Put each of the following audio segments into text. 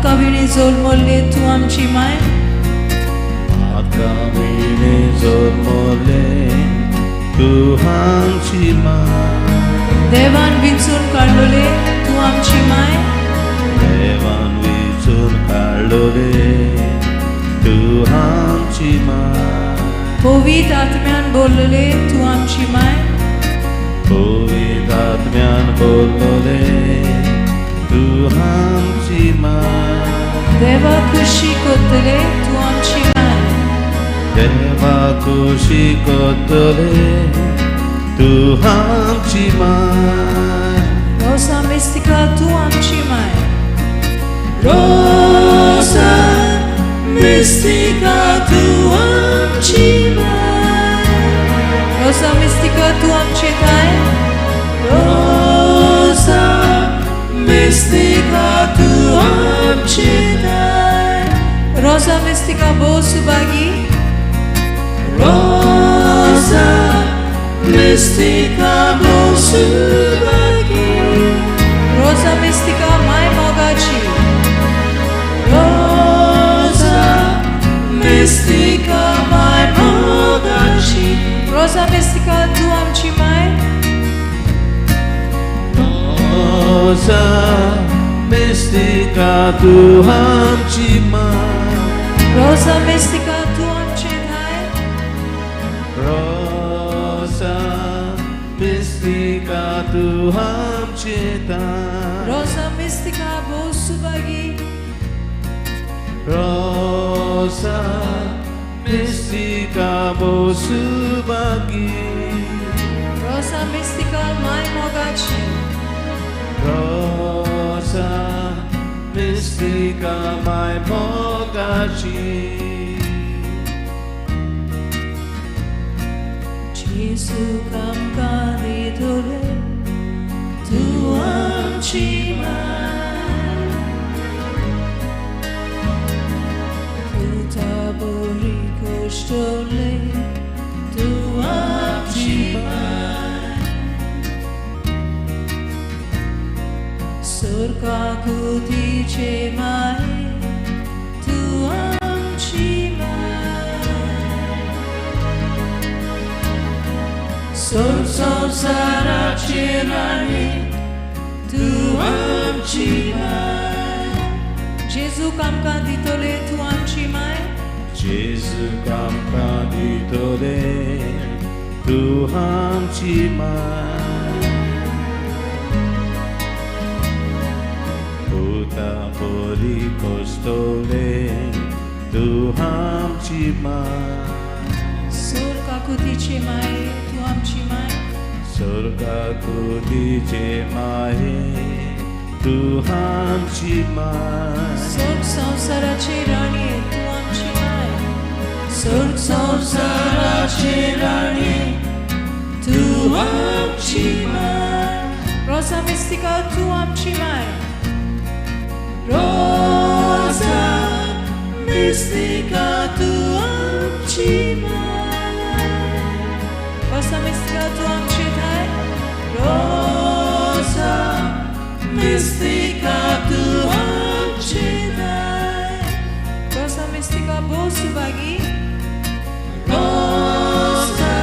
मातकाविणी जोल मोल्ले तू आमची माय मातकाविणी जोल मोल्ले तू आमची माय देवान विंचून काढलोले तू आमची माय देवान विंचून काढलोले तू आमची माय पवित्र आत्म्यान बोलले तू आमची माय पवित्र आत्म्यान बोलले तू आमची माय देवा खुशी कोतले तू आमची माय देवा खुशी कोतले तू आमची माय रोसा मिस्टिका तू आमची माय रोसा मिस्टिका तू आमची माय रोसा मिस्टिका तू आमचे काय रोसा मिस्टिका तू आमची काय रोसा मिस्टिका बहु सुभागी रोसा मिस्टिका बहु सुभागी रोसा मिस्टिका माय मोगाची रोसा मिस्टिका माय मोगाची रोसा मिस्टिका तू आमची माय रोसा मिस्टिका तू आमची माय रोसा मिस्टिका तू आमचे काय रोसा मिस्टिका तू आमचे काय रोसा मिस्टिका बहु सुभागी रोसा मिस्टिका बहु सुभागी रोसा मिस्टिका माय मोगाची रोसा मिस्टिका माय मोगाची जेसू आमका दितले तू आमची माय तुझा बरी कोश्टले तू आमची माय स्वर्गाकुतीचे माय तू आमची संसाराचे राणी तू आमची माय जेजू आमका दितले तू आमची माय जेजू आमका दितले तू आमची माय भूता बरी कोश्टले तू आमची माय स्वर्गाकुतीचे माय तू आमची माय स्वर्गाकुतीचे माये तू आमची माय स्वर्ग संसाराचे राणी तू आमची माय स्वर्ग संसाराचे राणी तू आमची माय रोसा मिस्टिका तू आमची माय रोसा मिस्टिका तू आमची माय रोसा मिस्टिका तू आमची काय रोसा मिस्टिका तू आमची काय रोसा मिस्टिका बहु सुभागी रोसा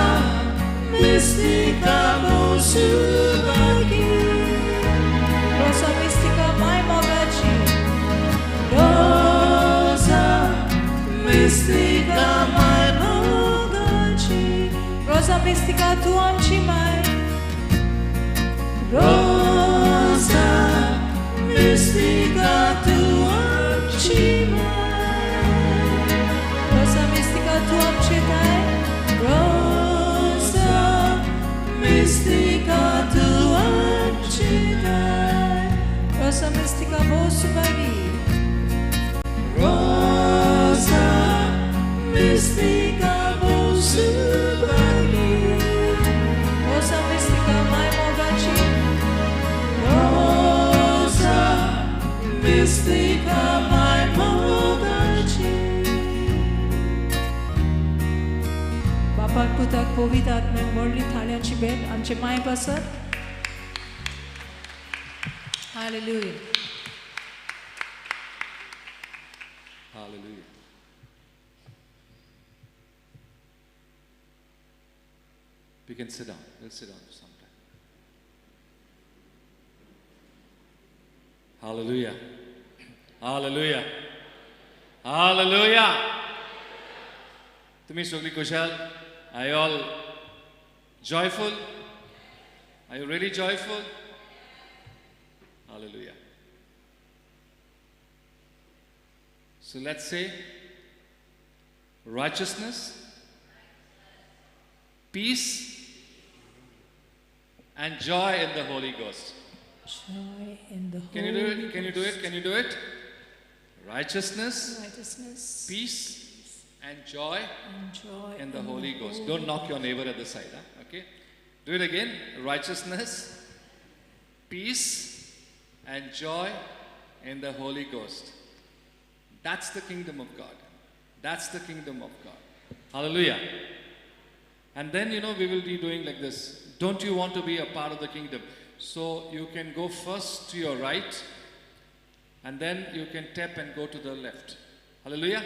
मिस्टिका बहु सुभागी रोसा मिस्टिका माय मोगाची रोसा मिस्टिका माय मोगाची रोसा मिस्टिका तू आमची माय रोसा मिस्टिका तू आमची माय रोसा मिस्टिका तू आमची काय रोसा मिस्टिका तू आमची काय रोसा मिस्टिका बहु सुभागी रोसा मिस्टिका बहु सुभागी रोसा मिस्टिका माय मोगाची रोसा मिस्टिका माय मोगाची बापाक पुताक पवित्र आत्म्याक व्हडली थाळ्यांची भेट आमचे माय बसत hallelujah Hallelujah. We can sit down. We'll sit down for some time. Hallelujah. Hallelujah. Hallelujah. Tumi Sogli Kushal, are you all joyful? Are you really joyful? Hallelujah. So let's say righteousness, peace, and joy in the Holy Ghost. Joy in the Can you do it? Can you do it? Can you do it? Righteousness, Righteousness, peace, and joy and joy in the Holy Ghost. Don't knock your neighbor at the side. Huh? Okay? Do it again. Righteousness, peace, and joy in the Holy Ghost. That's the kingdom of God. That's the kingdom of God. Hallelujah. And then, we will be doing like this. Don't you want to be a part of the kingdom? So you can go first to your right, and then you can tap and go to the left. Hallelujah.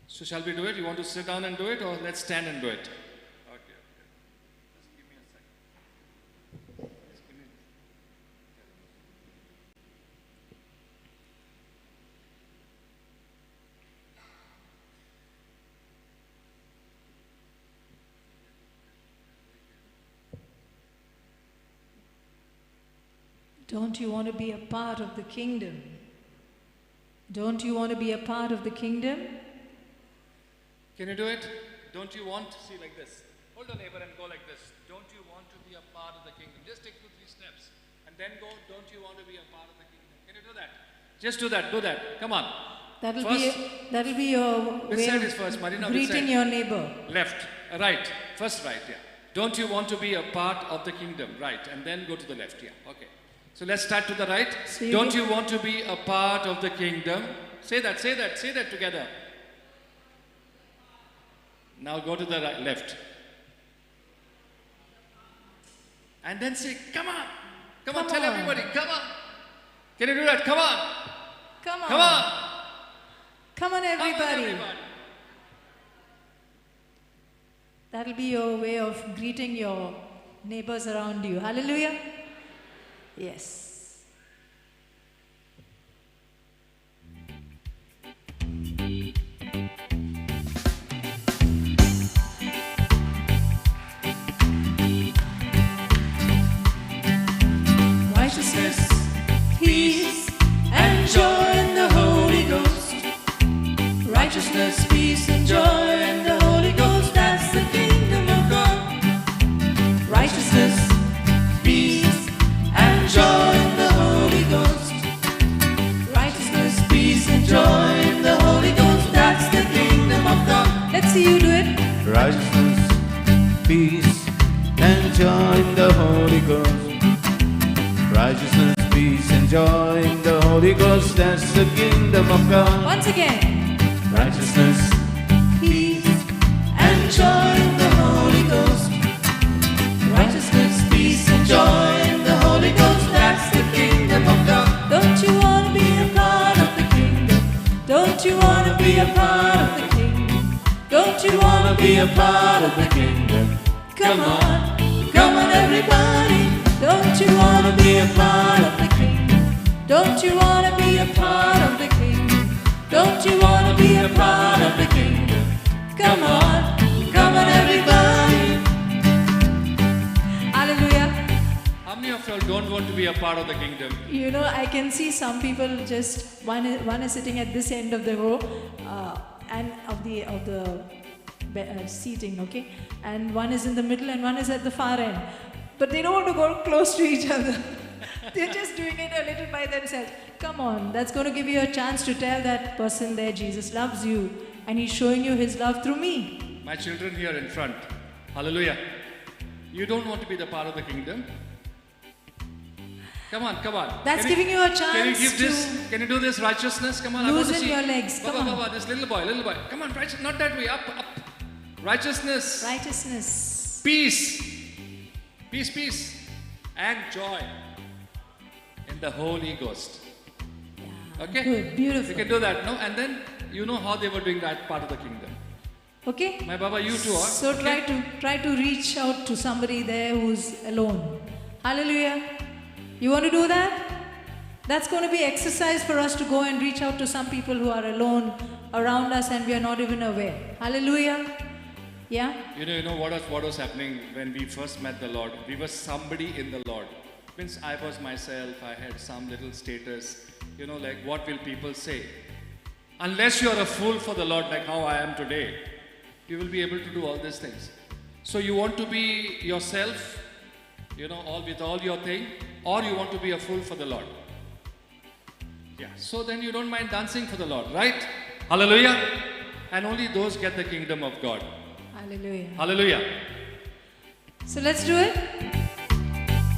So shall we do it? You want to sit down and do it, or let's stand and do it? Okay. Just give me a second. Just give me. Don't you want to be a part of the kingdom? Don't you want to be a part of the kingdom? Can you do it? Don't you want to see like this? Hold your neighbor and go like this. Don't you want to be a part of the kingdom? Just take 2-3 steps and then go. Don't you want to be a part of the kingdom? Can you do that? Just do that. Do that. Come on. That'll be your Which way side of is first, Marina? Which greeting side? your neighbor. Left. Right. First right. Yeah. Don't you want to be a part of the kingdom? Right. And then go to the left. Yeah. Okay. So let's start to the right. So Don't you want to be a part of the kingdom? Say that. Say that. Say that together. Now go to the right, left. And then say, come on. Come on, tell on. everybody, come on. Can you do that? Come on. Come on. Come on. Come on, Come on, everybody. everybody. That'll be your way of greeting your neighbors around you. Hallelujah. Yes. Righteousness, peace, and joy in the Holy Ghost. Righteousness, peace, and joy in the Holy Ghost. That's the kingdom of God. Righteousness, peace, and joy in the Holy Ghost. Righteousness, peace, and joy in the Holy Ghost. That's the kingdom of God. Let's see you do it. Righteousness, peace, and joy in the Holy Ghost. Righteousness, peace, and joy in the Holy Ghost. That's the kingdom of God. Once again. Righteousness, Peace and joy in the Holy Ghost. Righteousness, peace, and joy in the Holy Ghost. That's the kingdom of God. Don't you want to be a part of the kingdom? Don't you want to be a part of the kingdom? Don't you want to be a part of the kingdom? Come on, come on, everybody. Don't you want to be a part of the kingdom? Don't you want to be a part of the kingdom? Don't you want to be a part of the kingdom? Come on, everybody. Hallelujah. How many of you all don't want to be a part of the kingdom? I can see some people just one is sitting at this end of the row and of the seating, okay, and one is in the middle and one is at the far end. But they don't want to go close to each other. They're just doing it a little by themselves. Come on, that's going to give you a chance to tell that person there, Jesus loves you and He's showing you His love through me. My children here in front. Hallelujah. You don't want to be the part of the kingdom? Come on, come on. That's Can giving you a Can you chance give this? to Can you do this righteousness? Come on, I want to loosen see. your legs. Come on. Baba, this little boy. Come on, righteous, not that way. Up. Righteousness. righteousness. Peace. Peace. And joy in the Holy Ghost. Yeah. Okay? Good, beautiful. You can do that, no? And then you know how they were doing that part of the kingdom. Okay? My Baba, you too are. So try to reach out to somebody there who's alone. Hallelujah. You want to do that? That's going to be exercise for us to go and reach out to some people who are alone around us and we are not even aware. Hallelujah. Yeah? You know what was happening when we first met the Lord? We were somebody in the Lord. Means I was myself, I had some little status. You know, like what will people say? Unless you are a fool for the Lord, like how I am today, you will be able to do all these things. So you want to be yourself, you know, all with all your thing, or you want to be a fool for the Lord. Yeah. So then you don't mind dancing for the Lord, right? Hallelujah. And only those get the kingdom of God. Hallelujah. Hallelujah. So let's do it.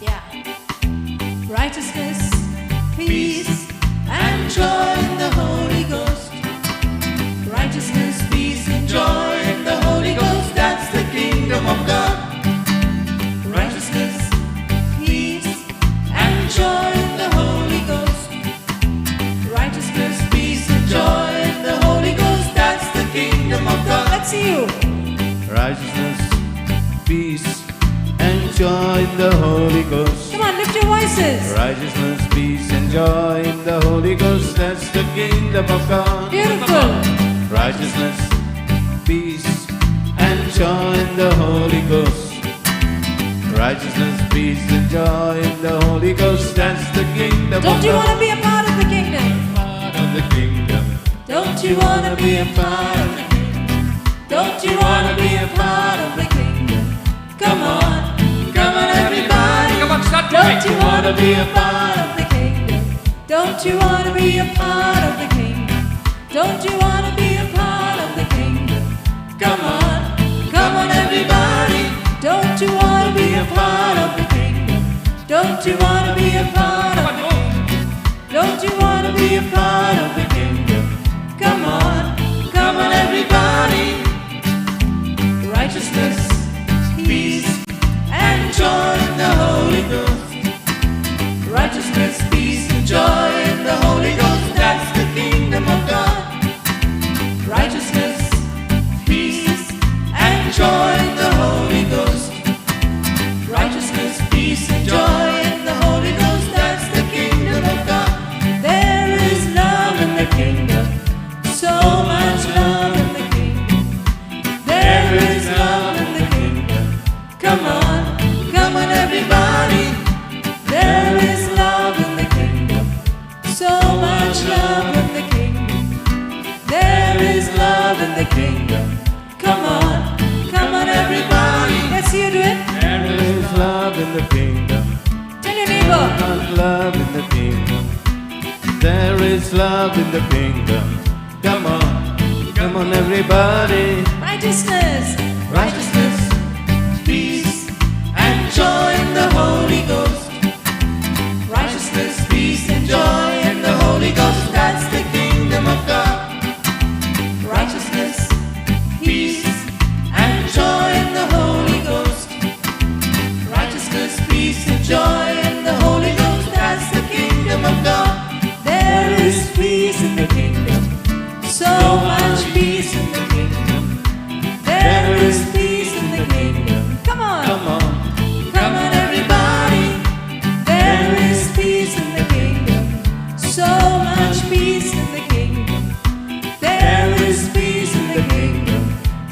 Yeah. Righteousness, peace, and joy in the Holy Ghost. Righteousness, peace, and joy in the Holy Ghost. That's the kingdom of God. Righteousness, peace, and joy in the Holy Ghost. Righteousness, peace, and joy in the Holy Ghost. That's the kingdom of God. Let's see you. Righteousness, peace, and joy in the Holy Ghost. Come on, lift your voices. Righteousness, peace, and joy in the Holy Ghost. That's the kingdom of God. Beautiful. Righteousness, peace, and joy in the Holy Ghost. Righteousness, peace, and joy in the Holy Ghost. That's the kingdom Don't of you God. want to be a part of the kingdom? Part of the kingdom. Don't you want to be a part of the kingdom? Don't you want to be a part of the kingdom? Come on, come on everybody. Come on, start Don't moving. you want to be a part of the kingdom? Don't you want to be a part of the kingdom? Don't you want to be a part of the kingdom? Come on everybody. Don't you want to be a part of the kingdom? Don't you want to be a part of the kingdom? Don't you want to be a part of the kingdom? Come on everybody. Righteousness, peace, and joy in the Holy Ghost. Righteousness, peace, and joy in the Holy Ghost. That's the kingdom of God. Righteousness, peace, and joy in the Holy Ghost. Righteousness, peace, and joy in the Holy Ghost. That's the kingdom of God. There is love in the kingdom. So much love in the kingdom. There is love in the kingdom. Come on everybody. There is love in the kingdom. So much love in the kingdom. There is love in the kingdom. Come on everybody. Let's see you do it. There is love in the kingdom. Tell your neighbor. There's love in the kingdom. There is love in the kingdom. Come on everybody. Righteousness, Righteousness, peace, and joy in the Holy Ghost. Righteousness, peace, and joy in the Holy Ghost. That's the kingdom of God. Righteousness, peace, and joy in the Holy Ghost. Righteousness, peace, and joy in the Holy Ghost. That's the kingdom of God. there is peace in the kingdom. So much peace in the kingdom. There is peace in the kingdom. Come on everybody. There is peace in the kingdom. So much peace in the kingdom. There is peace in the kingdom.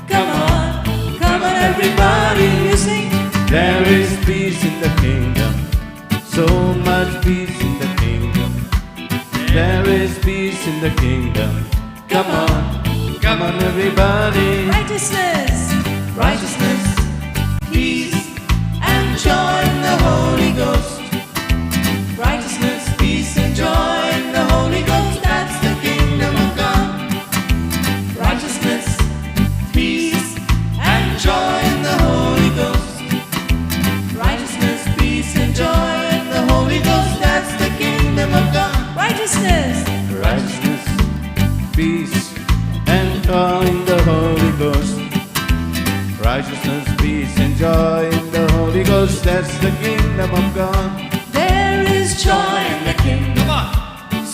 Come on everybody. You sing. There is peace in the kingdom. So much peace in the kingdom. There is peace in the kingdom. Come on everybody. Righteousness, Righteousness, peace, and joy in the Holy Ghost. Righteousness, peace, and joy in the Holy Ghost. That's the kingdom of God. Righteousness, peace, and joy in the Holy Ghost. Righteousness, peace, and joy in the Holy Ghost. That's the kingdom of God. righteousness, Righteousness, peace, and joy in the Holy Ghost. Righteousness, peace, and joy in the Holy Ghost. That's the kingdom of God. there is joy in the kingdom. Come on.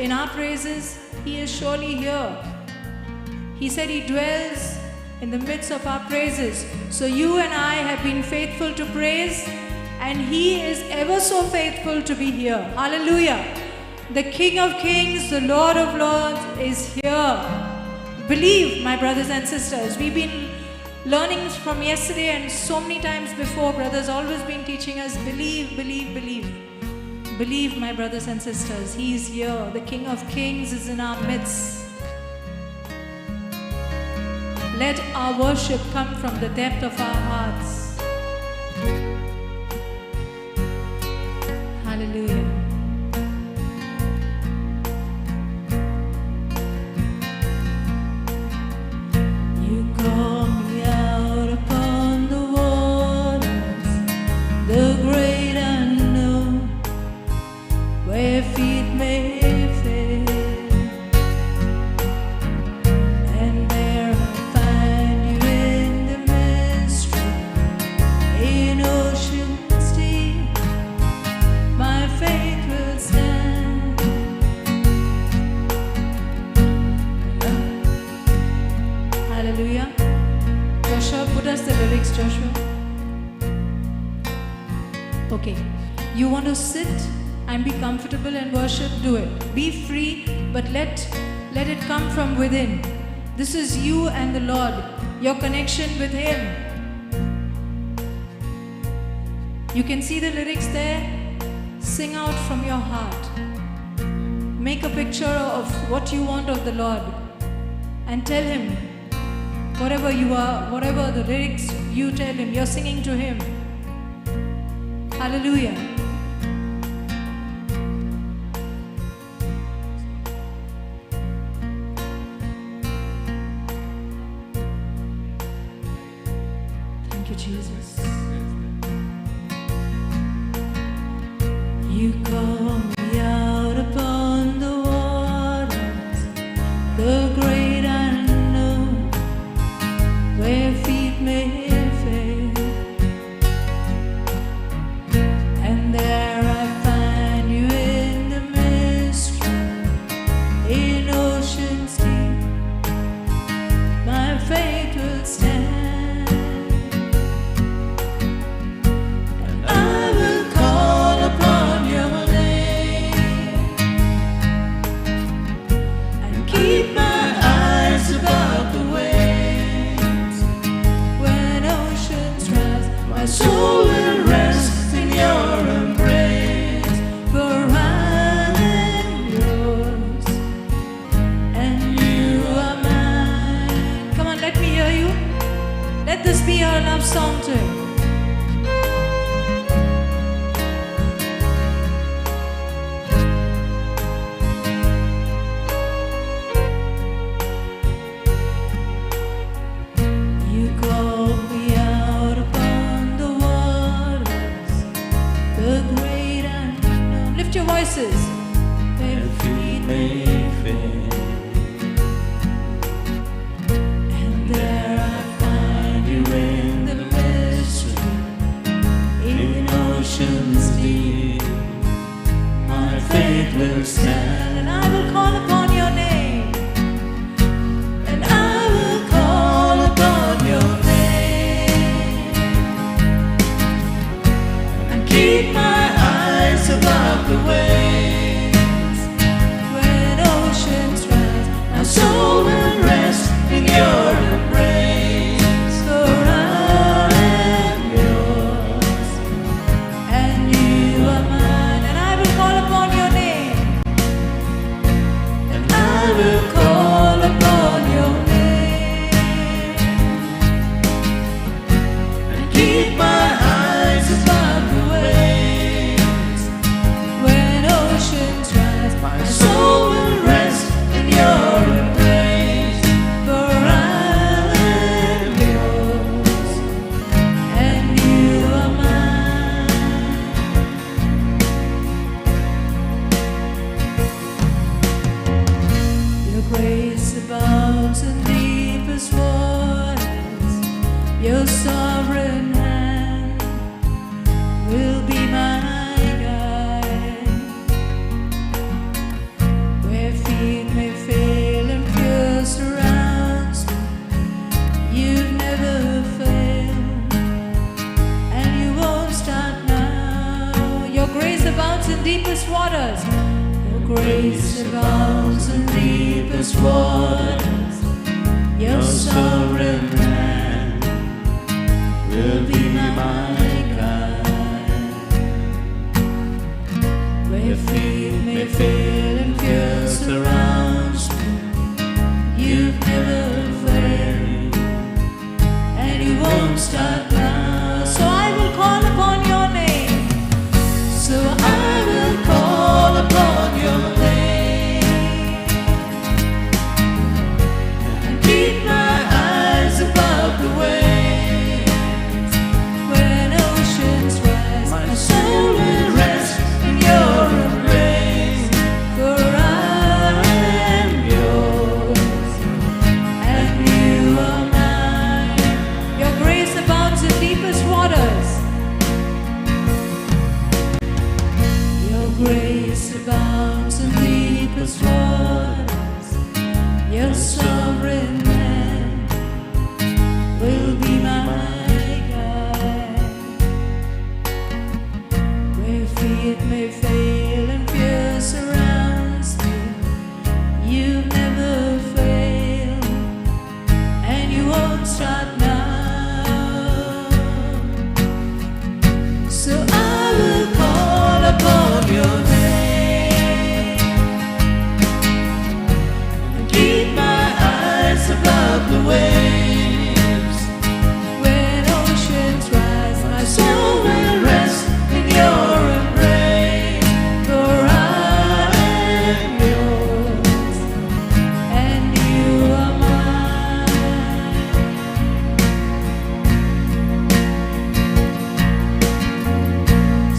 in our praises, He is surely here. He said He dwells in the midst of our praises. So you and I have been faithful to praise, and He is ever so faithful to be here. Hallelujah. The King of Kings, the Lord of Lords is here. Believe, my brothers and sisters. We've been learning from yesterday and so many times before. Brothers always been teaching us, believe, believe, believe. Believe, my brothers and sisters. He is here. The King of Kings is in our midst. Let our worship come from the depth of our hearts. Hallelujah. You call me out upon the waters, the great unknown, where feet may fail. And there I find you in the mystery, in oceans deep. My faith will stand. Hallelujah. Joshua, put us the lyrics, Joshua. Okay. You want to sit and be comfortable and worship? Do it. Be free, but let it come from within. This is you and the Lord, your connection with Him. You can see the lyrics there. Sing out from your heart. Make a picture of what you want of the Lord and tell Him whatever you are, whatever the lyrics you tell Him, you're singing to Him. Hallelujah. Thank you, Jesus. You call me out upon the waters, the great unknown, where feet may fail. And there I find you in the mystery, in oceans deep. My faith will stand. And I will call upon your name and keep my eyes above the waves. When oceans rise, my soul will rest in your embrace. For I am yours and you are mine. Come on, let me hear you. Let this be our love song to Him. You call me out upon the waters, the great unknown. Lift your voices. Where feet may fail. And there I find you in the mystery, in oceans deep. My faith will stand, and I will call upon your name. And I will call upon your name and keep my eyes above the waves. When oceans rise, my soul will rest in your embrace. For I am yours and you are mine. And I will call upon your name. And I will call upon your name and keep my eyes above the waves. When oceans rise, my soul will rest in your embrace. For I grace abounds in deepest waters. Your sovereign hand will be my guide. Where faith may fail and fear surrounds me, you've never failed, and you won't start now. So I will call upon your name. So I will call upon your name and keep my eyes above the waves. When oceans rise, my soul will rest in your embrace. For I am yours and you are mine. Your grace abounds in deepest waters. Your grace abounds in deepest waters. Your sovereign hand will be my guide. Where faith may fail and fear surrounds me, you've never failed, and you won't start now. So I will call upon your name and keep my eyes above the waves. When oceans rise, my soul will rest in your embrace. For I am yours and you are mine.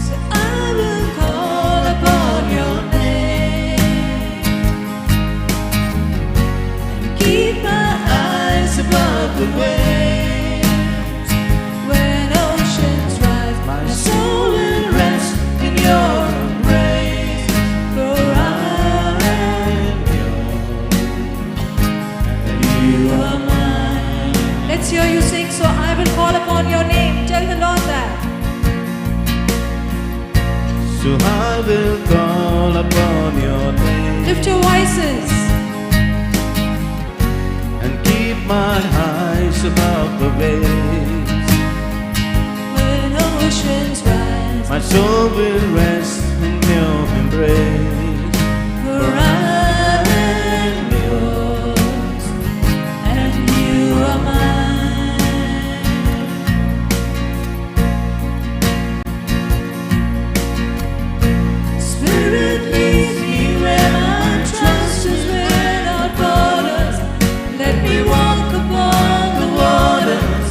So I will call upon your name and keep my eyes above the waves. When oceans rise, my soul will rest in your embrace. For I am yours and you are mine. Let's hear you sing. So I will call upon your name. Tell the Lord that. So I will call upon your name Lift your voices. and keep my eyes above the waves. When oceans rise, My soul will rest in your embrace. for I am yours and you are mine. Spirit leads me where my trust is without borders. Let me walk upon the waters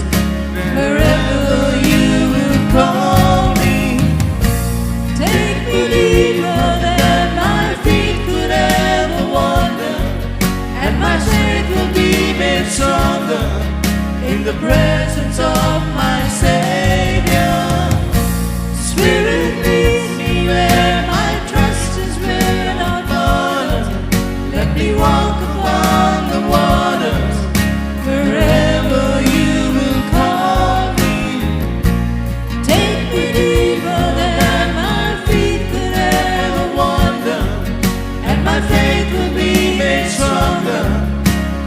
wherever you will call me. Take me deeper than my feet could ever wander, and my faith will be made stronger in the presence of my Savior. Spirit leads me where my trust is without borders. Let me walk upon the waters wherever you will call me. Take me deeper than my feet could ever wander, and my faith will be made stronger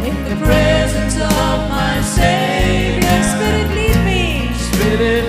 in the presence of my Savior. Spirit lead me. Spirit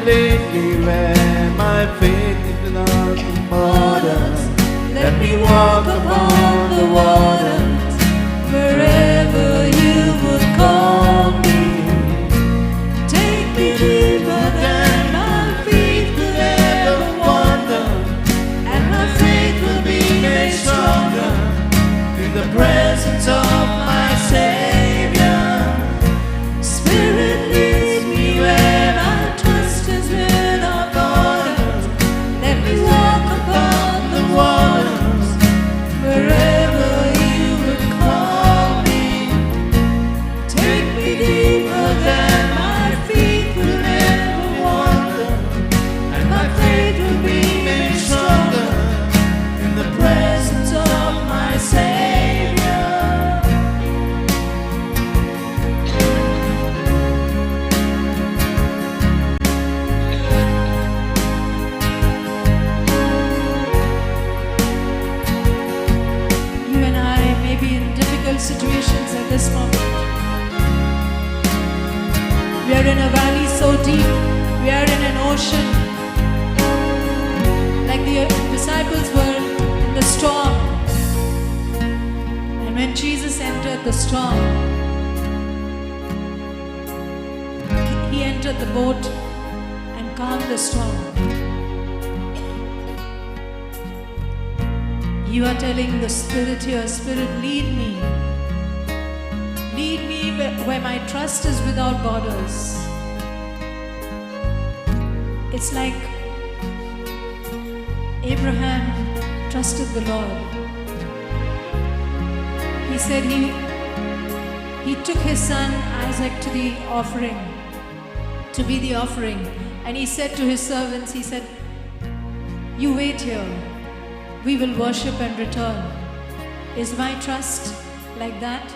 are in a valley so deep, we are in an ocean. Like the disciples were in the storm. And when Jesus entered the storm, He entered the boat and calmed the storm. You are telling the Spirit here, Spirit, lead me. Lead me where my trust is without borders. It's like Abraham trusted the Lord. He said he took his son Isaac to the offering, to be the offering. And he said to his servants, he said, you wait here. We will worship and return. Is my trust like that?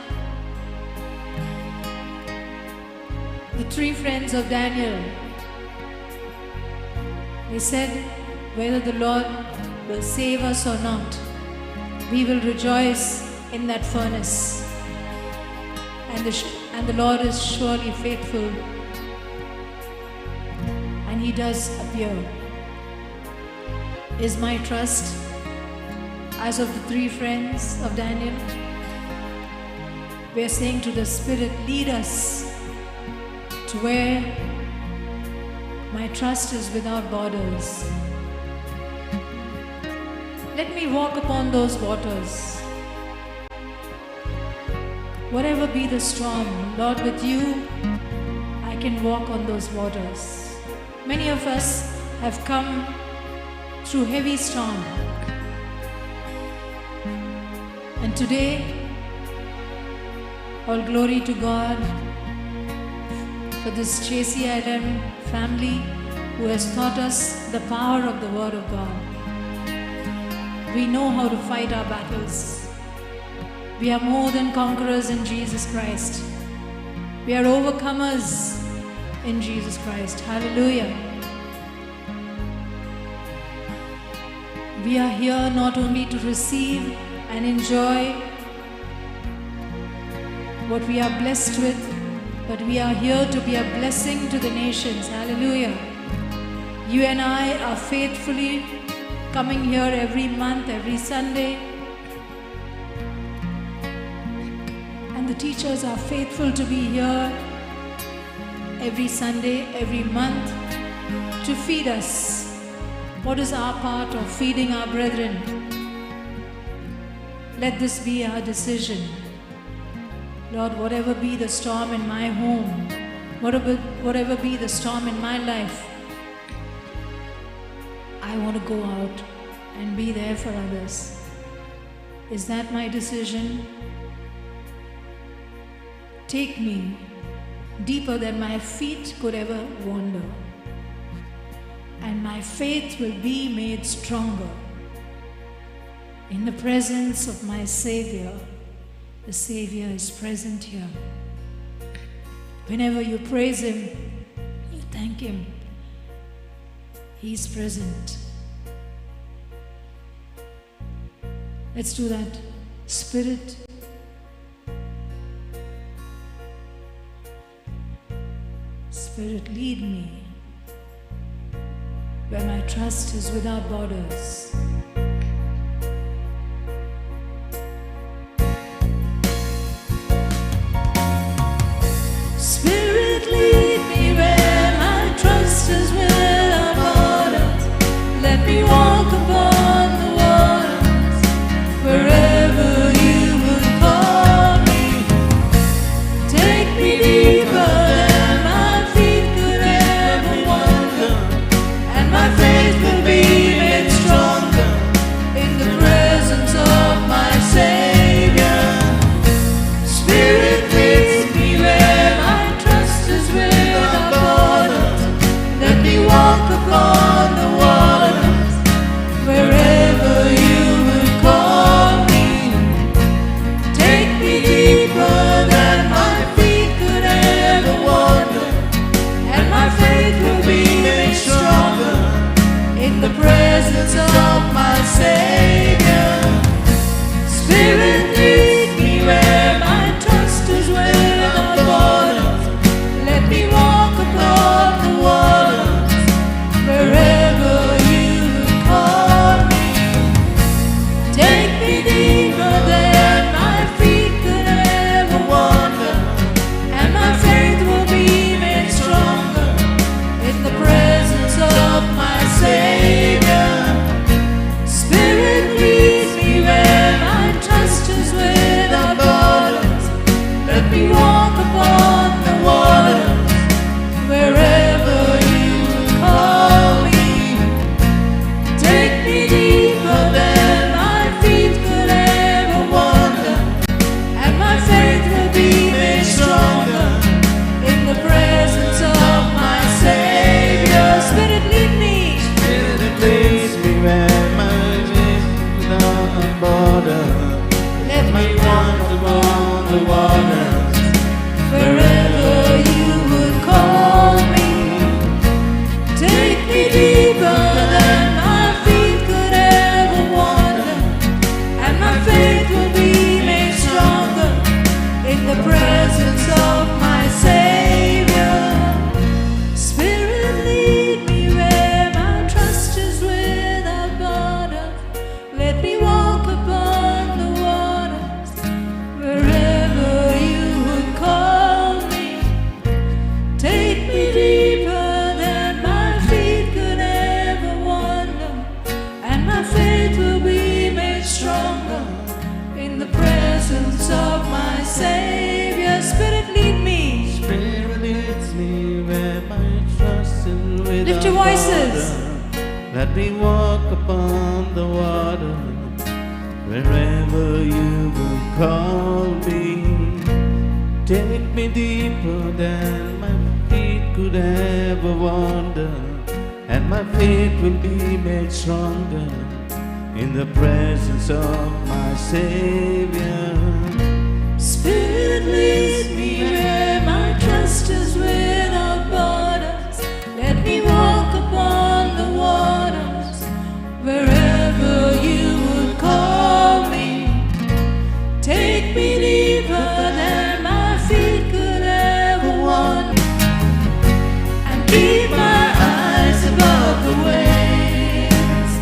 The three friends of Daniel, they said, whether the Lord will save us or not, we will rejoice in that furnace. And the Lord is surely faithful, and He does appear. Is my trust as of the three friends of Daniel? We are saying to the Spirit, lead us to where my trust is without borders. Let me walk upon those waters. Whatever be the storm, Lord, with you, I can walk on those waters. Many of us have come through heavy storm. And today, all glory to God for this JCILM family who has taught us the power of the Word of God. We know how to fight our battles. We are more than conquerors in Jesus Christ. We are overcomers in Jesus Christ. Hallelujah. We are here not only to receive and enjoy what we are blessed with, but we are here to be a blessing to the nations. Hallelujah. You and I are faithfully coming here every month, every Sunday. And the teachers are faithful to be here every Sunday, every month to feed us. What is our part of feeding our brethren? Let this be our decision. Lord, whatever be the storm in my home, whatever be the storm in my life, I want to go out and be there for others. Is that my decision? Take me deeper than my feet could ever wander, and my faith will be made stronger in the presence of my Savior. The Savior is present here. Whenever you praise Him, you thank Him, He is present. Let's do that. Spirit, Spirit, lead me where my trust is without borders. Spirit, lead me where my trust is without borders. Let me walk upon the waters wherever you would call me. Take me deeper than my feet could ever wander, and my faith will be made stronger walk upon the waters wherever you call me. Take me deeper than my feet could ever wander, and my faith will be made stronger in the presence of my Savior. Spirit, lead me. Spirit, leads me where my ways without a border. Let me walk upon the waters wherever you would call me. Take me deeper than my feet could ever wander, and my faith will be made stronger in the presence of my Savior. Spirit, lead me where my trust is without border. Let me walk upon the waters wherever you would call me. Take me deeper than my feet could ever wander, and my faith will be made stronger in the presence of my Savior. Spirit, lead me. Spirit leads me where my trust is without Lift your voices. border. Let me walk upon the water wherever you will call me. Take me deeper than my feet could ever wander, and my faith will be made stronger in the presence of my Savior. Spirit, lead me where my trust is without borders. Let me walk upon the waters wherever you would call me. Take me deeper than my feet could ever wander, and keep my eyes above the waves.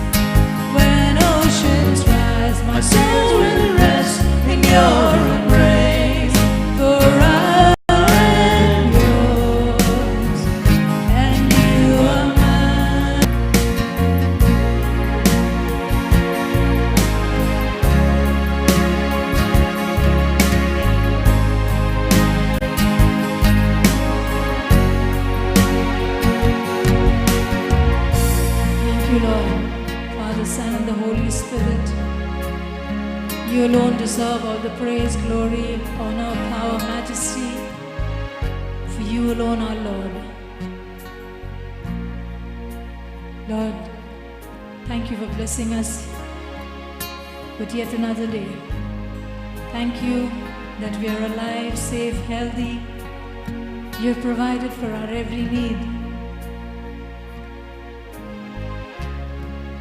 When oceans rise, my soul will rest in your embrace. For I am yours, and you are mine. Thank you, Lord, Father, Son, and the Holy Spirit. You alone deserve all the praise, glory, honor, power, majesty. For you alone are Lord. Lord, thank you for blessing us with yet another day. Thank you that we are alive, safe, healthy. You have provided for our every need.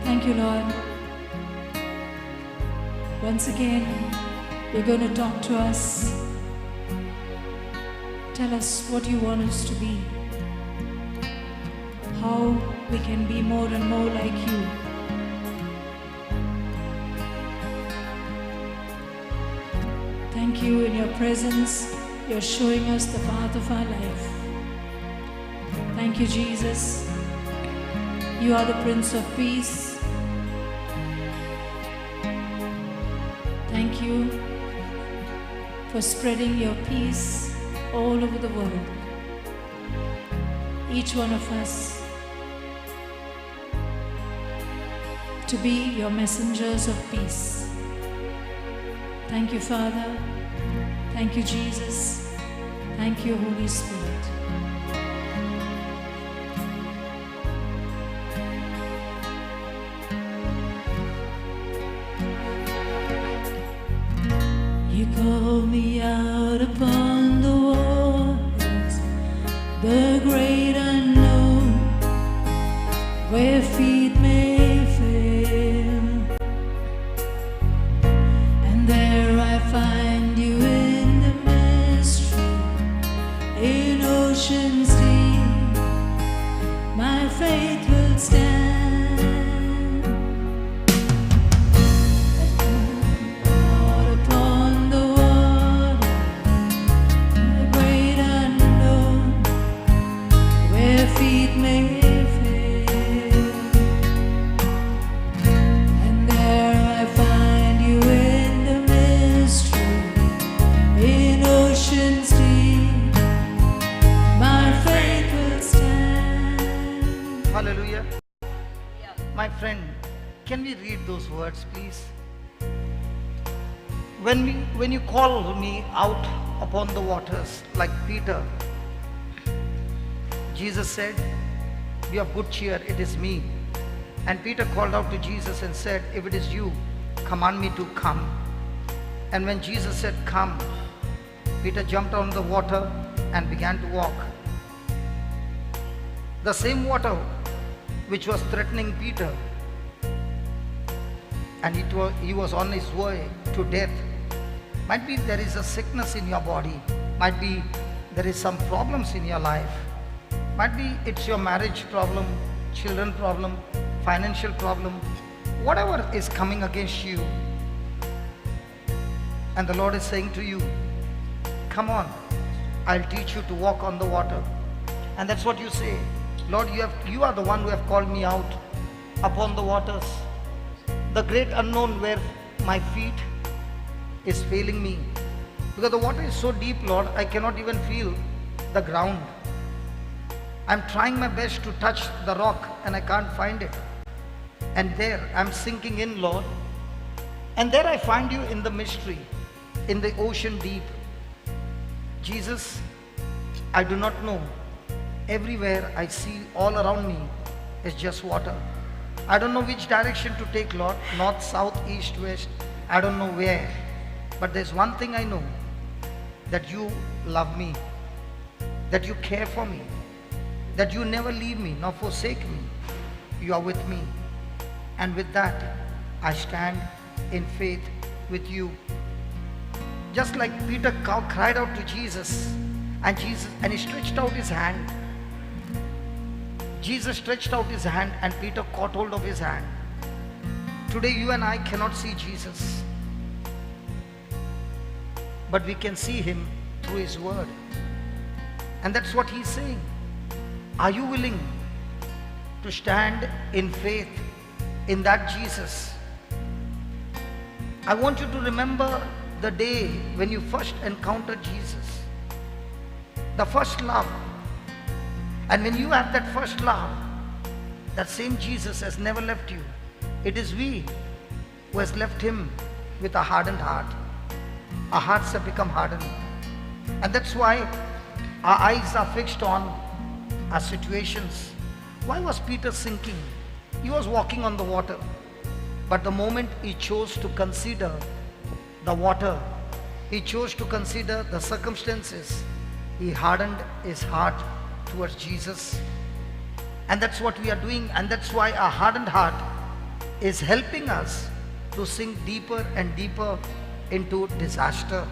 Thank you, Lord. Once again, you're going to talk to us. Tell us what you want us to be, how we can be more and more like you. Thank you. In your presence, you're showing us the path of our life. Thank you, Jesus. You are the Prince of Peace. Thank you for spreading your peace all over the world. Each one of us to be your messengers of peace. Thank you, Father. Thank you, Jesus. Thank you, Holy Spirit. You call me out upon the waters, the great unknown, where feet may fail, and there I find you in the mystery, in oceans deep. My faith will stand. Out upon the water, the great unknown, where feet may fail, and there I find you in the mystery, in oceans deep. Hallelujah. My friend, can we read those words, please? When you call me out upon the waters like Peter, Jesus said, be of good cheer, it is me. And Peter called out to Jesus and said, if it is you, command me to come. And when Jesus said, come, Peter jumped on the water and began to walk. The same water which was threatening Peter, and he was on his way to death. Might be there is a sickness in your body. Might be there is some problems in your life. Might be it's your marriage problem, children problem, financial problem, whatever is coming against you. And the Lord is saying to you, come on, I'll teach you to walk on the water. And that's what you say. Lord, you are the one who have called me out upon the waters, the great unknown where my feet is failing me. Because the water is so deep, Lord, I cannot even feel the ground. I'm trying my best to touch the rock and I can't find it. And there I'm sinking in, Lord. And there I find you in the mystery, in the ocean deep. Jesus, I do not know. Everywhere I see all around me is just water. I don't know which direction to take, Lord. North, south, east, west. I don't know where. But there's one thing I know. That you love me. That you care for me. That you never leave me nor forsake me. You are with me. And with that, I stand in faith with you. Just like Peter cried out to Jesus, and he stretched out his hand. Jesus stretched out his hand and Peter caught hold of his hand. Today you and I cannot see Jesus, but we can see him through his word. And that's what he's saying. Are you willing to stand in faith in that Jesus? I want you to remember the day when you first encountered Jesus, the first love. And when you have that first love, that same Jesus has never left you. It is we who has left him with a hardened heart. Our hearts have become hardened. And that's why our eyes are fixed on our situations. Why was Peter sinking? He was walking on the water. But the moment he chose to consider the water, he chose to consider the circumstances, he hardened his heart towards Jesus. And that's what we are doing, and that's why our hardened heart is helping us to sink deeper and deeper into disaster.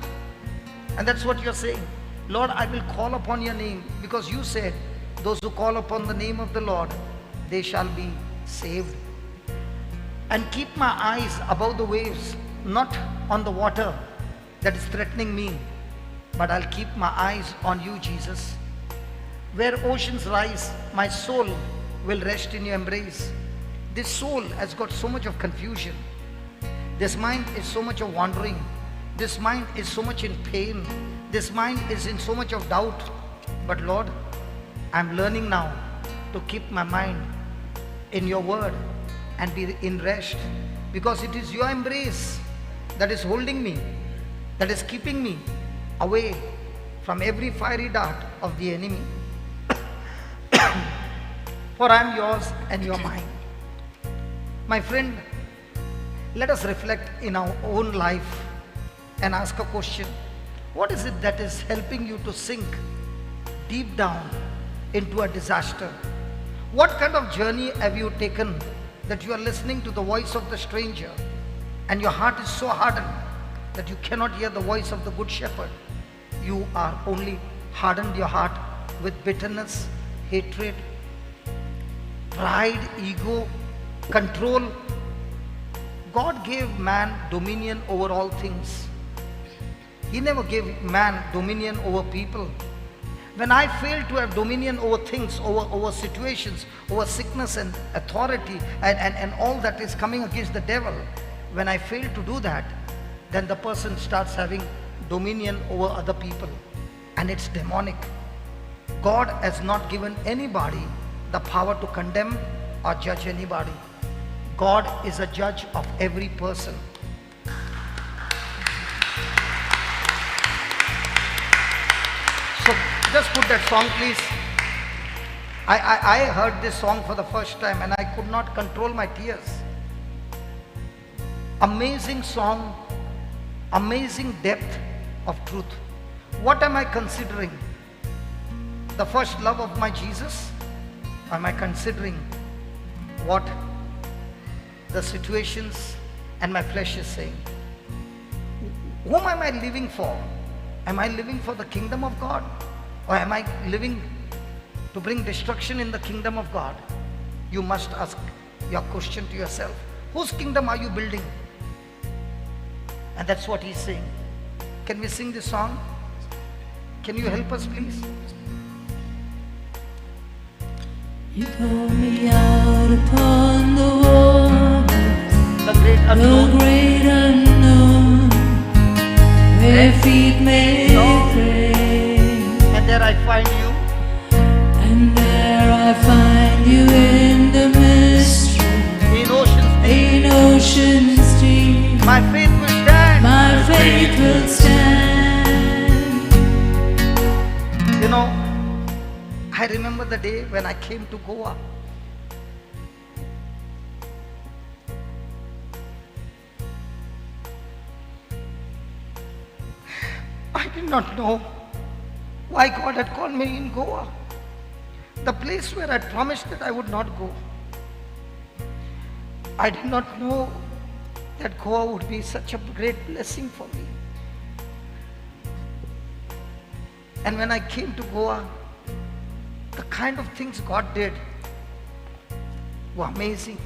And that's what you're saying. Lord, I will call upon your name, because you said those who call upon the name of the Lord, they shall be saved. And keep my eyes above the waves, not on the water that is threatening me, but I'll keep my eyes on you, Jesus. Where oceans rise, my soul will rest in your embrace. This soul has got so much of confusion. This mind is so much of wandering. This mind is so much in pain. This mind is in so much of doubt. But Lord, I'm learning now to keep my mind in your word and be in rest, because it is your embrace that is holding me, that is keeping me away from every fiery dart of the enemy. For I am yours and you are mine. My friend, let us reflect in our own life and ask a question. What is it that is helping you to sink deep down into a disaster? What kind of journey have you taken that you are listening to the voice of the stranger and your heart is so hardened that you cannot hear the voice of the good shepherd? You are only hardened your heart with bitterness, hatred, pride, ego, control. God gave man dominion over all things. He never gave man dominion over people. When I fail to have dominion over things, over situations, over sickness and authority and all that is coming against the devil, when I fail to do that, then the person starts having dominion over other people, and it's demonic. God has not given anybody the power to condemn or judge anybody. God is a judge of every person. So just put that song, please. I heard this song for the first time and I could not control my tears. Amazing song, amazing depth of truth. What am I considering? The first love of my Jesus? Am I considering what the situations and my flesh is saying? Whom am I living for? Am I living for the kingdom of God? Or am I living to bring destruction in the kingdom of God? You must ask your question to yourself. Whose kingdom are you building? And that's what he's saying. Can we sing this song? Can you help us, please? You call me out upon the waters, The great the unknown. great unknown, where feet may tread, And there I find you. and there I find you in the mystery, In oceans deep. in oceans deep. My faith will stand. My faith will stand. You know, I remember the day when I came to Goa. I did not know why God had called me in Goa, the place where I promised that I would not go. I did not know that Goa would be such a great blessing for me. And when I came to Goa, the kind of things God did were amazing.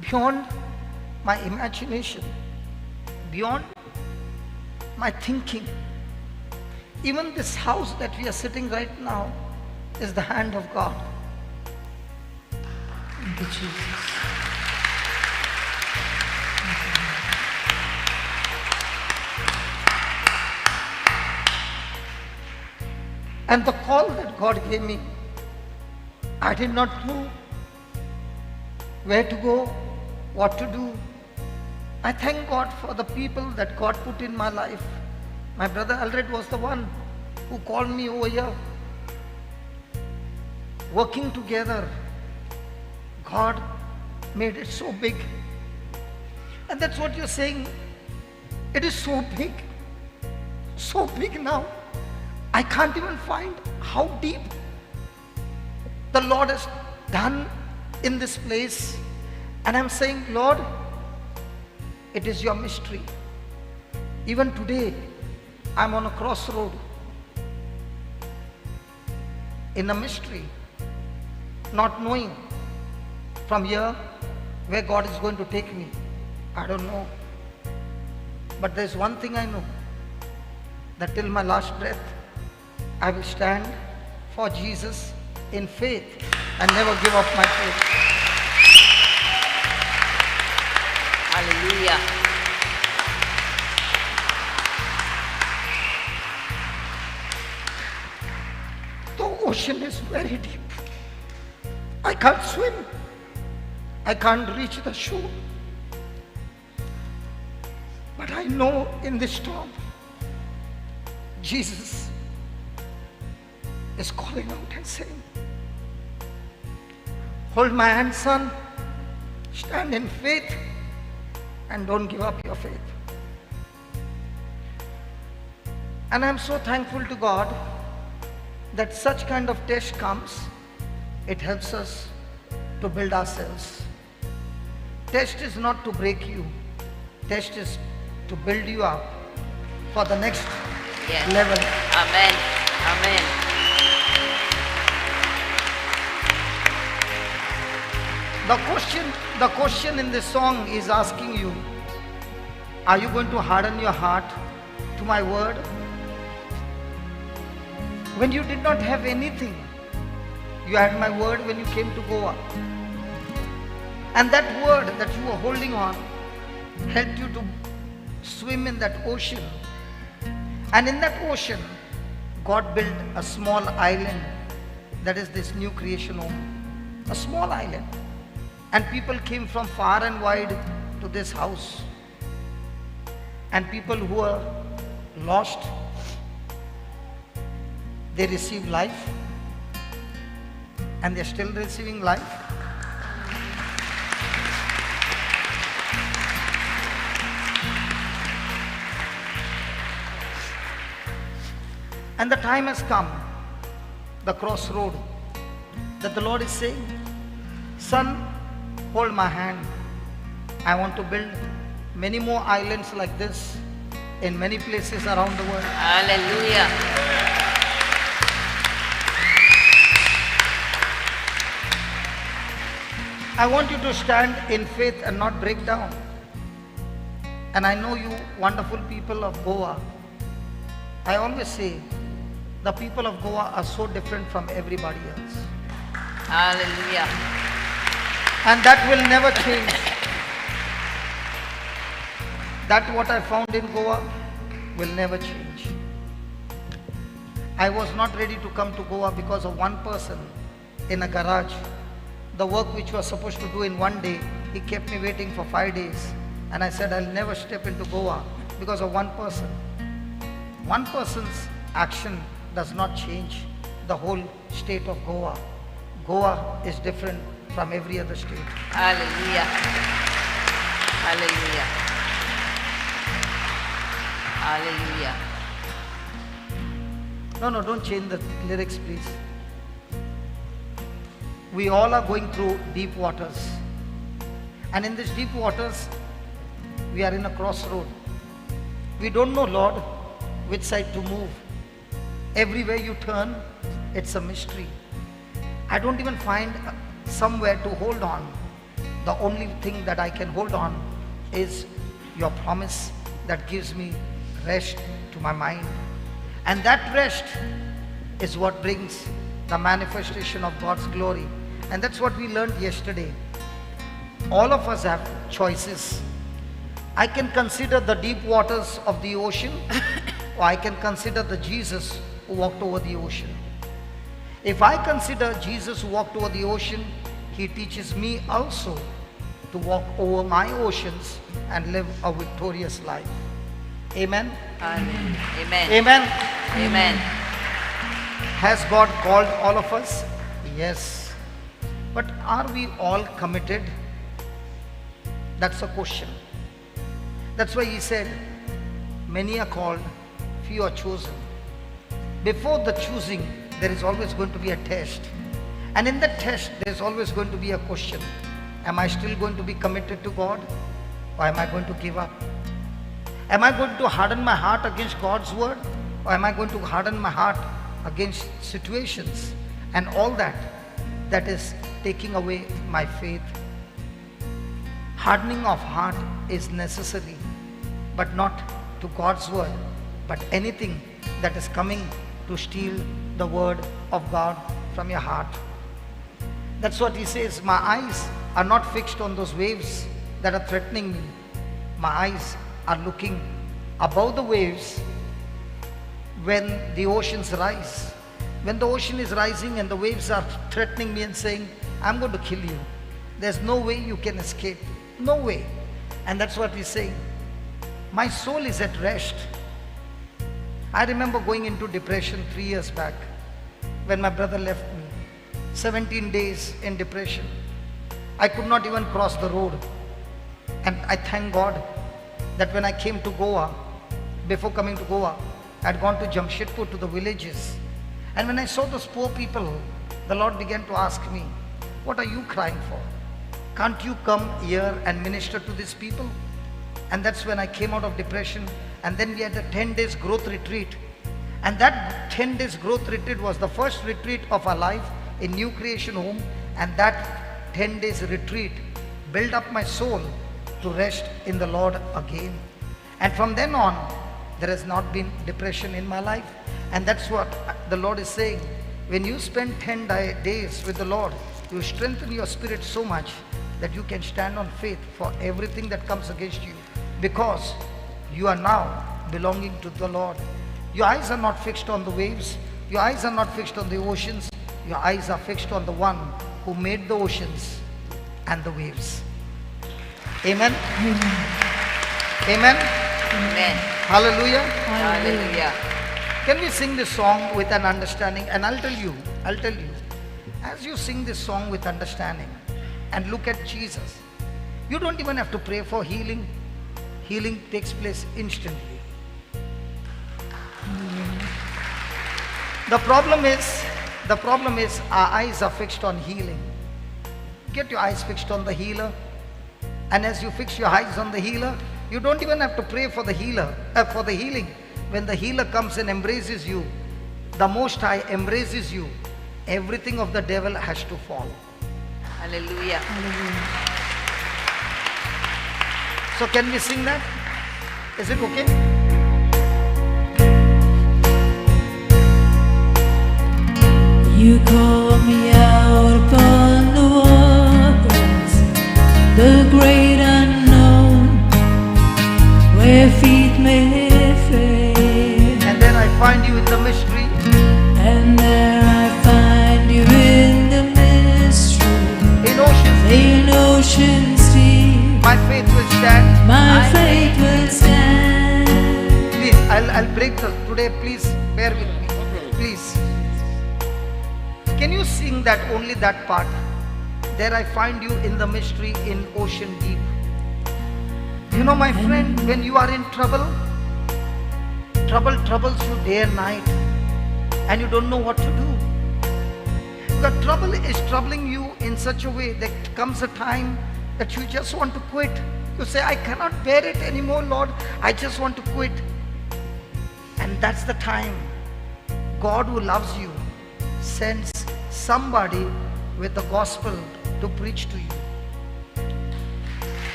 Beyond my imagination, beyond my thinking. Even this house that we are sitting right now is the hand of God. Thank you, Jesus. And the call that God gave me, I did not know where to go, what to do. I thank God for the people that God put in my life. My brother Alred was the one who called me over here. Working together, God made it so big. And that's what you're saying. It is so big. So big now. I can't even find how deep the Lord has done in this place. And I'm saying, Lord, it is your mystery. Even today, I'm on a crossroad in a mystery, not knowing from here where God is going to take me. I don't know. But there's one thing I know, that till my last breath, I will stand for Jesus in faith and never give up my faith. Hallelujah. The ocean is very deep. I can't swim. I can't reach the shore. But I know in this storm, Jesus is calling out and saying, hold my hand, son, stand in faith and don't give up your faith. And I'm so thankful to God that such kind of test comes. It helps us to build ourselves. Test is not to break you. Test is to build you up for the next Yes. level. Amen. Amen. The question in this song is asking you, are you going to harden your heart to my word? When you did not have anything, you had my word when you came to Goa. And that word that you were holding on helped you to swim in that ocean. And in that ocean, God built a small island, that is this new creation home. A small island. And people came from far and wide to this house. And people who were lost, they received life. And they're still receiving life. And the time has come, the crossroad, that the Lord is saying, son, hold my hand. I want to build many more islands like this in many places around the world. Hallelujah. I want you to stand in faith and not break down. And I know you wonderful people of Goa. I always say, the people of Goa are so different from everybody else. Hallelujah. And that will never change. That what I found in Goa will never change. I was not ready to come to Goa because of one person in a garage. The work which was supposed to do in one day, he kept me waiting for 5 days. And I said, I'll never step into Goa because of one person. One person's action does not change the whole state of Goa. Goa is different from every other state. Hallelujah. Hallelujah. Hallelujah. No, don't change the lyrics, please. We all are going through deep waters. And in these deep waters, we are in a crossroad. We don't know, Lord, which side to move. Everywhere you turn, it's a mystery. I don't even find somewhere to hold on. The only thing that I can hold on is your promise that gives me rest to my mind. And that rest is what brings the manifestation of God's glory. And that's what we learned yesterday. All of us have choices. I can consider the deep waters of the ocean, or I can consider the Jesus who walked over the ocean. If I consider Jesus who walked over the ocean, he teaches me also to walk over my oceans and live a victorious life. Amen? Amen. Amen. Amen? Amen. Has God called all of us? Yes. But are we all committed? That's a question. That's why he said, many are called, few are chosen. Before the choosing, there is always going to be a test. And in that test, there is always going to be a question. Am I still going to be committed to God? Or am I going to give up? Am I going to harden my heart against God's word? Or am I going to harden my heart against situations and all that is taking away my faith? Hardening of heart is necessary, but not to God's word, but anything that is coming to steal the word of God from your heart. That's what he says, my eyes are not fixed on those waves that are threatening me. My eyes are looking above the waves when the oceans rise. When the ocean is rising and the waves are threatening me and saying, I'm going to kill you. There's no way you can escape. No way. And that's what he's saying. My soul is at rest. I remember going into depression 3 years back when my brother left me. 17 days in depression. I could not even cross the road. And I thank God that when I came to Goa, before coming to Goa, I had gone to Jamshedpur to the villages. And when I saw those poor people, the Lord began to ask me, what are you crying for? Can't you come here and minister to these people? And that's when I came out of depression. And then we had a 10 days growth retreat. And that 10 days growth retreat was the first retreat of our life in New Creation Home. And that 10 days retreat built up my soul to rest in the Lord again. And from then on, there has not been depression in my life. And that's what the Lord is saying. When you spend 10 days with the Lord, you strengthen your spirit so much that you can stand on faith for everything that comes against you, because you are now belonging to the Lord. Your eyes are not fixed on the waves. Your eyes are not fixed on the oceans. Your eyes are fixed on the one who made the oceans and the waves. Amen. Amen. Amen. Hallelujah. Hallelujah. Can we sing this song with an understanding? And I'll tell you, as you sing this song with understanding and look at Jesus, you don't even have to pray for healing. Healing takes place instantly. The problem is our eyes are fixed on healing. Get your eyes fixed on the healer. And as you fix your eyes on the healer, you don't even have to pray for the healer, for the healing. When the healer comes and embraces you, the Most High embraces you, everything of the devil has to fall. Hallelujah. So can we sing that? Is it okay? You call me out upon the waters, the great unknown, where feet may fail. And then I find you in the mystery. And there I find you in the mystery, In oceans, in oceans deep. my faith will stand. My faith will stand. Please, I'll break today. Please bear with me. Please. Can you sing that, only that part? There I find you in the mystery, in ocean deep. You know, my friend, when you are in trouble, trouble troubles you day and night, and you don't know what to do. The trouble is troubling you in such a way that comes a time that you just want to quit. You say, I cannot bear it anymore, Lord. I just want to quit. And that's the time God, who loves you, sends somebody with the gospel to preach to you.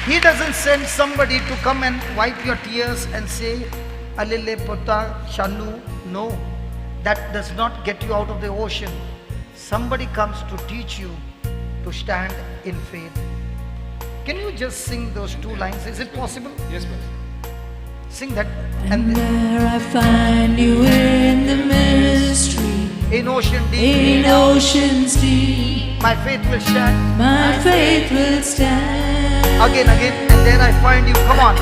He doesn't send somebody to come and wipe your tears and say, Alile Pota Shanu. No, that does not get you out of the ocean. Somebody comes to teach you to stand in faith. Can you just sing those two lines? Is it possible? Yes, brother. Sing that. And there I find you in the mystery, In ocean deep, in oceans deep. my faith will stand. My faith will stand. Again, and there I find you. Come on.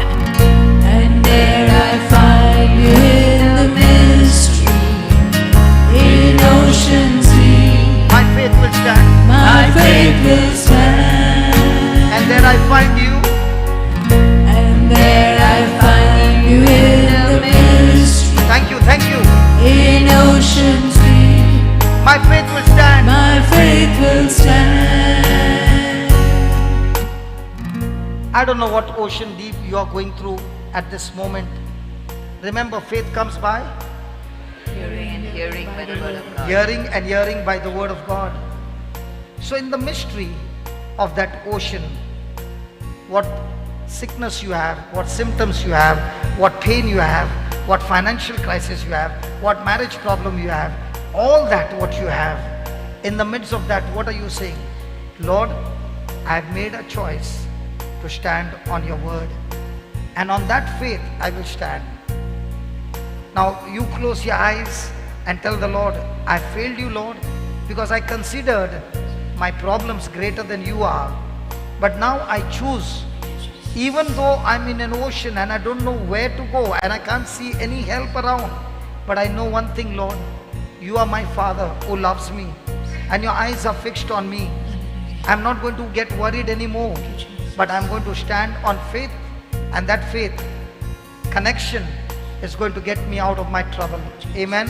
And there I find you in the mystery, in oceans deep. My faith will stand. My faith will stand. And there I find you. And there I find you in the mystery, Thank you. in oceans deep. My faith will stand. My faith will stand. I don't know what ocean deep you are going through at this moment. Remember, faith comes by Hearing and hearing by the word of God. hearing, and hearing by the word of God. So in the mystery of that ocean, what sickness you have, what symptoms you have, what pain you have, what financial crisis you have, what marriage problem you have, all that what you have, in the midst of that, what are you saying? Lord, I have made a choice to stand on your word, and on that faith I will stand. Now you close your eyes and tell the Lord, I failed you, Lord, because I considered my problems greater than you are. But now I choose, even though I'm in an ocean and I don't know where to go and I can't see any help around, but I know one thing, Lord, you are my Father who loves me, and your eyes are fixed on me. I'm not going to get worried anymore, but I'm going to stand on faith, and that faith connection is going to get me out of my trouble. Amen.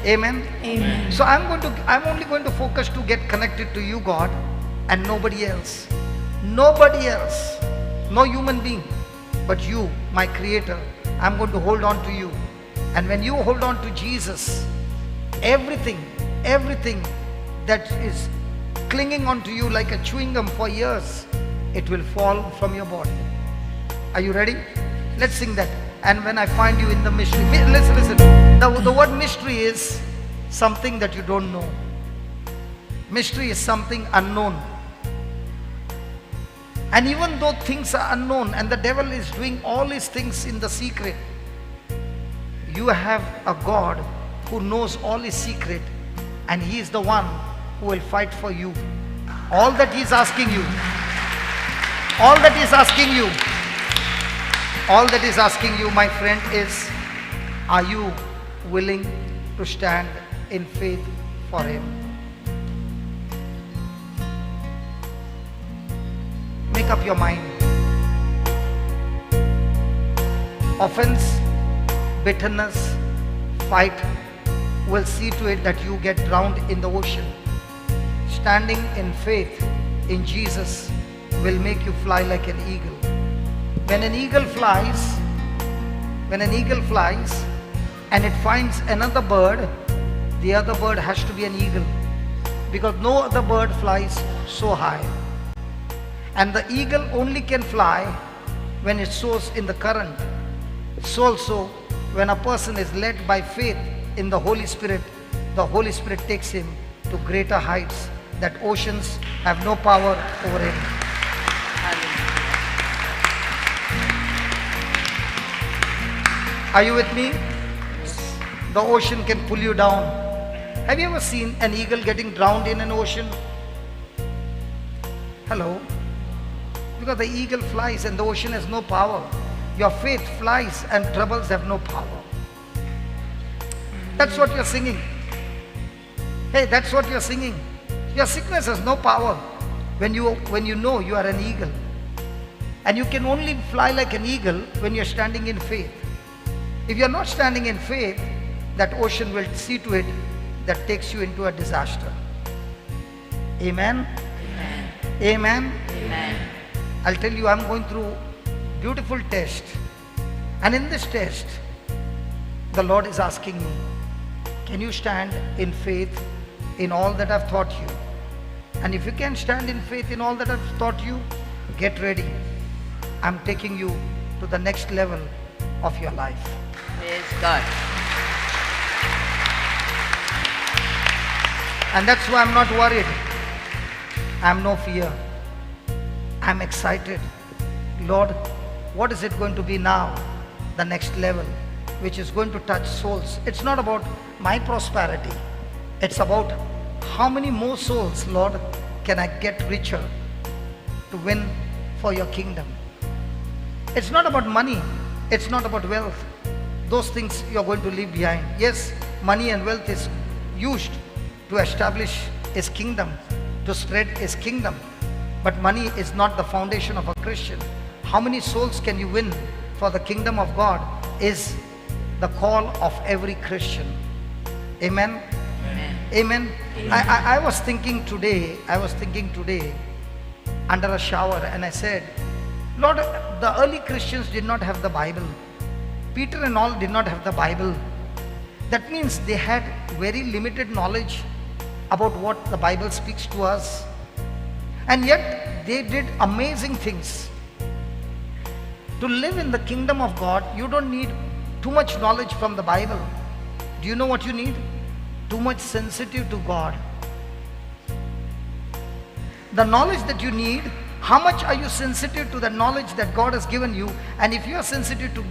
Amen. Amen. So I'm only going to focus to get connected to you, God, and nobody else. Nobody else. No human being, but you, my creator. I'm going to hold on to you. And when you hold on to Jesus, everything that is clinging onto you like a chewing gum for years, it will fall from your body. Are you ready? Let's sing that. And when I find you in the mystery, listen. The word mystery is something that you don't know. Mystery is something unknown. And even though things are unknown and the devil is doing all his things in the secret, you have a God who knows all his secret, and he is the one who will fight for you. All that he is asking you, all that he is asking you, all that is asking you, my friend, is, are you willing to stand in faith for him? Make up your mind. Offense, bitterness, fight will see to it that you get drowned in the ocean. Standing in faith in Jesus will make you fly like an eagle. When an eagle flies and it finds another bird, the other bird has to be an eagle, because no other bird flies so high. And the eagle only can fly when it soars in the current. So also, when a person is led by faith in the Holy Spirit takes him to greater heights that oceans have no power over him. Are you with me? The ocean can pull you down. Have you ever seen an eagle getting drowned in an ocean? Hello? Because the eagle flies and the ocean has no power. Your faith flies and troubles have no power. That's what you're singing. Hey, that's what you're singing. Your sickness has no power when you know you are an eagle. And you can only fly like an eagle when you're standing in faith. If you're not standing in faith, that ocean will see to it that takes you into a disaster. Amen? Amen. Amen? Amen. I'll tell you, I'm going through beautiful test. And in this test, the Lord is asking me, can you stand in faith in all that I've taught you? And if you can stand in faith in all that I've taught you, get ready. I'm taking you to the next level of your life. Praise God. And that's why I'm not worried. I'm no fear. I'm excited. Lord, what is it going to be now? The next level, which is going to touch souls. It's not about my prosperity. It's about how many more souls, Lord, can I get richer to win for your kingdom. It's not about money. It's not about wealth. Those things you're going to leave behind. Yes, money and wealth is used to establish his kingdom, to spread his kingdom. But money is not the foundation of a Christian. How many souls can you win for the kingdom of God is the call of every Christian. Amen? Amen. Amen. I was thinking today under a shower, and I said, Lord, the early Christians did not have the Bible. Peter and all did not have the Bible. That means they had very limited knowledge about what the Bible speaks to us. And yet they did amazing things. To live in the kingdom of God, you don't need too much knowledge from the Bible. Do you know what you need? Too much sensitive to God. The knowledge that you need, how much are you sensitive to the knowledge that God has given you? And if you are sensitive to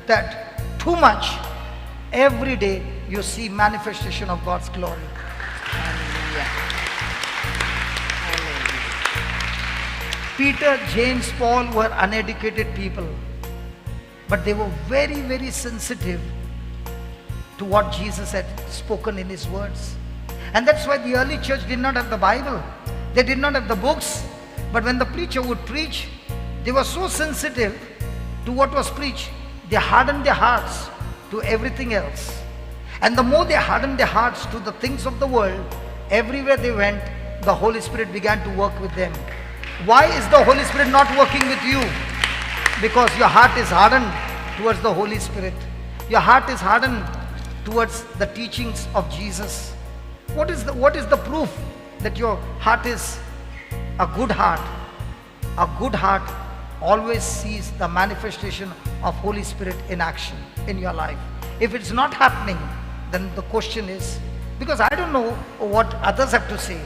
that too much, every day you see manifestation of God's glory. Hallelujah. Hallelujah. Peter, James, Paul were uneducated people, but they were very, very sensitive to what Jesus had spoken in his words. And that's why the early church did not have the Bible. They did not have the books. But when the preacher would preach, they were so sensitive to what was preached, they hardened their hearts to everything else. And the more they hardened their hearts to the things of the world, everywhere they went, the Holy Spirit began to work with them. Why is the Holy Spirit not working with you? Because your heart is hardened towards the Holy Spirit. Your heart is hardened towards the teachings of Jesus. What is the proof that your heart is a good heart? A good heart always sees the manifestation of Holy Spirit in action in your life. If it's not happening, then the question is, because I don't know what others have to say.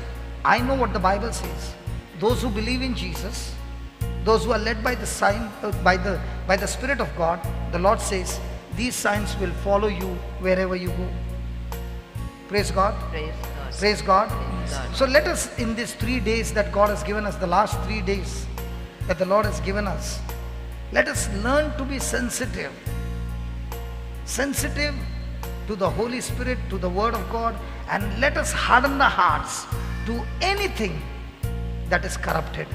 I know what the Bible says. Those who believe in Jesus those who are led by the sign, by the Spirit of God, the Lord says, these signs will follow you wherever you go. Praise God. Praise God. Praise God. Praise God. So let us, in these 3 days that God has given us, the last 3 days that the Lord has given us, let us learn to be sensitive. Sensitive to the Holy Spirit, to the Word of God, and let us harden the hearts to anything that is corrupted,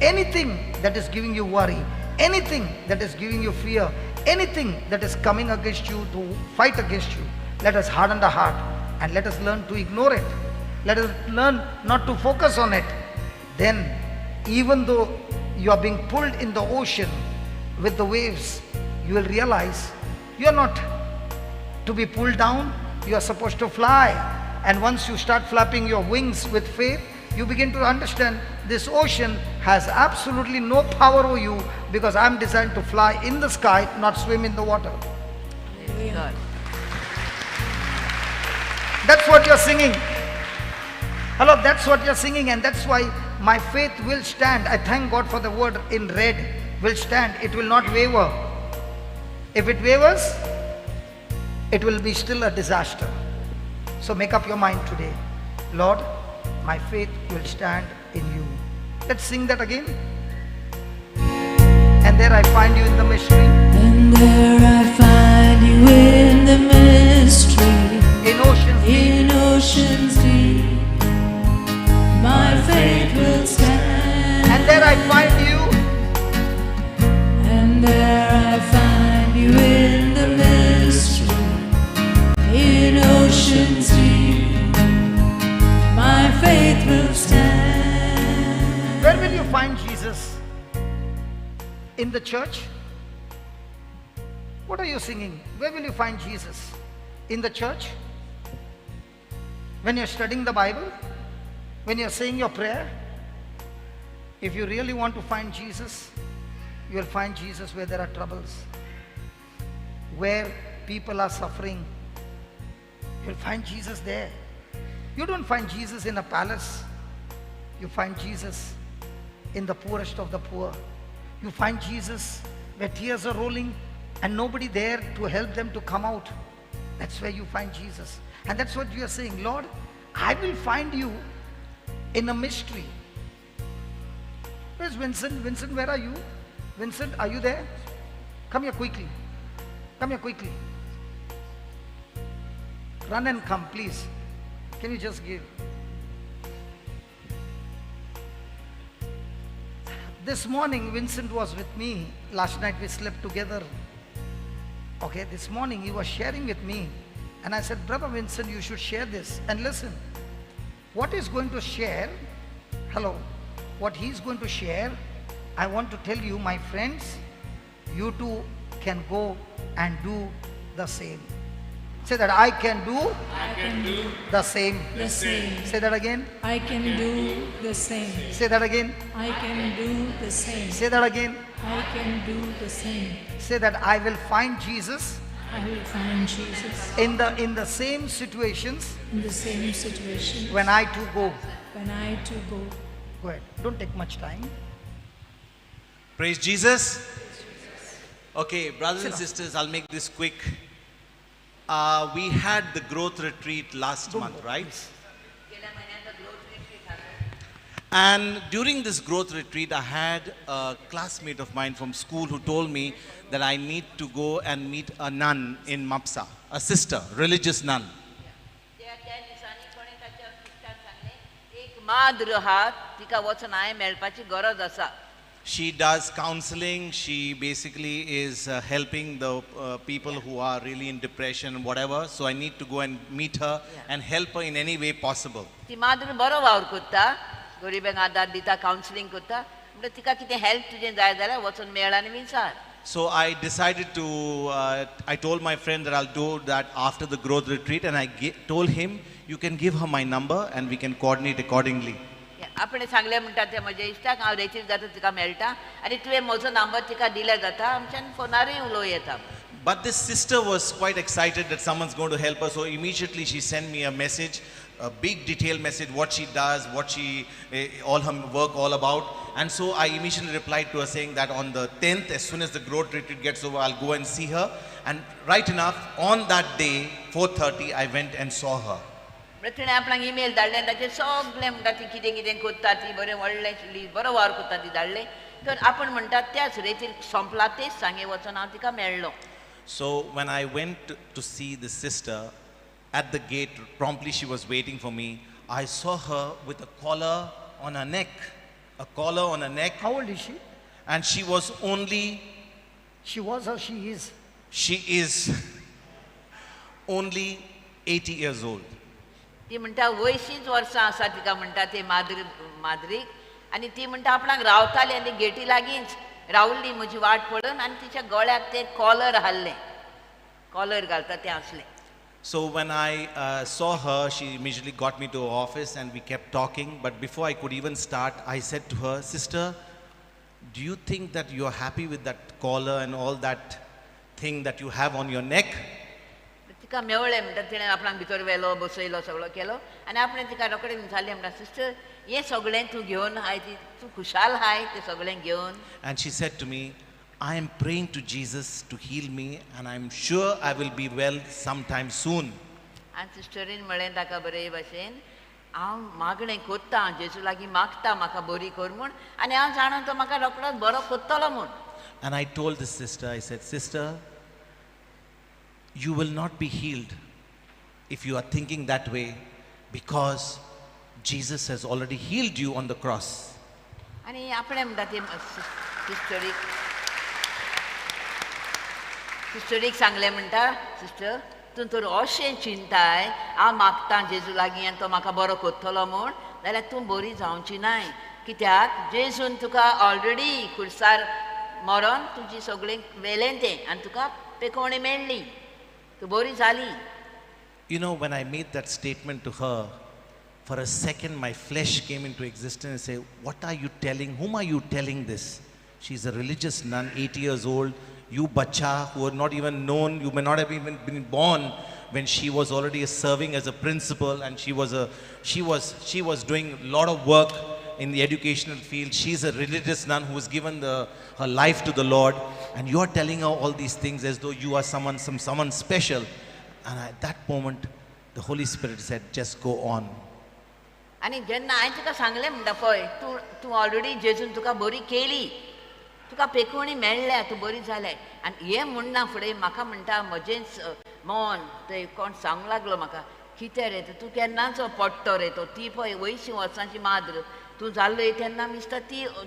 anything that is giving you worry, anything that is giving you fear, anything that is coming against you to fight against you. Let us harden the heart and let us learn to ignore it. Let us learn not to focus on it. Then, even though you are being pulled in the ocean with the waves, you will realize you are not to be pulled down, you are supposed to fly. And once you start flapping your wings with faith, you begin to understand this ocean has absolutely no power over you, because I am designed to fly in the sky, not swim in the water. Praise God. That's what you're singing. Hello, that's what you're singing, and that's why my faith will stand. I thank God for the word in red, will stand. It will not waver. If it wavers, it will be still a disaster. So make up your mind today. Lord, my faith will stand in you. Let's sing that again. And there I find you in the mystery. And there I find you in the mystery, In oceans deep. in oceans deep. My faith will stand. And there I find you. And there I find you in the mystery, in oceans deep. My faith will stand. Where will you find Jesus? In the church? What are you singing? Where will you find Jesus? In the church? When you're studying the Bible? When you're saying your prayer? If you really want to find Jesus, you will find Jesus where there are troubles, where people are suffering. You'll find Jesus there. You don't find Jesus in a palace. You find Jesus in the poorest of the poor. You find Jesus where tears are rolling and nobody there to help them to come out. That's where you find Jesus. And that's what you are saying. Lord, I will find you in a mystery. Where's Vincent? Vincent, where are you? Vincent, are you there? Come here quickly. Come here quickly. Run and come, please. Can you just give? This morning, Vincent was with me. Last night we slept together. Okay, this morning he was sharing with me. And I said, Brother Vincent, you should share this. And listen, what he's going to share, hello, what he's going to share, I want to tell you, my friends, you too can go and do the same. Say that, I can do I can do the same. the same. Say that again. I can do the same. Say that again. I can do the same. Say that again. I can do the same. Say that I will find Jesus I will find Jesus in the same situations in the same situation when I too go. when I too go. Go ahead. Don't take much time. Praise Jesus. Okay, brothers and Sit down. sisters, I'll make this quick. We had the growth retreat last month, right? And during this growth retreat, I had a classmate of mine from school who told me that I need to go and meet a nun in Mapsa, a sister, religious nun. त्या दिसांनी कोणी ताच्या इश्टान सांगलें एक माद्र आहात तिका वचून हांवें मेळपाची गरज आसा. She does counseling. She basically is helping the people who are really in depression and whatever. So I need to go and meet her and help her in any way possible. ती माद्र बरो वावर कोत्ता गरिबांक आदार दिता counselling कोत्ता म्हणजे तिका कितें हेल्प तुजें जाय जाल्यार वचून मेळ आनी विचार. So I decided to, I told my friend that I'll do that after the growth retreat, and I told him, you can give her my number and we can coordinate accordingly. आपण सांगलें म्हणटा तें म्हज्या stock हांव रेचीव जाता तिका मेळटा आनी तुवें म्हजो नंबर तिका दिल्यार जाता आमच्यान फोनारूय उलोवं येता. But this sister was quite excited that someone's going to help her, so immediately she sent me a message a big detailed message, what she does, what she, all her work all about. And so I immediately replied to her saying that on the 10th, as soon as the growth retreat gets over, I'll go and see her. And right enough, on that day, 4:30, I went and saw her. म्हणल्यार तिणें आपणाक email धाडलें ताचेर सगळें म्हणटा ती कितें कितें कोत्ता ती बरें व्हडलें बरो वार कोत्ता ती धाडलें तर आपण म्हणटा त्याच रेतीर संपला तेच सांगे वचून हांव तिका मेळ्ळो. So when I went to see the sister, at the gate, promptly she was waiting for me. I saw her with a collar on her neck. A collar on her neck. How old is she? And she was only, She was or she is? she is only 80 years old. ती म्हणटा 80 वर्सां आसा तिका म्हणटा ते माद्रीक आनी ती म्हणटा आपणाक रावताली आनी गेटी लागींच रावल्ली म्हजी वाट पळोवन आनी तिच्या गळ्याक ते कॉलर हाडलें कॉलर घालता तें आसलें. So when I saw her, she immediately got me to her office and we kept talking. But before I could even start, I said to her, "Sister, do you think that you are happy with that collar and all that thing that you have on your neck?" तिका मेवळें म्हणटा तिणें आपणाक भितर व्हेलो बसयलो सगळो केलो आनी आपणें तिका रोखडें विचारलें म्हणटा सिस्टर हें सगळें तूं घेवन हाय तूं खुशाल हाय तें सगळें घेवन. And she said to me, "I am praying to Jesus to heal me and I am sure I will be well sometime soon." आनी सिस्टरीन म्हळें ताका बरे भाशेन हांव मागणें कोत्तां जेजू लागीं मागता म्हाका बरी कर म्हूण आनी हांव जाणा तो म्हाका रोखडोच बरो कोत्तलो म्हूण. And I told this sister, I said, "Sister, you will not be healed if you are thinking that way because Jesus has already healed you on the cross." आनी आपणें म्हणटा ते सिस्टरीक सांगलें म्हणटा सिस्टर तूं तर अशें चिंताय हांव मागतां जेजू लागीं आनी तो म्हाका बरो कोत्तलो म्हूण जाल्यार तूं बरी जावची नाय कित्याक जेजून तुका ऑलरेडी खुर्सार मरोन तुजी सगळें वेलें तें आनी तुका पेकोवणी मेळ्ळी तूं बरी जाली. You know, when I made that statement to her, for a second my flesh came into existence and said, "What are you telling? Whom are you telling this?" She's a religious nun, 80 years old. You bacha, who are not even known, you may not have even been born when she was already serving as a principal and she was doing a lot of work in the educational field. She's a religious nun who has given her life to the Lord, and you are telling her all these things as though you are someone special. And at that moment, the Holy Spirit said, "Just go on." आनी जेन्ना हांवें तुका सांगलें म्हणटा पळय तूं already जेजून तुका बरी केली तुका पेकोवणी मेळ्ळ्या तूं बरी जालें आनी हें म्हणना फुडें म्हाका म्हणटा म्हजेंच मन थंय कोण सांगूंक लागलो म्हाका कितें रे तूं केन्नाचो पडटो रे तो ती पळय 80 वर्सांची माद्र तूं जाल्लो तेन्ना दिसता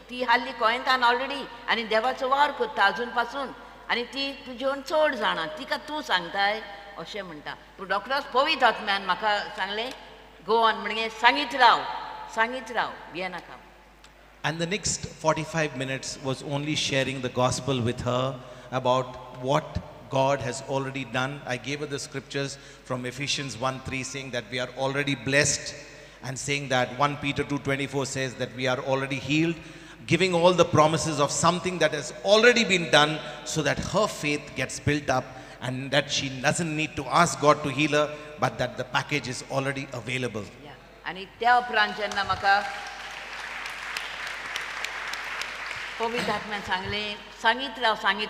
ती हाल्ली गोंयांतान ऑलरेडी आनी देवाचो वार करता अजून पासून आनी ती तुजेवन चड जाणा तिका तूं सांगताय अशें म्हणटा. पूण डॉक्टर्स पवित्र आत्म्यान म्हाका सांगलें गो ऑन म्हणजे सांगीत Rao भियेनाका. And the next 45 minutes was only sharing the gospel with her about what God has already done. I gave her the scriptures from Ephesians 1:3 saying that we are already blessed, and saying that 1 Peter 2:24 says that we are already healed, giving all the promises of something that has already been done so that her faith gets built up and that she doesn't need to ask God to heal her, but that the package is already available. आनी त्या उपरांत जेन्ना म्हाका पवित्र आत्म्यान सांगीत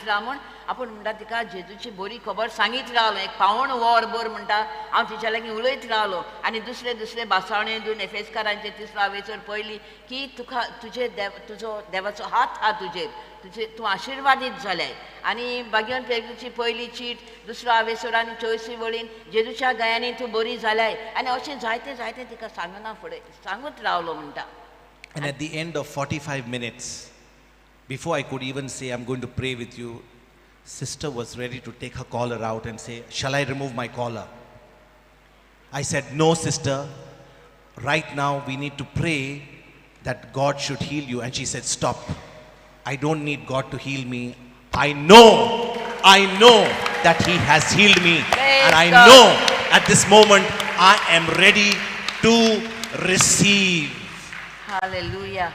राव म्हूण आपूण म्हणटा तिका जेजूची बरी खबर सांगीत रावलो एक पावण वर भर म्हणटा हांव तिच्या लागीं उलयत रावलो आनी दुसरे भासावणे दिवन एफेसकारांचे 3 वेचर पयली की तुका तुजो देवाचो हात हा तुजेर तूं आशिर्वादीत जालें आनी भाग्यवन पेगूची पयली चीट 2 वेचर आनी 24 वळीन जेजूच्या गयांनी तूं बरी जाल्याय आनी अशें जायतें तिका सांगना फुडें सांगूत रावलो म्हणटा. And at the end of 45 minutes, before I could even say, "I'm going to pray with you," sister was ready to take her collar out and say, "Shall I remove my collar?" I said, "No, sister. Right now we need to pray that God should heal you." And she said, "Stop. I don't need God to heal me. I know that He has healed me. And I know at this moment I am ready to receive." Hallelujah.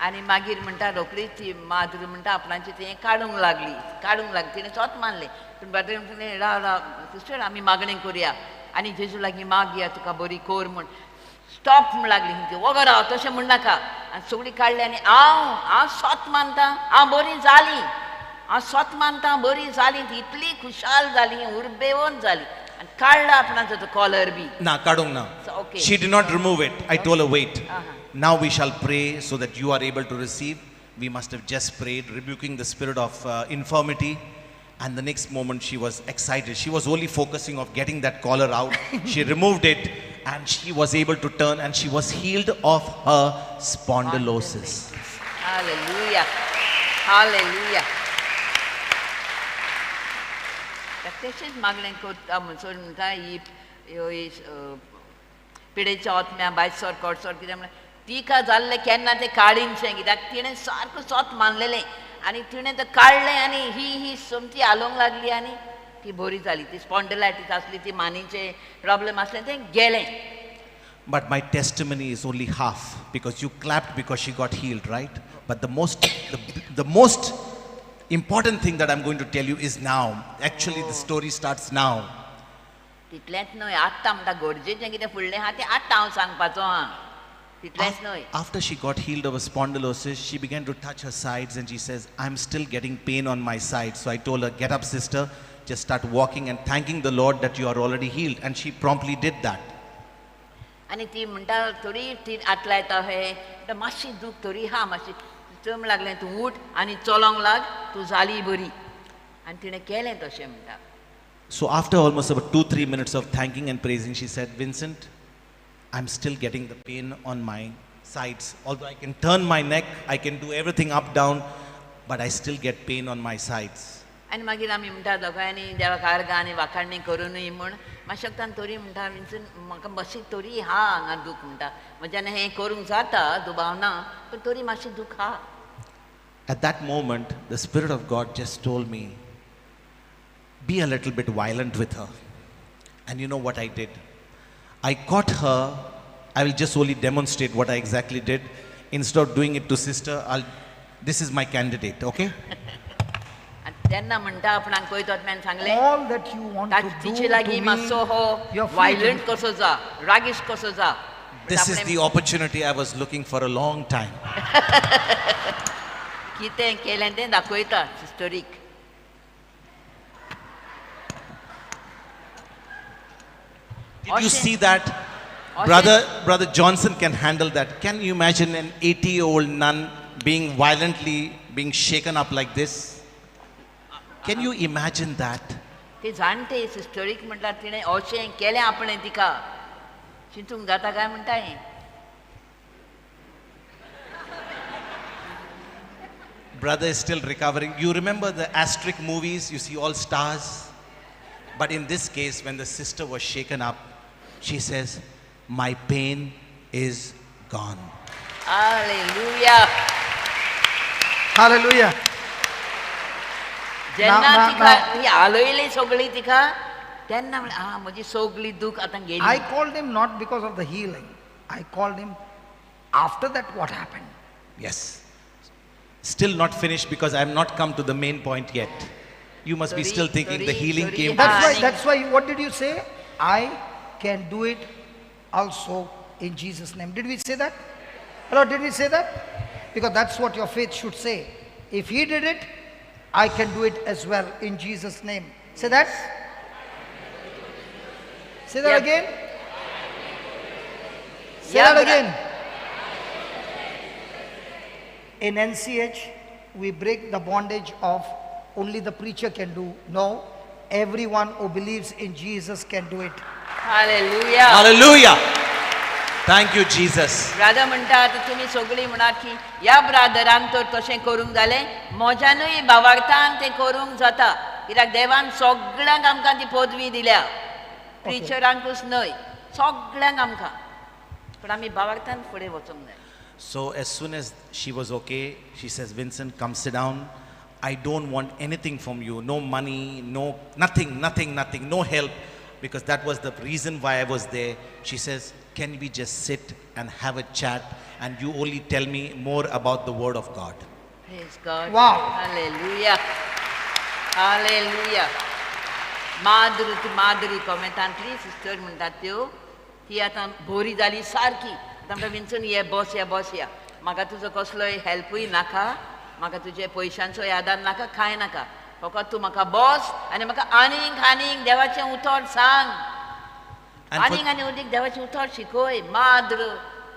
आनी मागीर म्हणटा रोखडीच ती माद्र म्हणटा आपणाची तें काडूंक लागली तिणें स्वत मानलें पूण बाटेन राव सिस्टर आमी मागणें करुया आनी जेजू लागीं मागया तुका बरी कोर म्हूण स्टॉप म्हण लागली ती वगो राव तशें म्हण नाका आनी सगळीं काडली आनी हांव स्वत मानता हांव बरी जाली हांव स्वत मानता बरी जाली ती इतली खुशाल जाली उर्बेवून जाली आनी काडला आपणाचो तो कॉलर बी Na, kadung na. okay. She did not remove it. I told her, wait. Uh-huh. Now we shall pray so that you are able to receive. We must have just prayed, rebuking the spirit of infirmity. And the next moment she was excited. She was only focusing of getting that collar out. She removed it and she was able to turn and she was healed of her spondylosis. Hallelujah. Hallelujah. तशेंच मागणें करता म्हणसर म्हणटा ही पिडेच्या ओतम्या बायसोर कोडसोर कितें म्हणल्यार तिका जाल्लें केन्ना तें काडिनशें कित्याक तिणें सारको स्वत मानलेलें आनी तिणें तें काडलें आनी ही समती हालोवंक लागली आनी ती बरी जाली ती स्पॉन्डिलायटीस आसली ती मानीचें प्रॉब्लेम आसलें तें गेलें. But my testimony is only half because you clapped because she got healed, right? But the most important thing that I'm going to tell you is now. Actually, the story starts now. तितलेंच न्हय आत्तां म्हणटा गरजेचें कितें फुडलें आहा तें आत्तां हांव सांगपाचो आहा तितलेंच न्हय. After she got healed of her spondylosis, she began to touch her sides and she says, I'm still getting pain on my sides. So I told her, get up, sister, just start walking and thanking the Lord that you are already healed. And she promptly did that. आनी ती म्हणटा थोडी ती आतलायता हे मातशी दूख थोडी हा मातशी चम लागलें तूं उठ आनी चलोंक लाग तूं जाली बरी आनी तिणें केलें तशें म्हणटा. So after almost about 2-3 minutes of thanking and praising, she said, Vincent, I'm still getting the pain on my sides. Although I can turn my neck, I can do everything up, down, but I still get pain on my sides. आनी मागीर आमी म्हणटा दोगांयनी देवाक आर्गां आनी वाखाणणी करूनय म्हूण मातशें तोरी म्हणटा विन्सन म्हाका मातशी तोरी हा हांगा दूख म्हणटा म्हज्यान हें करूंक जाता दुबावना पूण तोरी मातशी दूख हा. At that moment, the Spirit of God just told me, be a little bit violent with her. And you know what I did? I caught her. I will just only demonstrate what I exactly did. Instead of doing it to sister, this is my candidate, okay? तेन्ना म्हणटा आपणाक पळयतात सांगलें All that you want to do तिचे to लागीं मातसो हो me, you're free to violent do. कसो जा रागिश्ट कसो जा. This is the opportunity I was looking for a long time. कितें केलें तें दाखयता सिस्टरीक. Did you see that? Oshin- Brother Johnson can handle that. Can you imagine an 80-year-old nun being violently being shaken up like this? Can you imagine that? ते जाणटे सिस्टरीक म्हटल्यार तिणें अशें केलें आपणें तिका चिंतूंक जाता काय म्हणटा हें. Brother is still recovering. You remember the asterisk movies? You see all stars. But in this case, when the sister was shaken up, she says, my pain is gone. Hallelujah. Hallelujah. जेन्ना ना- तिका ही हालयली सगळी तिका तेन्ना म्हणलें आं म्हजी सगळी दूख आतां I गेली. called him not because of the healing. I called him after that what happened. Yes. Still not finished because I have not come to the main point yet. You must be still thinking the healing came That's why, what did you say? I can do it also in Jesus' name. Did we say that? Hello, did we say that? Because that's what your faith should say. If he did it, I can do it as well in Jesus' name. Say that. Say that Yep. again. Say Yeah, that but again. In NCH, we break the bondage of only the preacher can do. No, everyone who believes in Jesus can do it. Hallelujah. Hallelujah. Thank you, Jesus. Brother म्हणटा आतां तुमी सगळीं म्हणात की ह्या ब्रादरान तर तशें करूंक जालें म्हज्यानूय भावार्थान तें करूंक जाता कित्याक देवान सगळ्यांक आमकां ती पदवी दिल्या प्रिचरांकूच न्हय सगळ्यांक आमकां पण आमी भावार्थान फुडें वचूंक जाय. So as soon as she was okay, she says, Vincent, come sit down. I don't want anything from you. No money, nothing, no help. Because that was the reason why I was there. She says, can we just sit and have a chat and you only tell me more about the word of God? Praise God. Wow. Hallelujah. Hallelujah. Madhuri कॉमेंटांतली sister म्हणटात त्यो ती आतां बोरी जाली सारकी आतां म्हणटा विंचून ये बस या म्हाका तुजो कसलोय हेल्पूय नाका म्हाका तुजे पयशांचोय आदार नाका कांय नाका फकत तूं म्हाका बस आनी म्हाका आनीक देवाचें उतर सांग आनी उदीक देवाचें उतर शिकय माद्र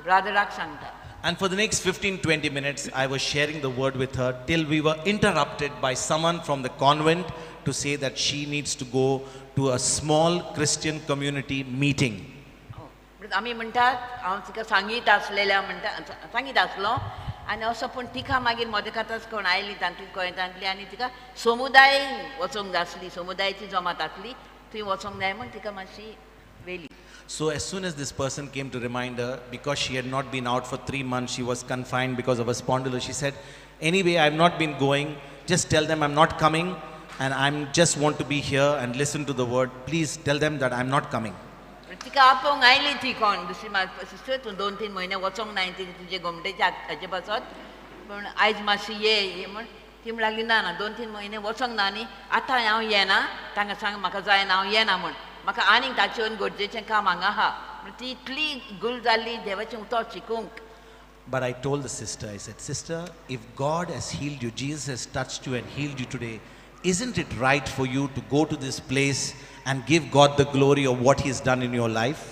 ब्रादराक सांगता. And for the next 15-20 minutes, I was sharing the word with her till we were interrupted by someone from the convent to say that she needs to go to a small Christian community meeting. आमी म्हणटात हांव तिका सांगीत आसलो आनी असो पूण तिका मागीर मदकाताच कोण आयली तांतली गोंयांतली आनी तिका समुदाय वचोंक जाय आसली समुदायाची जमात आसली थंय वचोंक जाय म्हूण तिका मातशी वेली. So as soon as this person came to remind her, because she had not been out for 3 months, she was confined because of a spondylosis, she said, anyway, I have not been going, just tell them I'm not coming and I'm just want to be here and listen to the word. Please tell them that I'm not coming. तिका आपोवंक oily ती कोण दुसरी sister तूं 2-3 म्हयने वचोंक ना तुजे घोमटेच्या हाचे पासत पूण आयज मातशी ये म्हण ती म्हण लागली ना 2-3 म्हयने वचोंक ना आनी आतां हांव येना तांकां सांग म्हाका जायना हांव येना म्हण म्हाका आनीक ताचे वयन गरजेचें काम हांगा आहा म्हण ती इतली गुल जाल्ली देवाचें उतर शिकूंक. But I told the sister, I said, sister, if God has healed you, Jesus has touched you and healed you today, isn't it right for you to go to this place and give God the glory of what He's done in your life?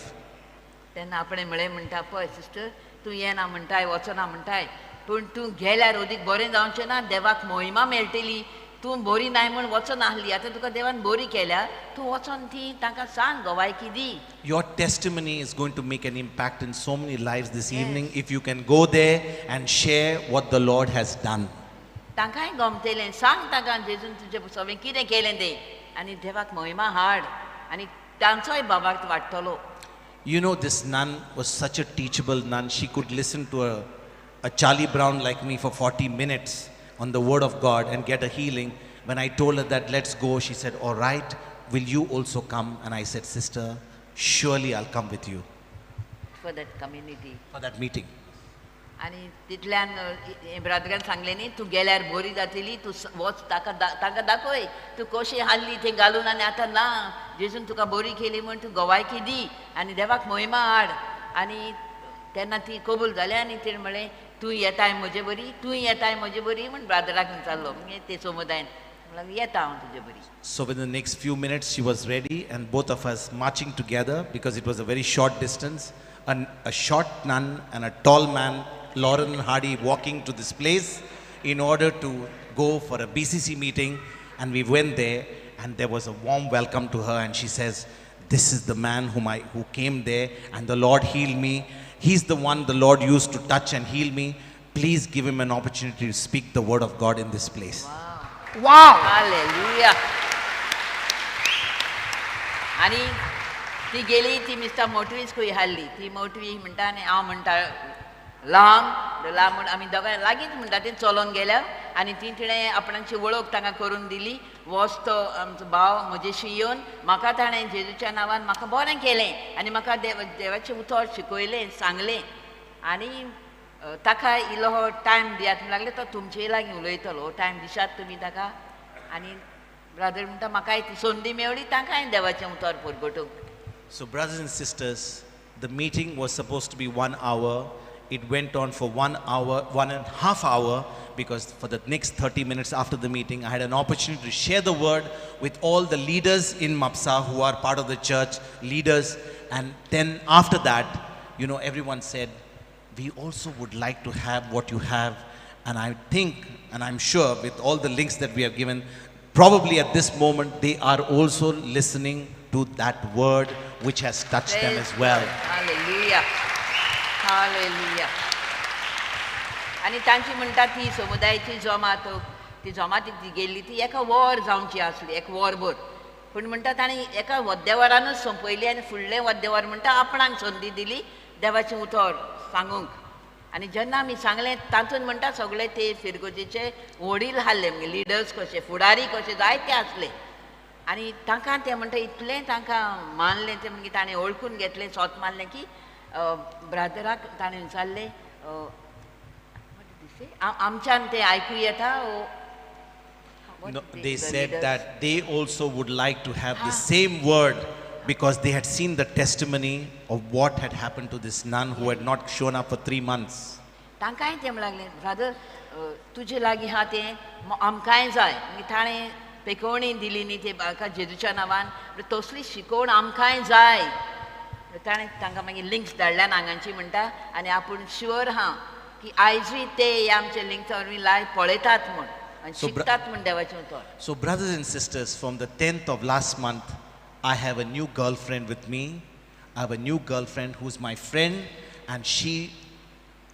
तेन्ना आपणे म्हळें म्हणटा पळय sister तूं येना म्हणटाय वचना म्हणटाय पूण तूं गेल्यार अदीक बरें जावचें ना देवाक महिमा मेळटली तूं बरी नाय म्हूण वचना आसली आतां तुका देवान बरी केल्या तूं वचोन ती तांकां सांग गवायकी दी. Your testimony is going to make an impact in so many lives this evening if you can go there and share what the Lord has done. तांकांय गमतलें सांग तांकां जेजून तुजें सगळें कितें केलें तें आनी देवाक महिमा हाड आनी तांचोय बाबाक वाडटलो. You know, this nun was such a teachable nun. She could listen to a Charlie Brown like me for 40 minutes on the word of God and get a healing. When I told her that let's go, she said, all right, will you also come? And I said, sister, surely I'll come with you For that community. for that meeting. आनी तितल्यान ब्रादरान सांगलें न्ही तूं गेल्यार बरी जातली तूं वच तांकां दाखय तूं कशी हाल्ली थंय घालून आनी आतां ना जेजून तुका बरी केली म्हूण तूं गवायकी दी आनी देवाक महिमा हाड. आनी तेन्ना ती कबूल जाली आनी तिणें म्हळें तूं येताय म्हजे बरी म्हूण ब्रादराक विचारलो म्हणजे ते समुदायान म्हणल्यार येता हांव तुजे बरी. So within the next few minutes, she was ready and both of us marching together because it was a very short distance. A short nun and a tall man, Lauren and Hardy, walking to this place in order to go for a BCC meeting, and we went there and there was a warm welcome to her and she says, this is the man who came there and the Lord healed me. He's the one the Lord used to touch and heal me. Please give him an opportunity to speak the word of God in this place. Wow! Hallelujah. आनी ती गेली ती mister मोटवीच खंय हाडली ती मोटवी म्हणटा आनी हांव म्हणटा लांब म्हूण आमी दोगांय लागींच म्हणटा ती चलोन गेल्या आनी ती तिणें आपणाची वळख तांकां करून दिली. वच तो आमचो भाव म्हजेशी येवन म्हाका ताणें जेजूच्या नांवान म्हाका बरें केलें आनी म्हाका देवाचें उतर शिकयलें सांगलें आनी ताका इल्लो टायम दियात म्हणून लागले तो तुमचे लागीं उलयतलो टायम दिशात तुमी ताका. आनी ब्रदर म्हणटा म्हाकाय ती संदी मेवली तांकांय देवाचें उतर परगटूंक. So brothers and sisters, the meeting was supposed to be 1 hour. It went on for 1 hour, 1.5 hours, because for the next 30 minutes after the meeting, I had an opportunity to share the word with all the leaders in Mapsa who are part of the church, leaders. And then after that, you know, everyone said, we also would like to have what you have. And I think, and I'm sure with all the links that we have given, probably at this moment, they are also listening to that word which has touched them as well. Hallelujah. Hallelujah. आनी तांची म्हणटा ती समुदायाची जमात ती जमातीक ती गेल्ली ती एका वर जावची आसली एक वरभर पूण म्हणटा ताणें एका वद्देवरानूच संपयली आनी फुडलें वद्देवर म्हणटा आपणाक संदी दिली देवाचें उतर सांगूंक. आनी जेन्ना आमी सांगलें तातूंत म्हणटा सगळे ते फिरगोजेचे वडील हाडले म्हणजे लिडर्स कशे फुडारी कशे जायते आसले आनी तांकां तें म्हणटा इतलें तांकां मानलें तें म्हणजे ताणें ओळखून घेतलें सोत मारलें की ब्रादराक ताणें विचारलें आमच्यान तें आयकूं येता What No, the they said leaders? that they also would like to have the same word because they had seen the testimony of what had happened to this nun who had not shown up for 3 months. तांकांय ते म्हणूंक लागले brother तुजे लागीं हा तें आमकांय जाय मागीर ताणें पेकोवणी दिली न्ही ते म्हाका जेजूच्या नांवान तसली शिकोवण आमकांय जाय ताणें तांकां मागीर लिंक्स धाडल्यान हांगांची म्हणटा आनी आपूण शुअर हा की आयजूय ते हे आमचे लिंक्स वरवीं लायव पळयतात म्हूण आनी So, शिकतात म्हूण देवाचें उतर. So, brothers and sisters, from the 10th of last month, I have a new girlfriend with me. I have a new girlfriend who's my friend, and she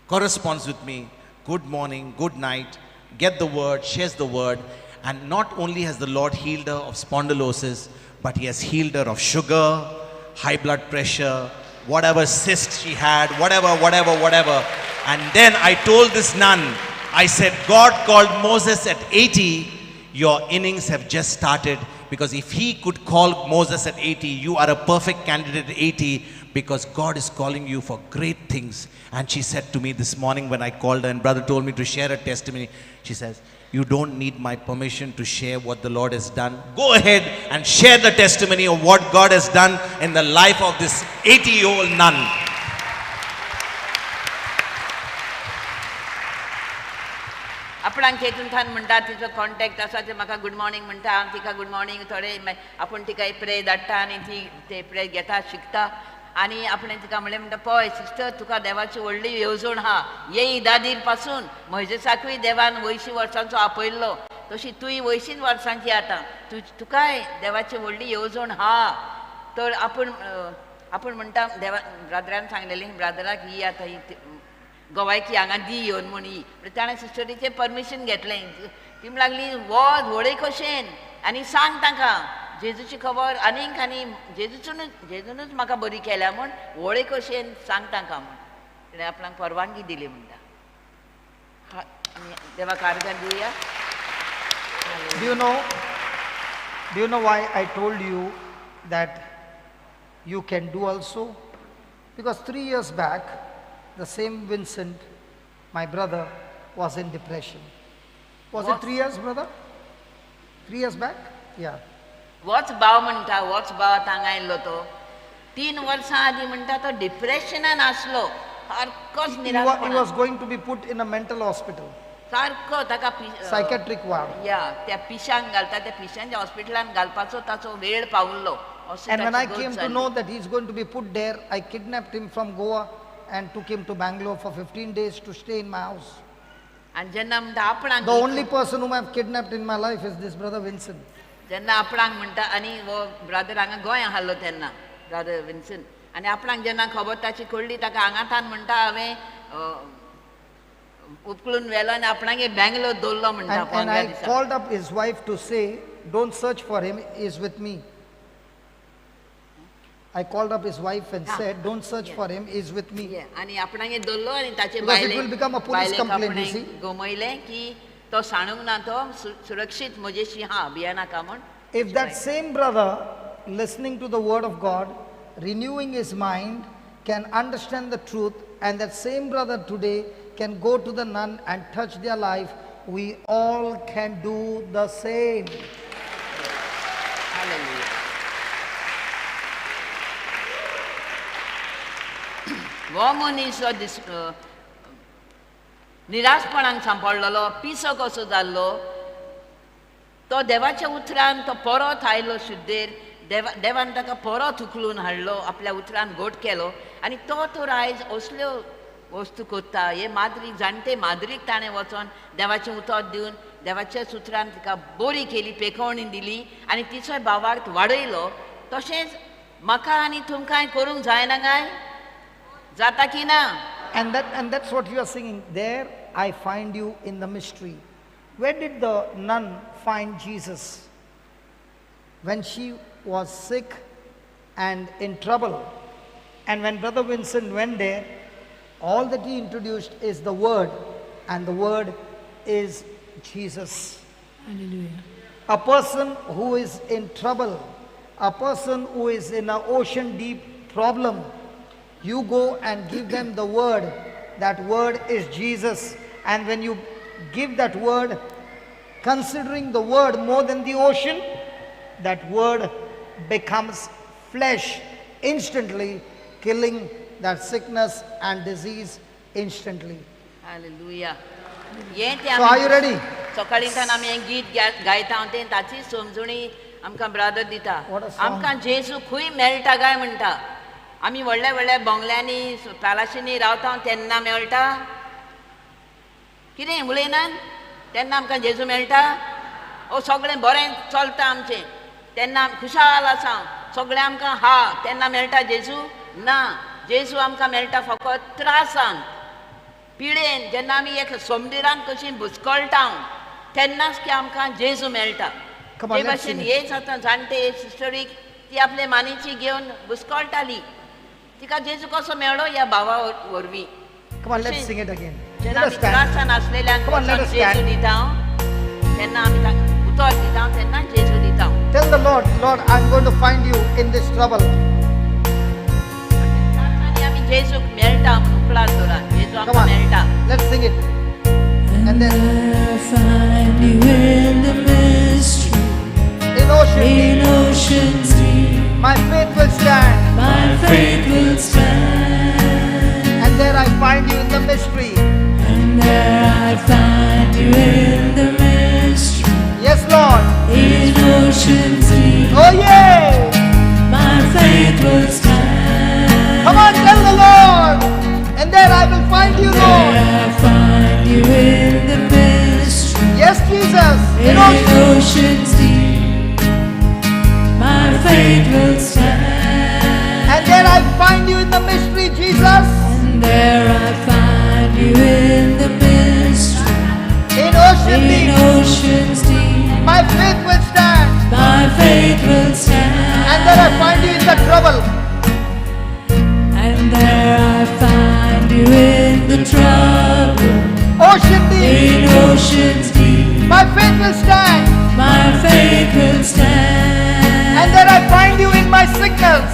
corresponds with me. Good morning, good night, get the word, shares the word. And not only has the Lord healed her of spondylosis, but He has healed her of sugar, high blood pressure, whatever cyst she had, whatever. And then I told this nun, I said, God called Moses at 80, your innings have just started, because if He could call Moses at 80, you are a perfect candidate at 80, because God is calling you for great things. And she said to me this morning when I called her, and brother told me to share a testimony, she says, you don't need my permission to share what the Lord has done. Go ahead and share the testimony of what God has done in the life of this 80-year-old nun. आपणाक तेतून थान म्हणटा तिचो contact आसा ते म्हाका good morning म्हणटा हांव तिका गुड मॉर्निंग थोडे आपूण तिका प्रे धाडटा आनी ती ते प्रे घेता शिकता आनी आपणें तिका म्हणलें म्हणटा पळय सिस्टर तुका देवाची व्हडली येवजण हा ये इदादीर पासून म्हजेसाकूय देवान 80 वर्सांचो आपयल्लो तशी तूंय 80 वर्सांची आतां तुकाय देवाची व्हडली येवजण हा तर आपूण म्हणटा देवा ब्रादरान सांगलेलें ब्रादराक ही आतां ही गोवायकी हांगा दी येवन म्हूण ही ताणें सिस्टरीचें परमिशन घेतलें ती म्हणूंक लागली वोद व्हडे कशेन आनी सांग तांकां जेजूची खबर आनीक आनी जेजूनच म्हाका बरी केल्या म्हूण व्हडे कशेन सांग तांकां म्हूण ताणें आपणाक परवानगी दिली म्हणटा देवाक आर्गां Divya. Do you know why I told you that you can do also? Because 3 years back, the same Vincent, my brother, was in depression. Was it 3 years, brother? 3 years back? Yeah. वोच भाव म्हणटा वोच भाव हांगा आयिल्लो तो 3 वर्सां आदीं म्हणटा तो डिप्रेशनान आसलो सारकोच He निराशपणान was going to be put in a mental hospital, सारको ताका psychiatric ward. या त्या पिशांक घालता त्या पिशांच्या हॉस्पिटलान घालपाचो ताचो वेळ पावल्लो. And when I came to know that he's going to be put there, I kidnapped him from Goa and took him to Bangalore for 15 days to stay in my house. आनी जेन्ना म्हणटा आपणाक The only person whom I've kidnapped in my life is this brother Vincent. जेन्ना आपणाक म्हणटा आनी वो brother हांगा गोंया हाडलो तेन्ना ब्रादर विन्सन आनी आपणाक जेन्ना खबर ताची कळ्ळी ताका हांगा थान म्हणटा हांवें उपकळून व्हेलो आनी आपणागे बँगलोर दवरलो म्हणटा And 15 I दिसां. called up his wife to say, don't search for him, he is with me. I called up his wife and said, don't search for him, he is with me. आनी आपणागे दवरलो आनी ताचे Because it will become a police complaint, you see. गमयलें की तो सांडूंक ना तो सुरक्षीत म्हजेशी हा भिया नाका म्हूण. If that same brother, listening to the word of God, renewing his mind, can understand the truth, and that same brother today can go to the nun and touch their life, we all can do the same. Hallelujah. वो मनीस निराशपणान सांपडलेलो पिसो कसो जाल्लो तो देवाच्या उतरान तो परत आयलो शुद्धेर देवान ताका परत उखलून हाडलो आपल्या उतरान घोट केलो आनी तो तर आयज असल्यो वस्तू कोत्ता हे माद्रीक जाणटे माद्रीक ताणें वचोन देवाचें उतर दिवन देवाच्या उतरान तिका बरी केली पेखवणी दिली आनी तिचोय भावार्थ वाडयलो तशेंच म्हाका आनी तुमकांय करूंक जायना काय जाता की ना. And that's what you are singing. There I find you in the mystery. Where did the nun find Jesus? When she was sick and in trouble. And when Brother Vincent went there, all that he introduced is the Word, and the Word is Jesus. Hallelujah. A person who is in trouble, a person who is in an ocean deep problem, you go and give them the Word. That Word is Jesus. And when you give that Word, considering the word more than the ocean, that word becomes flesh instantly, killing that sickness and disease instantly. Hallelujah. हें तें So are you आमी ready? सकाळींच्यान आमी हें गीत गायता तें ताची समजुणी आमकां ब्रदर दिता. What a song. आमकां जेजू खंय मेळटा काय म्हणटा. आमी व्हडल्या व्हडल्या बंगल्यांनी पॅलासींनी रावता तेन्ना मेळटा. कितें उलयनात तेन्ना आमकां जेजू मेळटा. ओ सगळें बरें चलता आमचें तेन्ना आमी खुशाल आसा सगळें आमकां हा तेन्ना मेळटा जेजू. ना, जेजू आमकां मेळटा फकत त्रासान, पिडेन, जेन्ना आमी एक समंदिरान कशी बुसकळटा तेन्नाच की आमकां जेजू मेळटा. Come on, ते let's भाशेन sing it. हेच आतां जाणटे सिस्टरीक ती आपले मानेची घेवन बुसकळटाली. तिका जेजू कसो मेळ्ळो ह्या भावा वरवीं. Come on, let's sing it again. जेन्ना Let आमी us stand. त्रासान आसलेल्यांक Come on, let us Jeju stand. दिता तेन्ना आमी ताका उतर दिता तेन्ना जेजू दिता. Tell the Lord, Lord, I'm going to find you in this trouble. त्रासांनी आमी जेजूक मेळटा म्हणून उकळार दवरात. जेजू Come आमकां on, मेळटा. let's sing it. And then I find you in the mystery, in ocean in deep, oceans deep. my faith will stand. My faith will stand, And there I find you in the mystery. and there I find you in the mystery, Yes, Lord. in oceans deep. Oh, yeah. My faith will stand. Come on, tell the Lord. And there I will find you, Lord. There I find you in the mystery, Yes, Jesus. In in ocean. oceans deep. My faith will stand, And there I find you in the mystery, Jesus. and there I find you in the mystery, In ocean in deep, oceans deep. my faith will stand. My faith will stand, And there I find you in the trouble. and there I find you in the trouble, Ocean deep, in oceans deep. my faith will stand. My faith will stand, And there I find you in my sickness.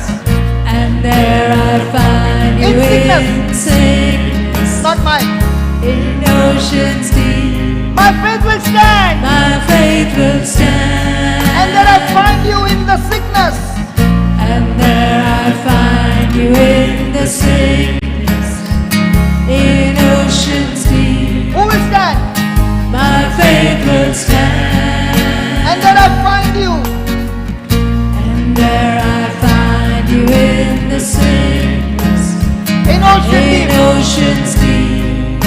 and there I find you In sickness. in sickness, Not mine. in oceans deep. My faith will stand. My faith will stand, And there I find you in the sickness. and there I find you in the sickness, in oceans deep. Who will stand? My faith will stand, And there I find you. and there I find you in the sickness, In ocean in deep. oceans deep.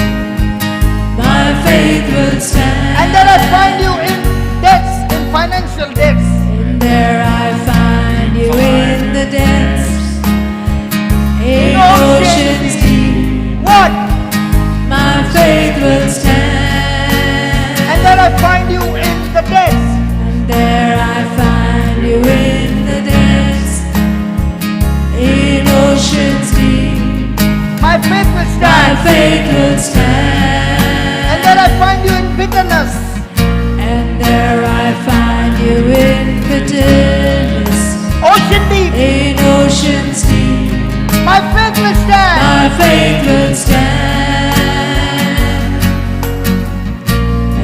My faith will stand, And there I find you in debts, in financial debts. and there I find you in the depths, in oceans deep. What? My faith will stand, And there I find you in the debts. and there I find you in the depths, in oceans deep. My faith will My stand. faith will stand, And there I find you in bitterness. and there I find you in bitterness, Ocean deep. in oceans deep. My faith will stand. My faith will stand,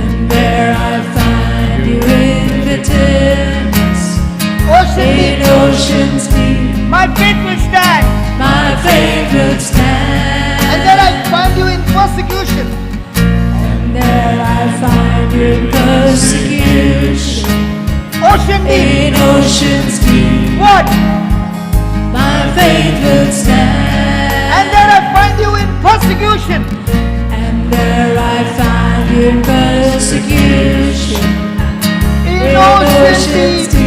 and there I find you in bitterness, Ocean in deep. oceans deep. My faith will stand. My faith will stand, And there I find you in persecution. and there I find you in persecution, Ocean deep. in oceans deep. What? My faith will stand, And there I find you in persecution. and there I find you in persecution, In in ocean oceans deep. deep.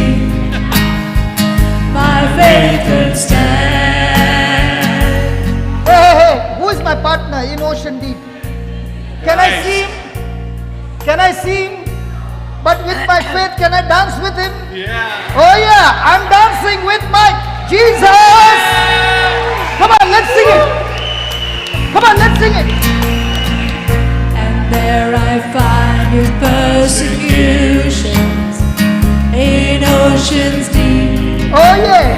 My faith will stand. Hey, hey, hey. Who is my partner in ocean deep? Can I see him? Can I see him? But with my faith, can I dance with him? Yeah. Oh yeah, I'm dancing with my Jesus. Come on, let's sing it. Come on, let's sing it. And there I find you persecutions, in oceans deep. Oh yeah.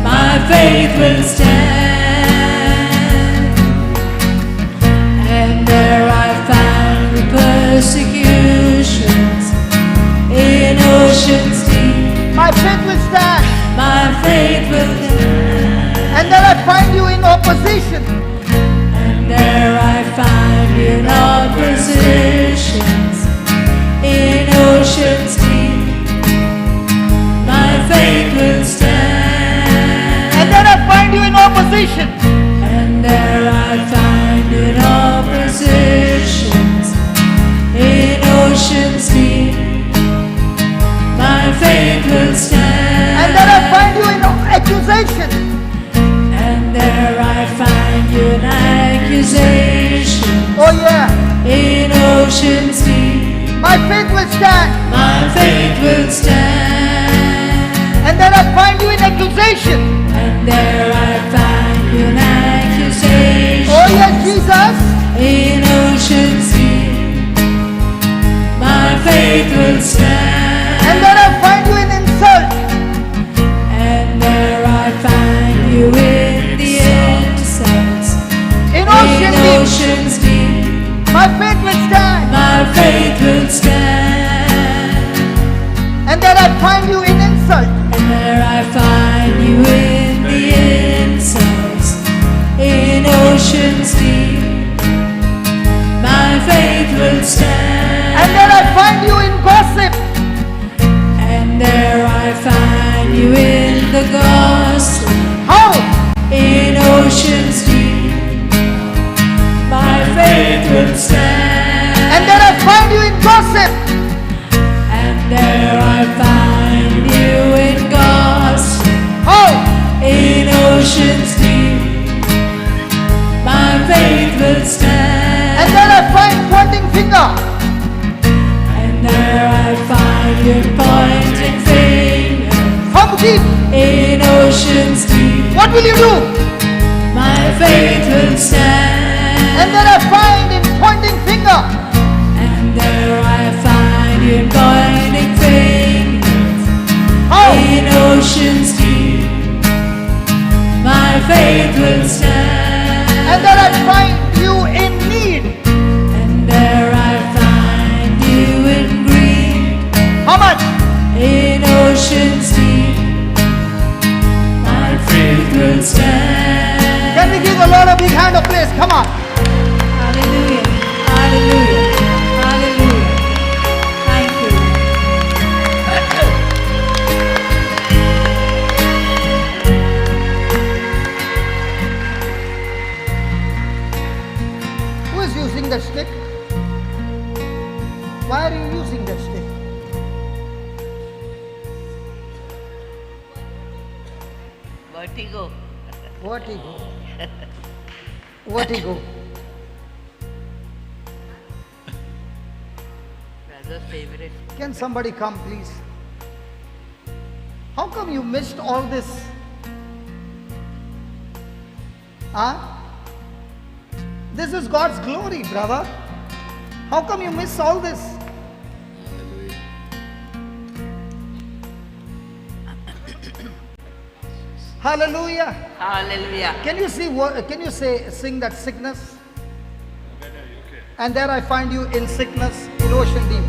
My faith will stand, and there I find the persecutions, My faith will stand. My faith will stand. And then I find you in opposition. And there I find you in oppositions, in oceans deep. My faith will stand. And then I find you in opposition. And there I find you in oppositions, in oceans deep. My faith will stand. And then I find you in accusation. And there I find you in accusation, Oh yeah. in oceans deep. My faith will stand. My faith will stand. And then I find you in accusation. And there I find you in accusation, Oh yes, Jesus. in oceans deep. My faith will stand. And then I find you in insult. And there I find you in the insults, In in ocean deep. oceans deep. My faith will stand. My faith will stand. And then I find you in insult. And there I find you in the insults, in oceans deep. My faith will stand. And then I find you in gossip. And there I find you in the gospel, How? in oceans deep. My faith will stand. And then I find you in gossip. And there I find you in gospel, How? in oceans deep. My faith will stand. And then I find pointing finger. And there I find you pointing fingers, How deep? in oceans deep. What will you do? My faith will stand. And then I find him pointing finger. And there I find you pointing fingers, How? in oceans deep. My faith will stand. And then I find you in need. And there I find you in greed, How much? in oceans deep. My faith will stand. Can we give a lot of big hand of praise? Come on. Hallelujah, hallelujah, hallelujah. Thank you. Who is using the stick? Why are you using the stick? Vertigo. Vertigo. Vertigo. Brother's favorite. Can somebody come, please? How come you missed all this? Huh? This is God's glory, brother. How come you miss all this? Hallelujah. Hallelujah. Can you see? Can you say sing that sickness? And there I find you in sickness in ocean deep.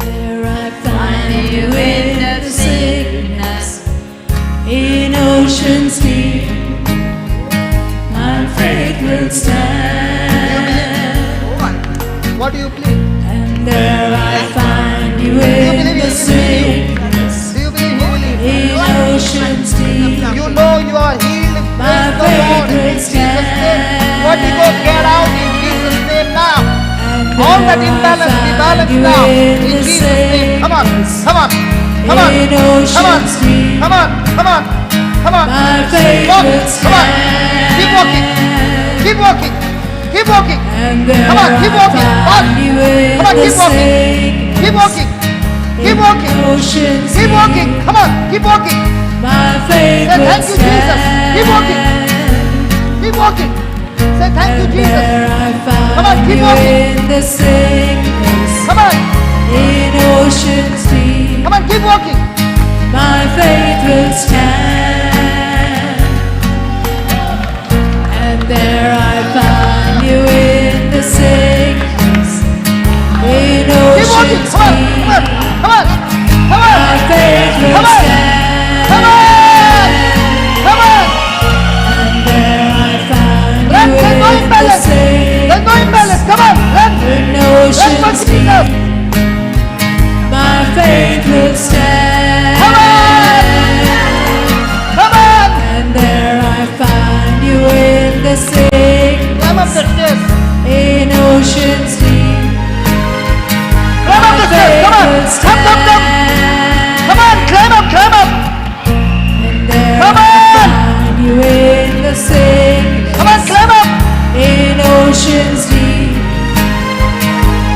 There I find you in the sickness, in oceans deep. My faith will stand. What do you believe? And there I find you Do you in believe the it? sickness, Do you believe? You believe? in oceans deep. You know you are healed. My Praise the Lord faith in will Jesus' name. stand. What you go get out in Jesus' name now. And All that there imbalance I be find balanced you now. in In the Jesus' name. Come on. sickness, Come on. Come on. in Come on. oceans deep. Come on. Come on. Come on. My faith Walk. will Come on. Keep walking. stand. Keep walking. Keep walking. And there Come on, keep walking. I Walk. find you in Come on, the keep walking. sickness, Keep walking. Keep walking. oceans Keep deep. walking. Come on. Keep walking. My faith Say will thank you, Jesus. Keep walking. stand. Keep walking. Say thank you, And Jesus. there I find Come on, keep you walking. in the sickness, Come on. in oceans deep. Come on. Keep walking. My faith will stand. And there I find you in the sickness, in Keep walking. oceans Come on. deep. Come on. Come on. Come on. My faith will stand. Come on! Come on! And there I find you in the Climb up the sickness, stairs. in oceans deep. Climb up the stairs. Come on. Come, come, come. Come on, climb up, climb up. And there Come I on. find you in the sickness, Come on, climb up. in oceans deep.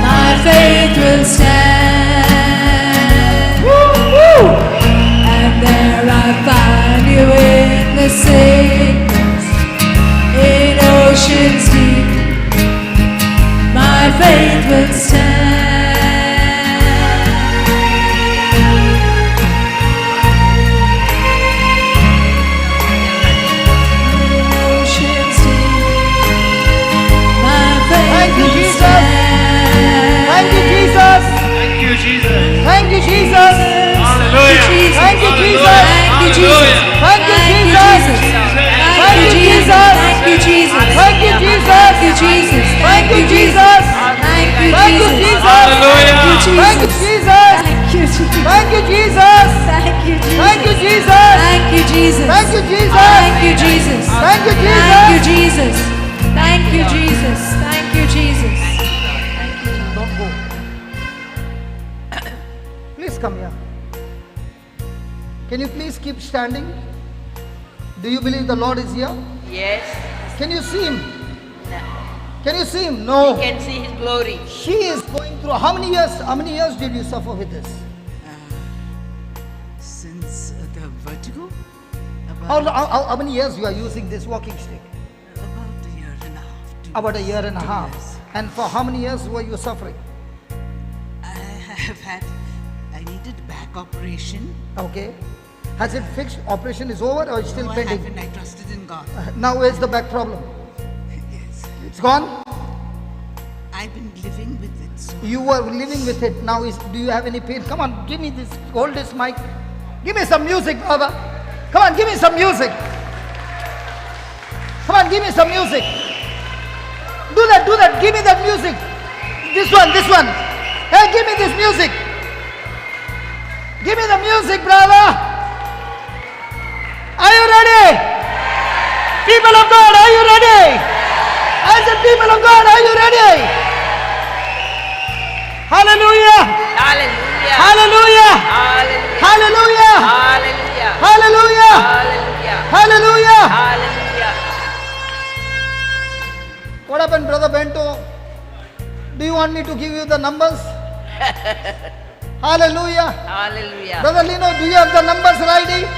My faith will stand. Woo, woo. And there I find you in the sickness, in oceans deep. My faith will stand. In oceans deep, my faith Thank you, will Jesus. stand. Thank you, Jesus. Thank you, Jesus. Thank you, Jesus. Hallelujah. Thank you, Jesus. Thank you, Jesus. Thank you, Thank you, Jesus. Thank you, Jesus. Thank you, Jesus. Thank you, Jesus. Thank you, Jesus. Thank you, Jesus. Thank you, Thank you, Jesus. Jesus. Hallelujah. Thank you, Jesus. Thank you, Jesus. Thank you, Jesus. Thank you, Jesus. Thank you, Jesus. Thank you, Jesus. Thank you, Jesus. Thank you, Jesus. Thank you, Jesus. Thank you, Jesus. Thank you, Jesus. Thank you, Jesus. Don't go. Please come here. Can you please keep standing? Do you believe the Lord is here? Yes. Can you see him? No. Can you see him? We No. can see his glory. She is going through how many years? How many years did you suffer with this? Since the vertigo, How many years you are using this walking stick? about a year and a half. About a year and a 2 half. years. And for how many years were you suffering? I needed back operation. Okay. Has it fixed? Operation is over or it's still No, I pending? haven't. I trusted in God. Now where's the back problem? Yes. It's gone? I've been living with it. So You were living with it. Now do you have any pain? Come on, give me this, hold this mic. Give me some music, brother. Come on, give me some music. Come on, give me some music. Do that, give me that music. This one. Hey, give me this music. Give me the music, brother. Are you ready? People of God, are you ready? I said, people of God, are you ready? Hallelujah! Hallelujah. Hallelujah! Hallelujah. Hallelujah! Hallelujah. Hallelujah! Hallelujah. Hallelujah! Hallelujah. What happened, Brother Bento? Do you want me to give you the numbers? Hallelujah! Hallelujah. Brother Lino, do you have the numbers ready?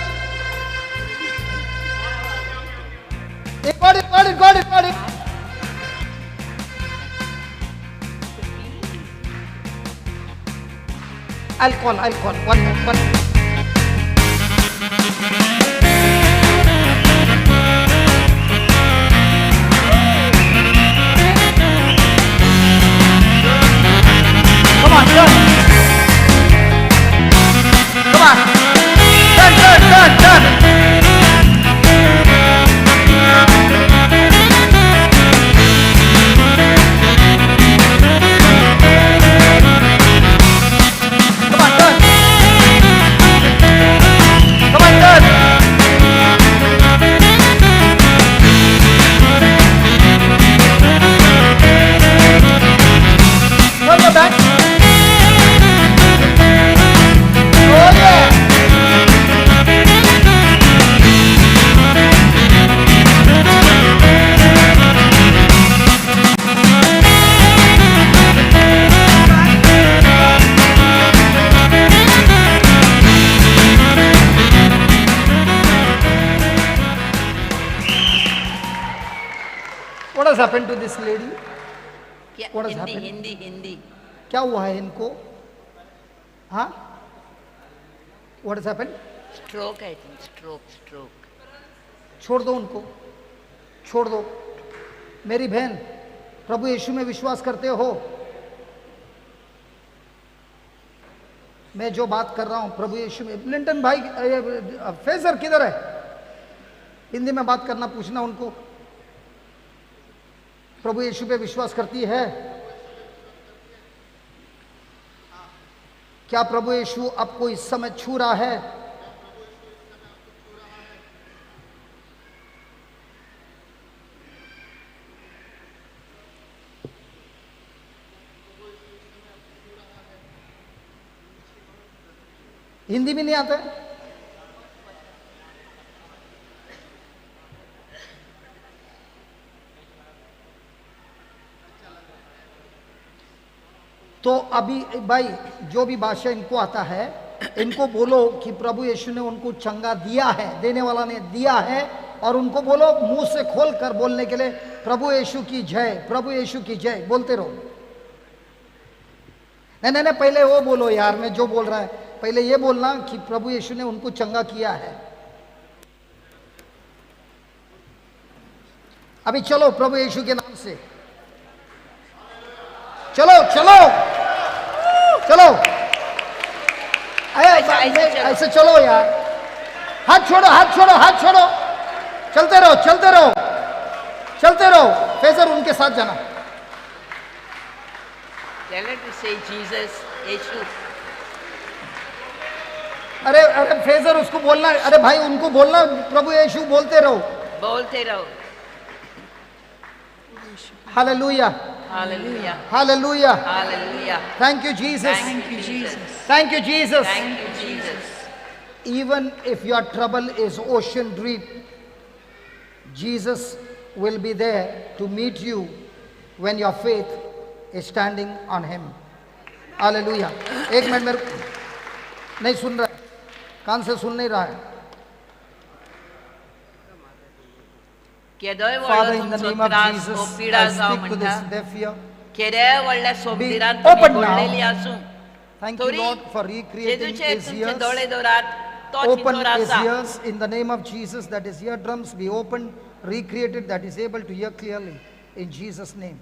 Got it. I'll call. One. Come on, turn. Come on. Turn. Come on, turn. Come on, turn. Turn your back. Oh yeah. What has happened to this lady? क्या- What has Hindi happened? Hindi Hindi क्या हुआ है इनको? हाँ? What has happened? Stroke I think stroke छोड़ दो उनको, छोड़ दो। मेरी बहन, प्रभु यीशु में विश्वास करते हो? मैं जो बात कर रहा हूं प्रभु यीशु में। लिंटन भाई, फेजर किधर है? हिंदी में बात करना, पूछना उनको। प्रभु यीशु पे विश्वास करती है? क्या प्रभु यीशु आपको इस समय छू रहा है? हिंदी भी नहीं आता है? तो अभी भाई जो भी भाषा इनको आता है, इनको बोलो कि प्रभु यीशु ने उनको चंगा दिया है, देने वाला ने दिया है, और उनको बोलो मुंह से खोल कर बोलने के लिए, प्रभु यीशु की जय, प्रभु यीशु की जय बोलते रहो। नहीं नहीं नहीं, पहले वो बोलो यार, मैं जो बोल रहा है पहले ये बोलना कि प्रभु यीशु ने उनको चंगा किया है। अभी चलो प्रभु यीशु के नाम से, चलो चलो चलो, ऐसे चलो यार, हाथ छोड़ो हाथ छोड़ो हाथ छोड़ो, चलते रहो चलते रहो चलते रहो। फेजर उनके साथ जाना। Tell her to say Jesus, यीशु। अरे अरे फेजर उसको बोलना, अरे भाई उनको बोलना प्रभु यीशु बोलते रहो, बोलते रहो। Hallelujah Hallelujah. Hallelujah. Hallelujah. Thank you Jesus. Thank you, Jesus. Thank you Jesus. Thank you, Jesus. Even if your trouble is ocean deep, Jesus will be there to meet you when your faith is standing on Him. Hallelujah. एक minute मेरे नहीं सुन रहा है, कान से सुन नहीं रहा है। केदोय Father, व्हडलो in the तुमचो name of त्रास Jesus, हो पिडा I जावं speak to म्हणटा, this deaf ear. केदे व्हडल्या सोबतीरान Be तुम्ही open now. बोललेली आसूं, Thank you तोरी Lord for recreating जेजूचे His तुमचे दोळे ears. दोरात, तो Open चितोर His आसा। ears in the name of Jesus, that His eardrums be opened, recreated, that is able to hear clearly in Jesus' name.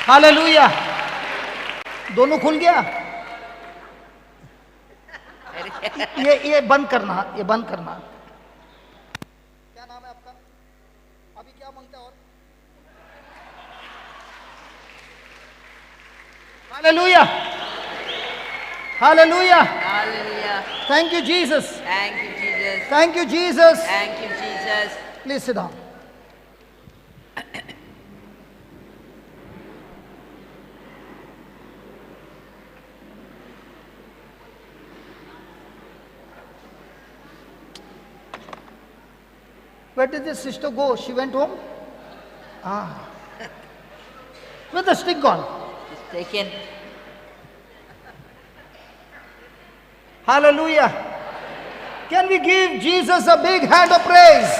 Hallelujah. दोनों खुल गया। ये बंद करना, ये बंद करना। क्या नाम है आपका? अभी क्या मांगते हैं? और hallelujah hallelujah. Hallelujah. Thank you Jesus. Thank you, Jesus. Thank you Jesus. Thank you, Jesus. Please sit down. Where did this sister go? She went home? Ah. Where's the stick gone? It's taken. Hallelujah. Can we give Jesus a big hand of praise?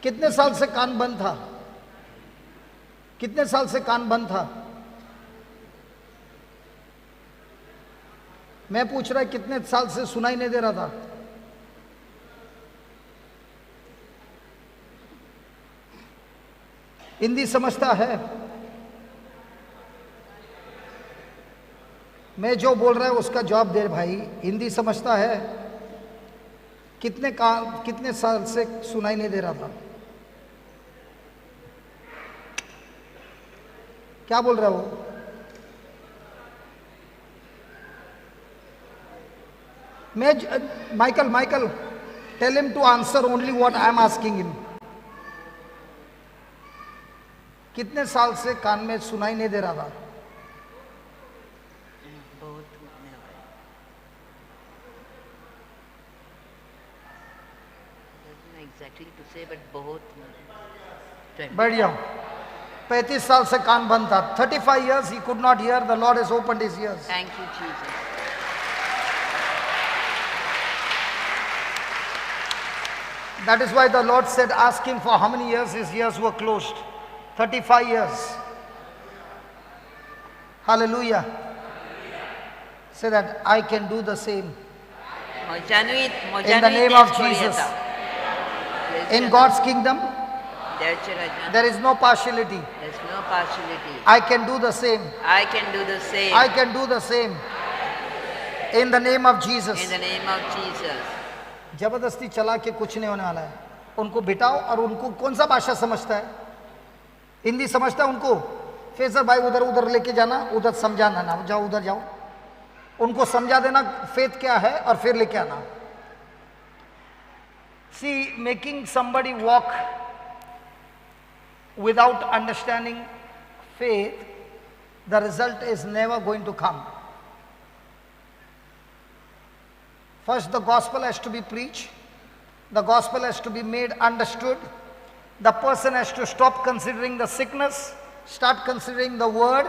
कितने साल से कान बंद था? कितने साल से कान बंद था? मैं पूछ रहा कितने साल से सुनाई नहीं दे रहा था? हिंदी समझता है? मैं जो बोल रहा है उसका जवाब दे भाई। हिंदी समझता है? कितने साल से सुनाई नहीं दे रहा था? क्या बोल रहा है वो? Michael, tell him to answer only what I am asking him. कितने साल से कान में सुनाई नहीं दे रहा था? बहुत एग्जैक्टली टू से बट बहुत बैठ जाओ. 35 साल से कान बंद था. 35 years he could not hear. The Lord has opened his ears. Thank you Jesus. That is why the Lord said, ask him for how many years his ears were closed. 35 years. Hallelujah. Say that I can do the same. In the name of Jesus. In God's kingdom, there is no partiality. There's no partiality. I can do the same. I can do the same. I can do the same. In the name of Jesus. In the name of Jesus. जबरदस्ती चला के कुछ नहीं होने वाला है. उनको बिठाओ और उनको कौन सा भाषा समझता है? हिंदी समझता है उनको? फेजर भाई उधर उधर लेके जाना, उधर समझाना ना, जाओ उधर जाओ. उनको समझा देना फेथ क्या है और फिर लेके आना. See, making somebody walk without understanding faith, the result is never going to come. First, the gospel has to be preached. The gospel has to be made understood. The person has to stop considering the sickness, start considering the word,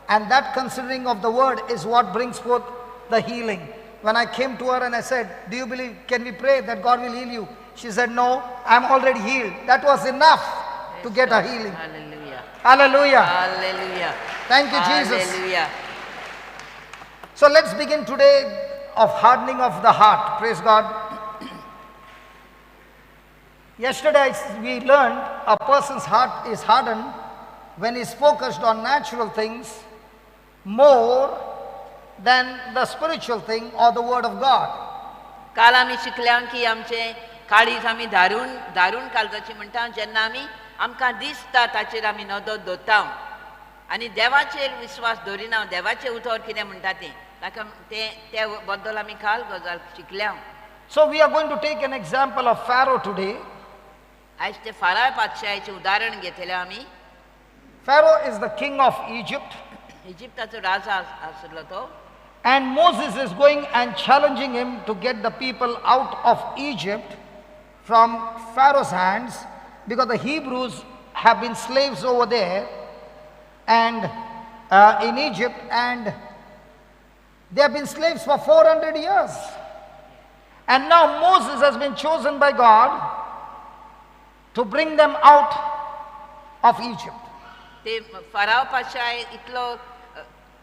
and that considering of the word is what brings forth the healing. When I came to her and I said, do you believe, can we pray that God will heal you? She said, no, I'm already healed. That was enough to get a healing. Hallelujah. Hallelujah. Hallelujah. Thank you, Jesus. Hallelujah. So let's begin today of hardening of the heart. Praise God. Yesterday we learned a person's heart is hardened when he's focused on natural things more than the spiritual thing or the word of God. काल आमी शिकल्या की आमचे काळीज आमी दारून कालजाची म्हणटा जेन्ना आमी आमकां दिसता ताचेर आमी नदर दवरता आनी देवाचेर विश्वास दवरिना. देवाचे उतर कितें म्हणटा तें ताका ते बद्दल आमी काल गजाल शिकल्या. So we are going to take an example of Pharaoh today. आयज ते फाराळ पातशाळेचें उदाहरण घेतलें आमी. Pharaoh is the king of Egypt. इजिप्ताचो राजा आसलो तो. And Moses is going and challenging him to get the people out of Egypt from Pharaoh's hands, because the Hebrews have been slaves over there and in Egypt, and they have been slaves for 400 years. And now Moses has been chosen by God to bring them out of Egypt. ते फाराव पातशाळ इतलो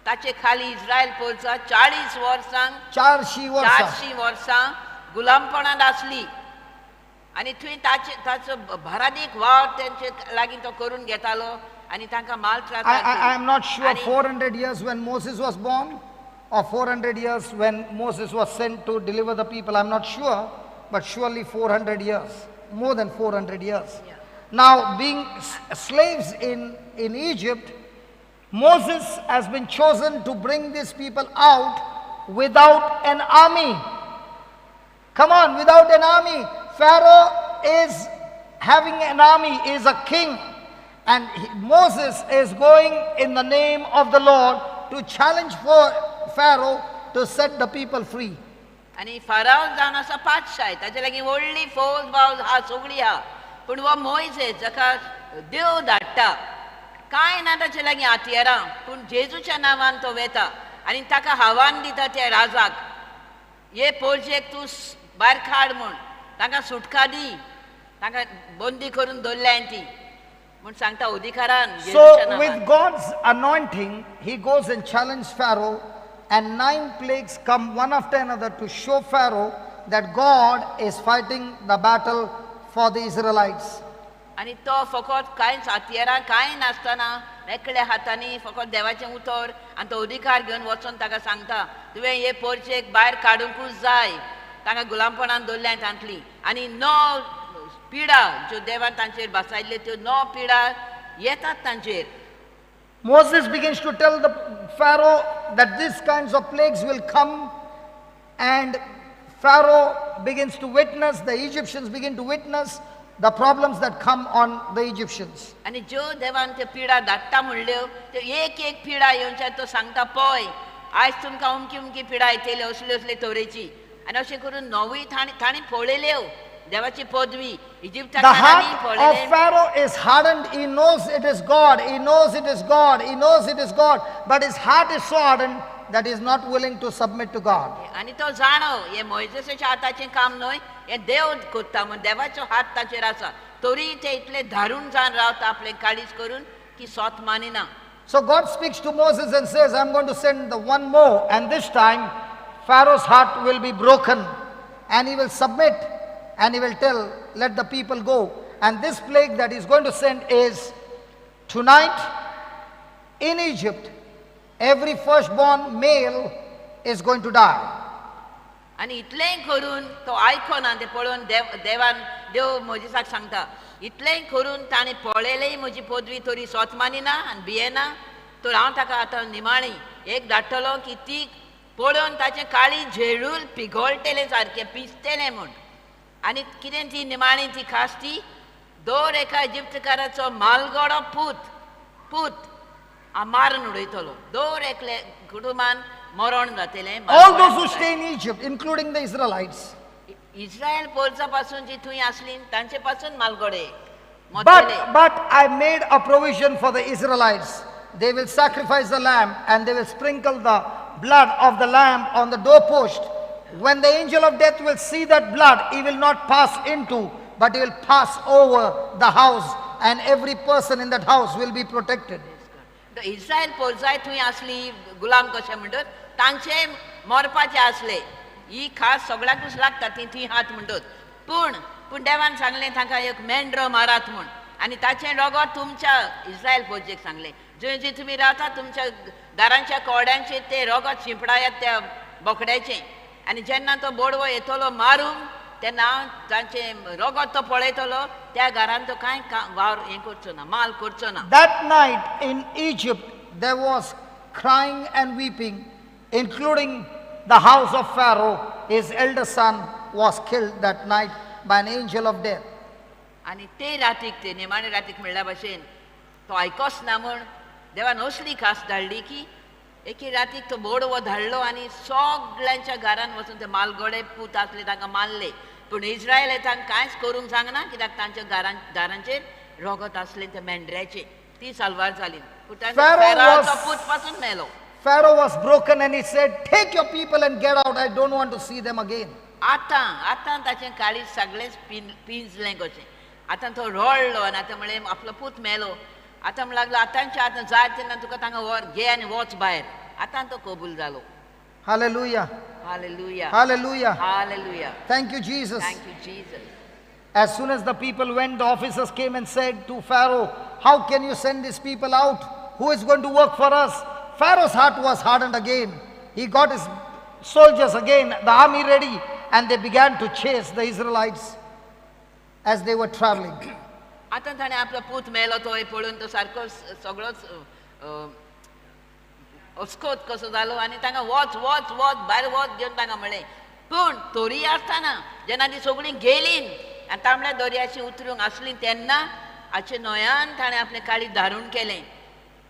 ताचे खाली इस्रायल पोरचा 40 वर्सां 400 वर्सां गुलामपणांत आसली आनी थंय ताचो भरादीक वावर तेंचे लागीं तो करून घेतालो आनी तांकां माल I am not sure 400 years when Moses was born or 400 years when Moses was sent to deliver the people. I'm not sure, but surely 400 years, more than 400 years. Yeah. Now, being slaves in Egypt, Moses has been chosen to bring these people out without an army. Come on, without an army. Pharaoh is having an army, is a king. And Moses is going in the name of the Lord to challenge for Pharaoh to set the people free. आनी फाराव जावन आसा पातशाय ताचे लागीं व्हडली फौज बावज हा सगळी हा पूण हो मोइसेस जाका देव धाडटा कांय ना ताचे लागीं हातियारां पूण जेजूच्या नांवान तो वेता आनी ताका आव्हान दिता त्या राजाक हे पोरजेक तूं भायर काड म्हूण तांकां सुटका दी तांकां बंदी करून दवरल्या ती म्हूण सांगता अधिकारान. So with God's anointing, he goes and challenges Pharaoh, and 9 plagues come one after another to show Pharaoh that God is fighting the battle for the Israelites. आनी तो फकत कांयच हातियारां कांय नासतना एकल्या हातांनी फकत देवाचें उतर आनी तो अधिकार घेवन वचून ताका सांगता तुवें हे पोरचेक भायर काडूंकूच जाय तांकां गुलामपणान दवरल्या तांतली आनी 9 पिडा ज्यो देवान तांचेर बसायल्ल्यो त्यो 9 पिडा येतात तांचेर. Moses begins to tell the Pharaoh that these kinds of plagues will come, and Pharaoh begins to witness, the Egyptians begin to witness the problems that come on the Egyptians. आनी ज्यो देवान त्यो पिडा धाडटा म्हणल्यो त्यो एक पिडा येवच्यात तो सांगता पळय आयज तुमकां उमकी उमकी पिडाय येतली असली असली तरेची आनी अशें करून नवूय ताणी पळयल्यो देवाची पदवी इजिप्टाक The तांणी heart पळयलें. of Pharaoh is hardened. He knows it is God. He knows it is God. He knows it is God. But his heart is so hardened that he is not willing to submit to God. आनी तो जाणो हे मोइजेसाच्या हाताचें काम न्हय हें देव कोत्ता म्हण देवाचो हात ताचेर आसा तरी ते इतले धारून जावन रावता आपलें काळीज करून की स्वत मानिना. So God speaks to Moses and says, I'm going to send the one more. And this time, Pharaoh's heart will be broken. And he will submit. And he will tell, let the people go. And this plague that he's going to send is, tonight, in Egypt, every firstborn male is going to die. आनी इतलेंय करून तो आयकोना ते पळोवन देव मोजेसाक सांगता इतलेंय करून ताणें पळयलेय म्हजी पदवी तरी स्वत मानिना आनी भियेना तर हांव ताका आतां निमाणी एक धाडटलो की ती पळोवन ताचें काळी झेडूल पिगोळटलें सारकें पिसतलें म्हूण आनी कितें ती निमाणी ती खास ती दर एका इजिप्तकाराचो मालगडो पूत मारून उडयतलो दर एकले कुटुंबान मरण जातलें. All those who stay in Egypt, including the Israelites. Israel Porsa पासून जी थंय आसली तांचे पासून मालगडे But I made a provision for the Israelites. They will sacrifice the lamb and they will sprinkle the blood of the lamb on the doorpost. When the angel of death will see that blood, he will not pass into, but he will pass over the house, and every person in that house will be protected. Israel पोरसाय थंय आसली गुलाम कशें म्हणटात तांचे मरपाचे आसले ही खास सगळ्याकूच लागता ती थंय हात म्हणटात पूण देवान सांगलें तांकां एक मेंढरो मारात म्हूण आनी ताचें रगत तुमच्या इस्रायल पोरजेक सांगलें जंय जंय तुमी रावता तुमच्या दारांच्या कोड्यांचेर ते रगत शिंपडायात त्या बोकड्याचें आनी जेन्ना तो बोडवो येतलो मारूंक तेन्ना तांचें रगत तो पळयतलो त्या घरान तो कांय वावर हें करचो ना माल करचो ना. That night in Egypt there was crying and weeping, including the house of Pharaoh. His elder son was killed that night by an angel of death. आनी ते रातीक ते निमाणे रातीक म्हणल्या भशेन तो आयकोस ना म्हूण देवान असली खास धाडली की एके रातीक तो बोडवो धाडलो आनी सगळ्यांच्या घरान वचून ते मालगडे पूत आसले तांकां मारले पूण इस्रायल तांकां कांयच करूंक सांगना कित्याक तांच्या दारांचेर रगत आसलें त्या मेंढऱ्याचें ती साल्वार जाली पूत पासून मेलो. Pharaoh was broken and he said, take your people and get out. I don't want to see them again. आतां ताचें काळीज सगळेंच पिंजलें कशें आतां तो रडलो आनी आतां म्हळें आपलो पूत मेलो आतां म्हणूं लागलो आतांच्या आतां जाय तेन्ना तुका तांकां व्हर घे आनी वच भायर आतां तो कबूल जालो. Hallelujah. Hallelujah. Hallelujah. Hallelujah. Thank you, Jesus. Thank you, Jesus. As soon as the people went, the officers came and said to Pharaoh, how can you send these people out? Who is going to work for us? Pharaoh's heart was hardened again. He got his soldiers again, the army ready, and they began to chase the Israelites as they were traveling. आतां ताणें आपलो पूत मेलो तो पळोवन तो सारको सगळोच अस्कोत कसो जालो आनी तांकां वच वच वच भायर वच घेवन तांकां म्हणलें पूण तोरी आसतना जेन्ना ती सगळीं गेलीं आनी तांबड्या दर्याची उतरूंक आसलीं तेन्ना हाचे न्हंयान ताणें आपलें काळी धारून केलें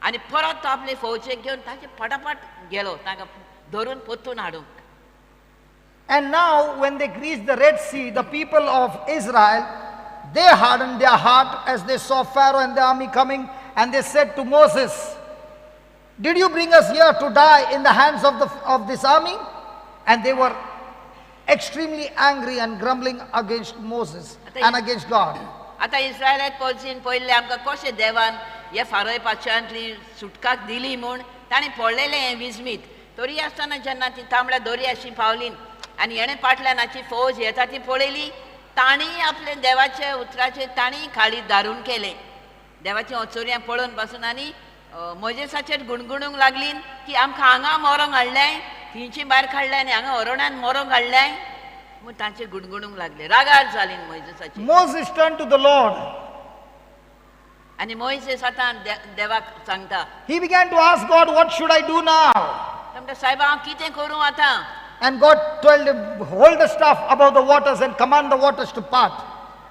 आनी परत तो आपले फौजेक घेवन ताचे फटाफट गेलो तांकां धरून पोत्तून हाडूंक. And now when they reached the Red Sea, the people of Israel, they hardened their heart as they saw Pharaoh and the army coming, and they said to Moses, did you bring us here to die in the hands of this army? And they were extremely angry and grumbling against Moses and against God. आतां इस्रायलांत पोरसीन पयलें आमकां कशें देवान हे फारोय पाश्यांतली सुटकाक दिली म्हूण ताणें पळयलें हें विस्मीत तरी आसतना जेन्ना ती तांबड्या दर्याशी पावलीं आनी हेणें फाटल्यानाची फौज येता ती पळयली तांणी आपले देवाचे उतराचेर तांणी खाडी धारून केलें देवाचें ओचोऱ्यां पळोवन पासून आनी मोजेसाचेर गुणगुणूंक लागलीं की आमकां हांगा मरोंक हाडलें थिंची भायर काडलें आनी हांगा अरोणान मरोंक हाडलें म्हूण तांचे गुणगुणूंक लागले रागार जालीं मोजेसाची. Moses turned to the Lord. आनी मोइसेस आतां देवाक सांगता. He began to ask God, what should I do now? म्हणटा सायबा हांव कितें करूं आतां. And God told him, hold the staff above the waters and command the waters to part.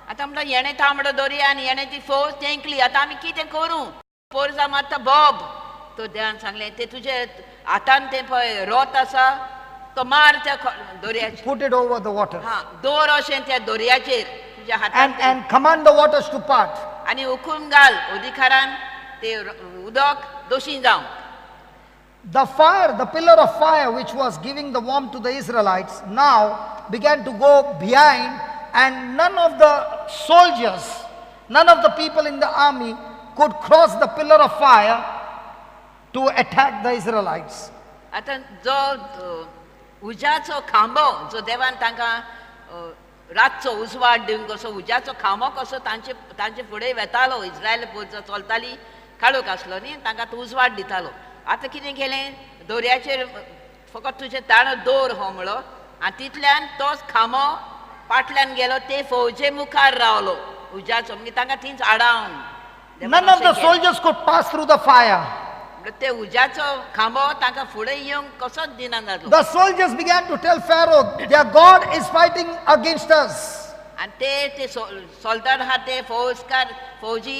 आतां म्हणटा हेणें तांबडो दर्या आनी हेणें ती फौज तेंकली आतां आमी कितें करूं. पोरसां मारता बोब तो देवान सांगले ते तुझे हातान ते पळय रोत आसा तो मार त्या दोरयाचेर Put it over the water. हा दोर अशें त्या दोरयाचेर तुज्या हातान And command the waters to part. आनी उखून घाल उदिखारान ते उदक दोशीं जावं. The fire, the pillar of fire which was giving the warmth to the Israelites now began to go behind, and none of the soldiers, none of the people in the army could cross the pillar of fire to attack the Israelites. आतां जो उज्याचो खांबो जो देवान तांकां रातचो उजवाड दिवन कसो उज्याचो खांबो कसो तांचे फुडें वेतालो इस्रायल जो चलताली काळोख आसलो न्ही तांकां तो उजवाड दितालो. आतां कितें केलें दोरयाचेर फकत तुजें ताणो दोर हो म्हणलो आनी तितल्यान तोच खांबो फाटल्यान गेलो ते फौजे मुखार रावलो उज्याचो म्हणजे तांकां थंयच आडावन. None of the soldiers could pass through the fire. ते उज्याचो खांबो तांकां फुडें येवंक कसोच दिना जालो. The soldiers began to tell Pharaoh, their God is fighting against us. आणि ते सोल्दार आहा ते फौजी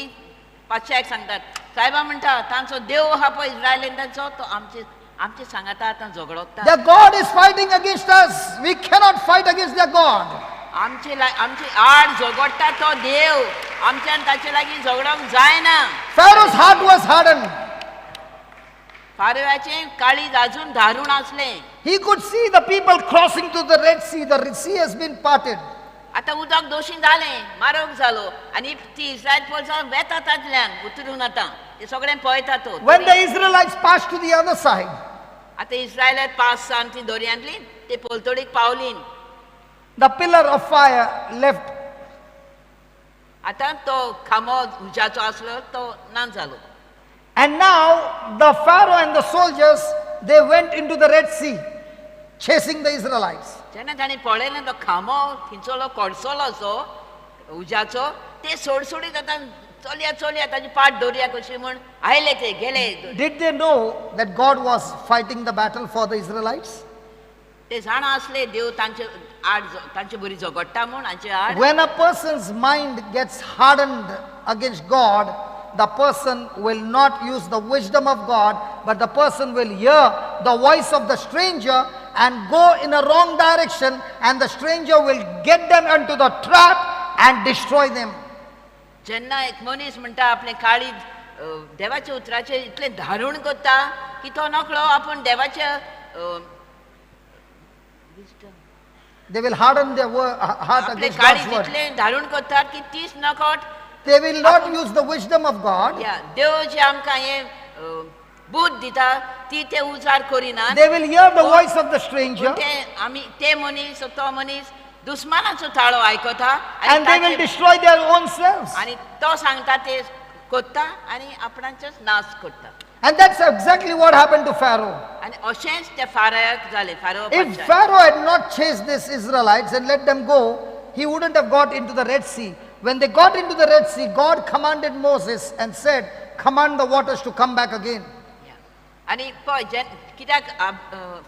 पातशाक सांगतात साहेबा म्हणटा तांचो देव आहा पळय इस्रायलींचो तो आमचे सांगाता आतां झगडोता. Their God is fighting against us. We cannot fight against their God. आमची आड झगडटा तो देव आमच्यान ताचे लागीं झगडोंक जायना. Pharaoh's heart was hardened. फारोवाचें काळीज अजून धारून आसलें. He could see the people crossing to the Red Sea. The Red Sea has been parted. आतां उदक दोशीं जालें मारोग जालो आनी ती इस्रायल पोरसां वेता तातल्यान उतरून आतां ते सगळें पळयता तो. When the Israelites passed to the other side, आतां इस्रायलांत पास जावन ती दर्यांतली ते पोलतोडीक पावलीं. the pillar of fire left. आतां तो खांबो उज्याचो आसलो तो ना जालो. And now the Pharaoh and the soldiers, they went into the Red Sea, chasing the Israelites. जेन्ना तांणी पळयलें तो खांबो थिंचोलो कडसोलो जो उज्याचो ते सोडसोडीत आतां चलया ताची पाट दर्या कशी म्हूण आयले ते गेले. Did they know that God was fighting the battle for the Israelites? ते जाणा आसले देव तांचे बरी झगडटा म्हूण हांचे आड. When a person's mind gets hardened against God, the person will not use the wisdom of God, but the person will hear the voice of the stranger and go in a wrong direction, and the stranger will get them into the trap and destroy them. जेन्ना एक मनीस म्हणटा आपले काळीज देवाच्या उतराचे इतले धारूण करता की तो नकळो आपूण देवाच्या They will harden their heart आपले against God's काळीज word. इतले धारूण करतात की तीच नकट They will not use the wisdom of God. या देव जे आमकां हे बूध दिता ती ते उजार करिना. They will hear the voice of the stranger, ते मनीस तो मनीस दुस्मानाचो ताळो आयकता and they will destroy their own selves. आनी तो सांगता ते करता आनी आपणाचोच नाश करता. And that's exactly what happened to Pharaoh. आनी अशेंच त्या फाराक जालें pharaoh. If Pharaoh had not chased these Israelites and let them go, he wouldn't have got into the Red Sea. When they got into the Red Sea, God commanded Moses and said, command the waters to come back again. आनी पळय कित्याक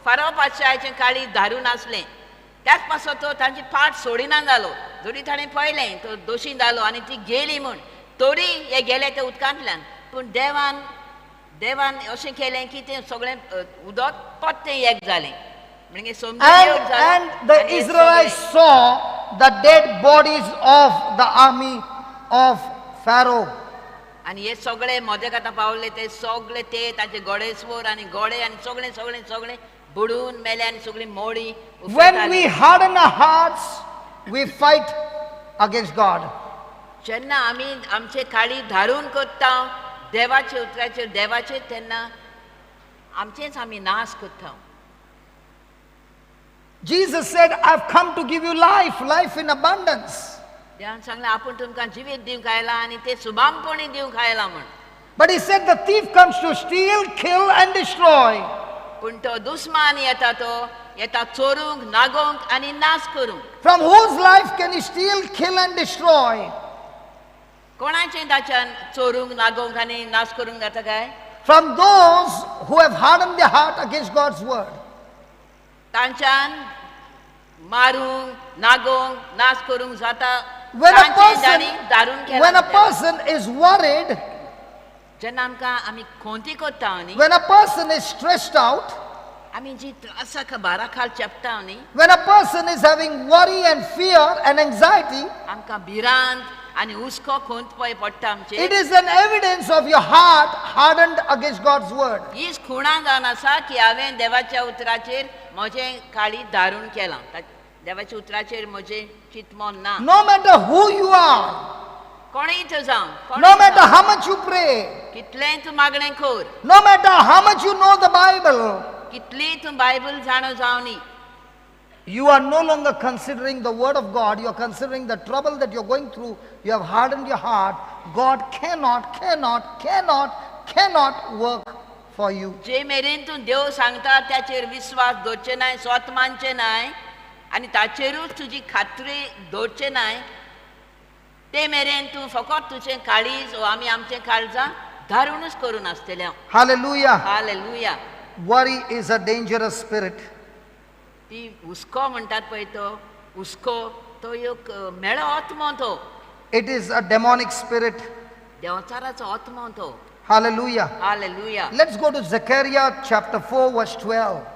pharaoh पातशाचें काळी धारून आसलें त्याच पासो तो तांची पाट सोडिना जालो. जरी ताणें पळयलें तो दोशी जालो आनी ती गेली म्हूण तोरी हे गेले ते उदकांतल्यान. पूण देवान अशें केलें की तें सगळें उदक पत्तें एक जालें म्हणजे And the Israelites saw the dead bodies of the army of Pharaoh. आनी हे सगळे मदेक आतां पावले ते सगळे ते ताचे गडेस्वर आनी गडे आनी सगळे बुडून मेले आनी सगळी मोडी. When we harden our hearts, we fight against God. जेन्ना आमी आमचे काळी धारून करता देवाचे उतराचेर देवाचे तेन्ना आमचेच आमी नाश करता. Jesus said, I've come to give you life, life in abundance. देवान सांगलें आपूण तुमकां जिवीत दिवंक आयला आनी ते सुबामपणी दिवंक आयला म्हण. But he said the thief comes to steal, kill and destroy. पूण तो दुस्मान येता चोरूंक नागोवंक आनी नाश करूंक. From whose life can he steal, kill and destroy? कोणाचें ताच्यान चोरूंक नागोवंक आनी नाश करूंक जाता काय? From those who have hardened their heart against God's word. तांच्यान मारूंक नागोवंक नाश करूंक जाता. When तांचे जाणी धारून a केला. person is worried, जेन्ना आमकां आमी खोंती कोत्ता न्ही, when a person is stressed out, आमी जी त्रासाक बारा खाल चेपता न्ही, when a person is having worry and fear and anxiety, आमकां भिरांत आनी हुस्को खोंत पळय पडटा आमचे, it is an evidence of your heart hardened against God's word. हीच खुणां जावन आसा की हांवें देवाच्या उतराचेर म्हजें काळी दारूण केलां. देवाच्या उतराचेर म्हजें चिंतमोन ना. No matter who you are, कोणीय तूं जावं, no matter how much you pray, कितलेंय तूं मागणें कर, no matter how much you know the Bible, कितलीय तूं बायबल जाणो जावं न्ही, you are no longer considering the word of God. You are considering the trouble that you're going through. You have hardened your heart. God cannot work for you. जे मेरेन तूं देव सांगता त्याचेर विश्वास दवरचे नाय, स्वत मानचे नाय आनी ताचेरूच तुजी खात्री दवरचे नाय, ते मेरेन तूं फकत तुजें काळीज वा आमी आमचें काळजां धारूनच करून आसतले. Hallelujah. Hallelujah. Worry is a dangerous spirit. ती हुस्को म्हणटात पळय तो हुस्को, तो एक मेळो आत्मो तो, It is a demonic spirit. देवचाराचो आत्मो तो. Hallelujah. Hallelujah. Let's go to Zechariah chapter 4 verse 12.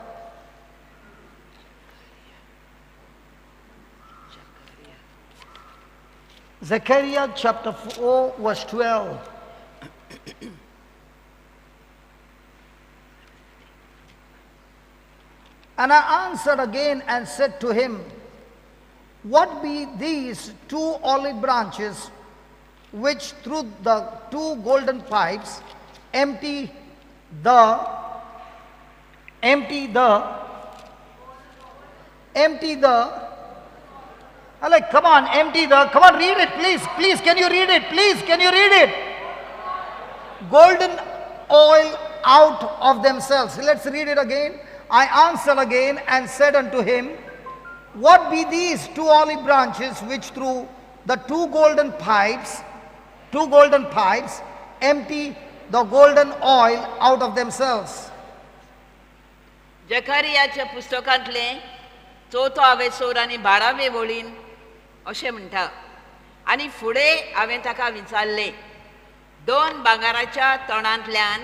Zechariah chapter 4 verse 12. And I answered again and said to him, what be these two olive branches which through the two golden pipes empty the I'm like, come on, come on, read it, please, can you read it, can you read it? Golden oil out of themselves. Let's read it again. I answered again and said unto him, what be these two olive branches which through the two golden pipes empty the golden oil out of themselves? जकारियाच्या पुस्तकांतले 4वे सोर आनी 12वे वळीन अशें म्हणटा, आनी फुडें हांवें ताका विचारलें, 2 भांगाराच्या तोंडांतल्यान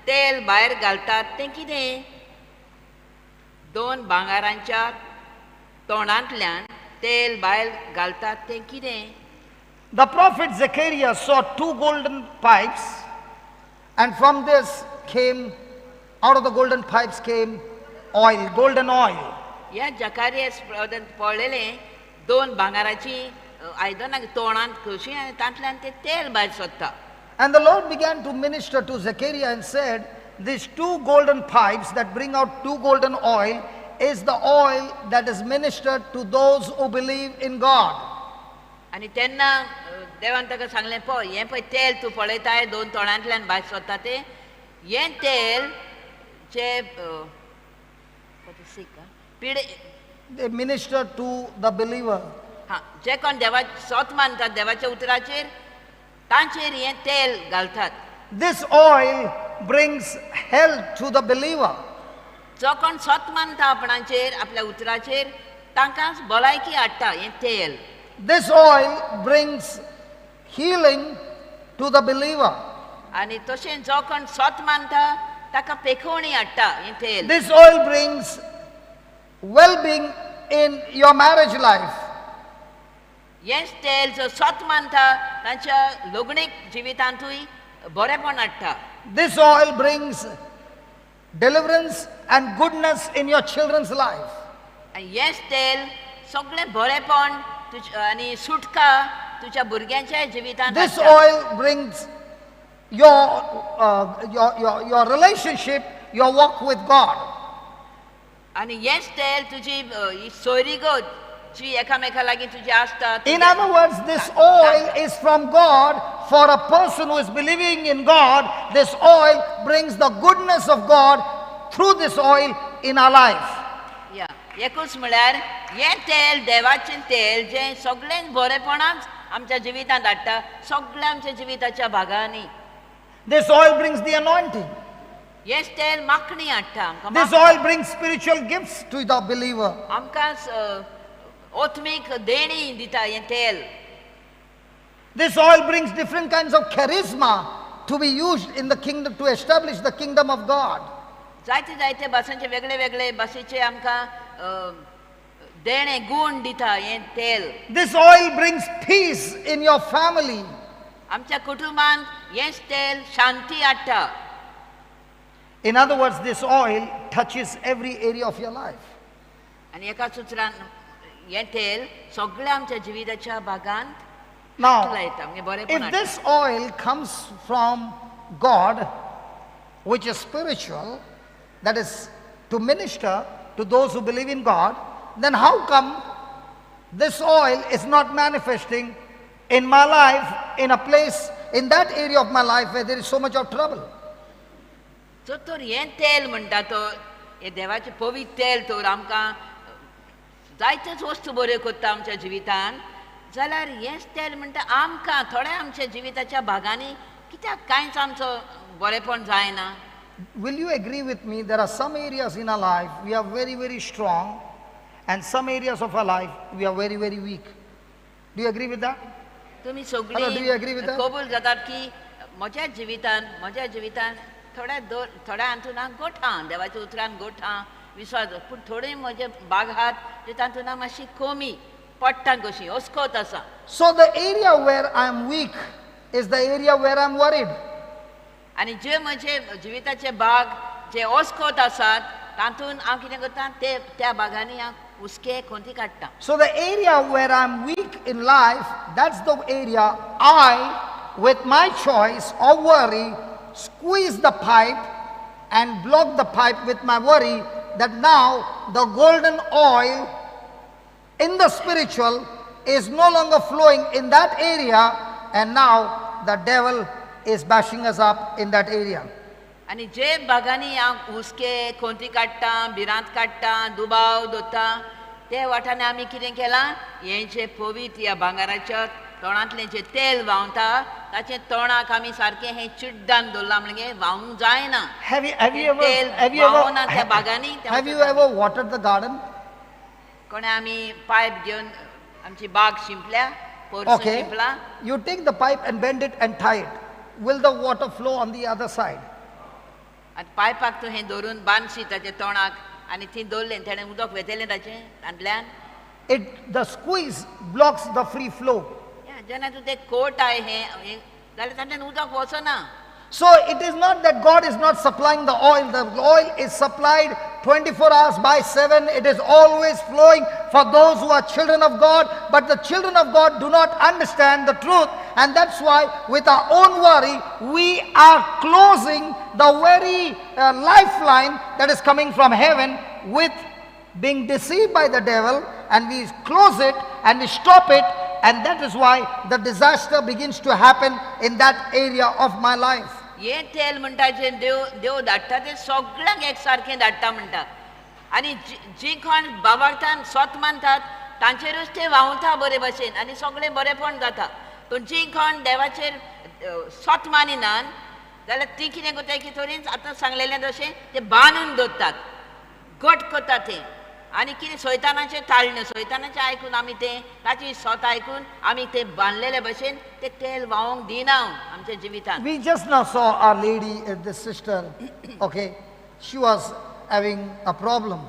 तेल भायर घालतात तें कितें? 2 भांगारांच्या तोंडांतल्यान तेल भायर घालतात तें कितें? The prophet Zechariah saw 2 golden pipes, and from this came, out of the golden pipes came oil, golden oil. ह्या जकारियास पळयलें 2 भांगाराची आयदनां तोंडांत कशीं आनी तांतल्यान तें तेल भायर सरता. And the Lord began to minister to Zechariah and said, these 2 golden pipes that bring out 2 golden oil is the oil that is ministered to those who believe in God. आनी तेन्ना देवान ताका सांगलें, पळय हें पळय तेल तूं पळयताय 2 तोंडांतल्यान भायर सरता तें, हें तेल जे पिडे They minister to the believer. हां, जे कोण देवा स्वत मानतात देवाच्या उतराचेर तांचेर हें तेल घालतात. This oil brings health to the believer. जो कोण स्वत मानता आपणाचेर आपल्या उतराचेर तांकांच भलायकी हाडटा हें तेल. This oil brings healing to the believer. आनी तशें जो कोण स्वत मानता ताका पेखवणी हाडटा हें तेल. This oil brings well-being in your marriage life. हेंच तेल जो स्वत मानता तांच्या लग्नीक जिवितांतूय बरेपण हाडटा. This oil brings deliverance and goodness in your children's life. आनी हेंच तेल सगळें बरेपण आनी सुटका तुज्या भुरग्यांच्या जिवितांत This हाडटा. oil brings your relationship, your walk with God. आनी हेंच तेल तुजी ही सोयरीगत जी एकामेका लागीं तुजी आसता. In other words, this oil is from God. For a person who is believing in God, this oil brings the goodness of God through this oil in our life. या एकूच म्हळ्यार हें तेल देवाचें तेल जें सगळें बरेपणांच आमच्या जिवितांत हाडटा, सगळ्या आमच्या जिविताच्या भागांनी. This oil brings the anointing. हेंच तेल माखणी हाडटा आमकां. This oil brings spiritual gifts to the believer. आमकां ओत्मीक देणी दिता हें तेल. This oil brings different kinds of charisma to be used in the kingdom, to establish the kingdom of God. जायते जायते भासांचे वेगळे वेगळे भाशेचे आमकां देणे गूण दिता हें तेल. This oil brings peace in your family. आमच्या कुटुंबान हेंच तेल शांती हाडटा. In other words, this oil touches every area of your life. आनी एकाच उतरान हें तेल सगळ्या आमच्या जिविताच्या भागांत Now, लायता म्हणजे बरेपण if this oil comes from God, which is spiritual, that is to minister to those who believe in God, then how come this oil is not manifesting in my life, in a place, in that area of my life where there is so much of trouble? तर हें तेल म्हणटा तो हे देवाचें पवित्र तेल तर आमकां जायत्योच वस्तू बऱ्यो करता आमच्या जिवितान, जाल्यार हेंच तेल म्हणटा आमकां थोड्या आमच्या जिविताच्या भागांनी कित्याक कांयच आमचो बरेपण जायना. Will you agree with me? There are some areas in our life we are very, very strong, and some areas of our life we are very, very weak. Do you agree with that? तुमी Hello, do you agree with सगळीं that? कबूल जातात की म्हज्या जिवितान थोड्या हातून गोठां देवाच्या उतरान गोठां विश्वास, पूण थोडे म्हजे भागात जे तातूंत मातशी कमी पडटा कशी अस्कोत आसा. So the area where I am weak is the area where I am worried. आनी जे म्हजे जिविताचे भाग जे अस्कोत आसात तातूंत हांव कितें करतां त्या भागांनी हांव हुस्के खोंती काडटां. So the area where I am weak in life, that's the area I, with my choice of worry, squeeze the pipe and block the pipe with my worry, that now the golden oil in the spiritual is no longer flowing in that area, and now the devil is bashing us up in that area. आनी जे भागांनी हांव हुस्के खोंती काडटां भिरांत काडटां दुबाव दोत्तां ते वाठारांनी आमी कितें केलां हें जे पवित्र ह्या भांगाराच्या तोंडांतलें जें तेल व्हांवता ताचें तोंडाक आमी सारकें हें चिड्डान दवरलां म्हणजे व्हांवूंक जायना. Have you ever watered the garden? कोणें आमी पायप घेवन आमची बाग शिंपल्या पोरसूं Okay. Shimpla. You take the pipe and bend it and tie it. Will the water flow on the other side? आनी पायपाक तूं हें धरून बांदशी ताच्या तोंडाक आनी थंय दवरलें ताणें उदक वेतेलें ताचें तांतल्यान. The squeeze blocks the free flow. जेन्ना तूं तें कोटाय हें जाल्यार तांतल्यान उदक वचना. So it is not that God is not supplying the oil. The oil is supplied 24 hours by 7. It is always flowing for those who are children of God. But the children of God do not understand the truth. And that's why with our own worry, we are closing the very lifeline that is coming from heaven with being deceived by the devil. And we close it and we stop it. And that is why the disaster begins to happen in that area of my life. हें तेल म्हणटा जें देव धाडटा तें सगळ्यांक एक सारकें धाडटा म्हणटा. आनी जीं कोण बाबार्थान स्वत मानतात तांचेरूच तें व्हांवता बरे भशेन आनी सगळें बरेपण जाता. पूण जीं कोण देवाचेर स्वत मानिनात जाल्यार तीं कितें करतात की थोडींच आतां सांगलेलें तशें तें बांदून दवरतात घट करतात तें. आनी कितें सैतानाचें ताळणें सैतानाचें आयकून आमी तें ताची स्वत आयकून आमी तें बांदलेले भशेन तें तेल व्हांवोंक दिना आमच्या जिवितांत. We just now saw our lady, this sister, okay, she was having a problem.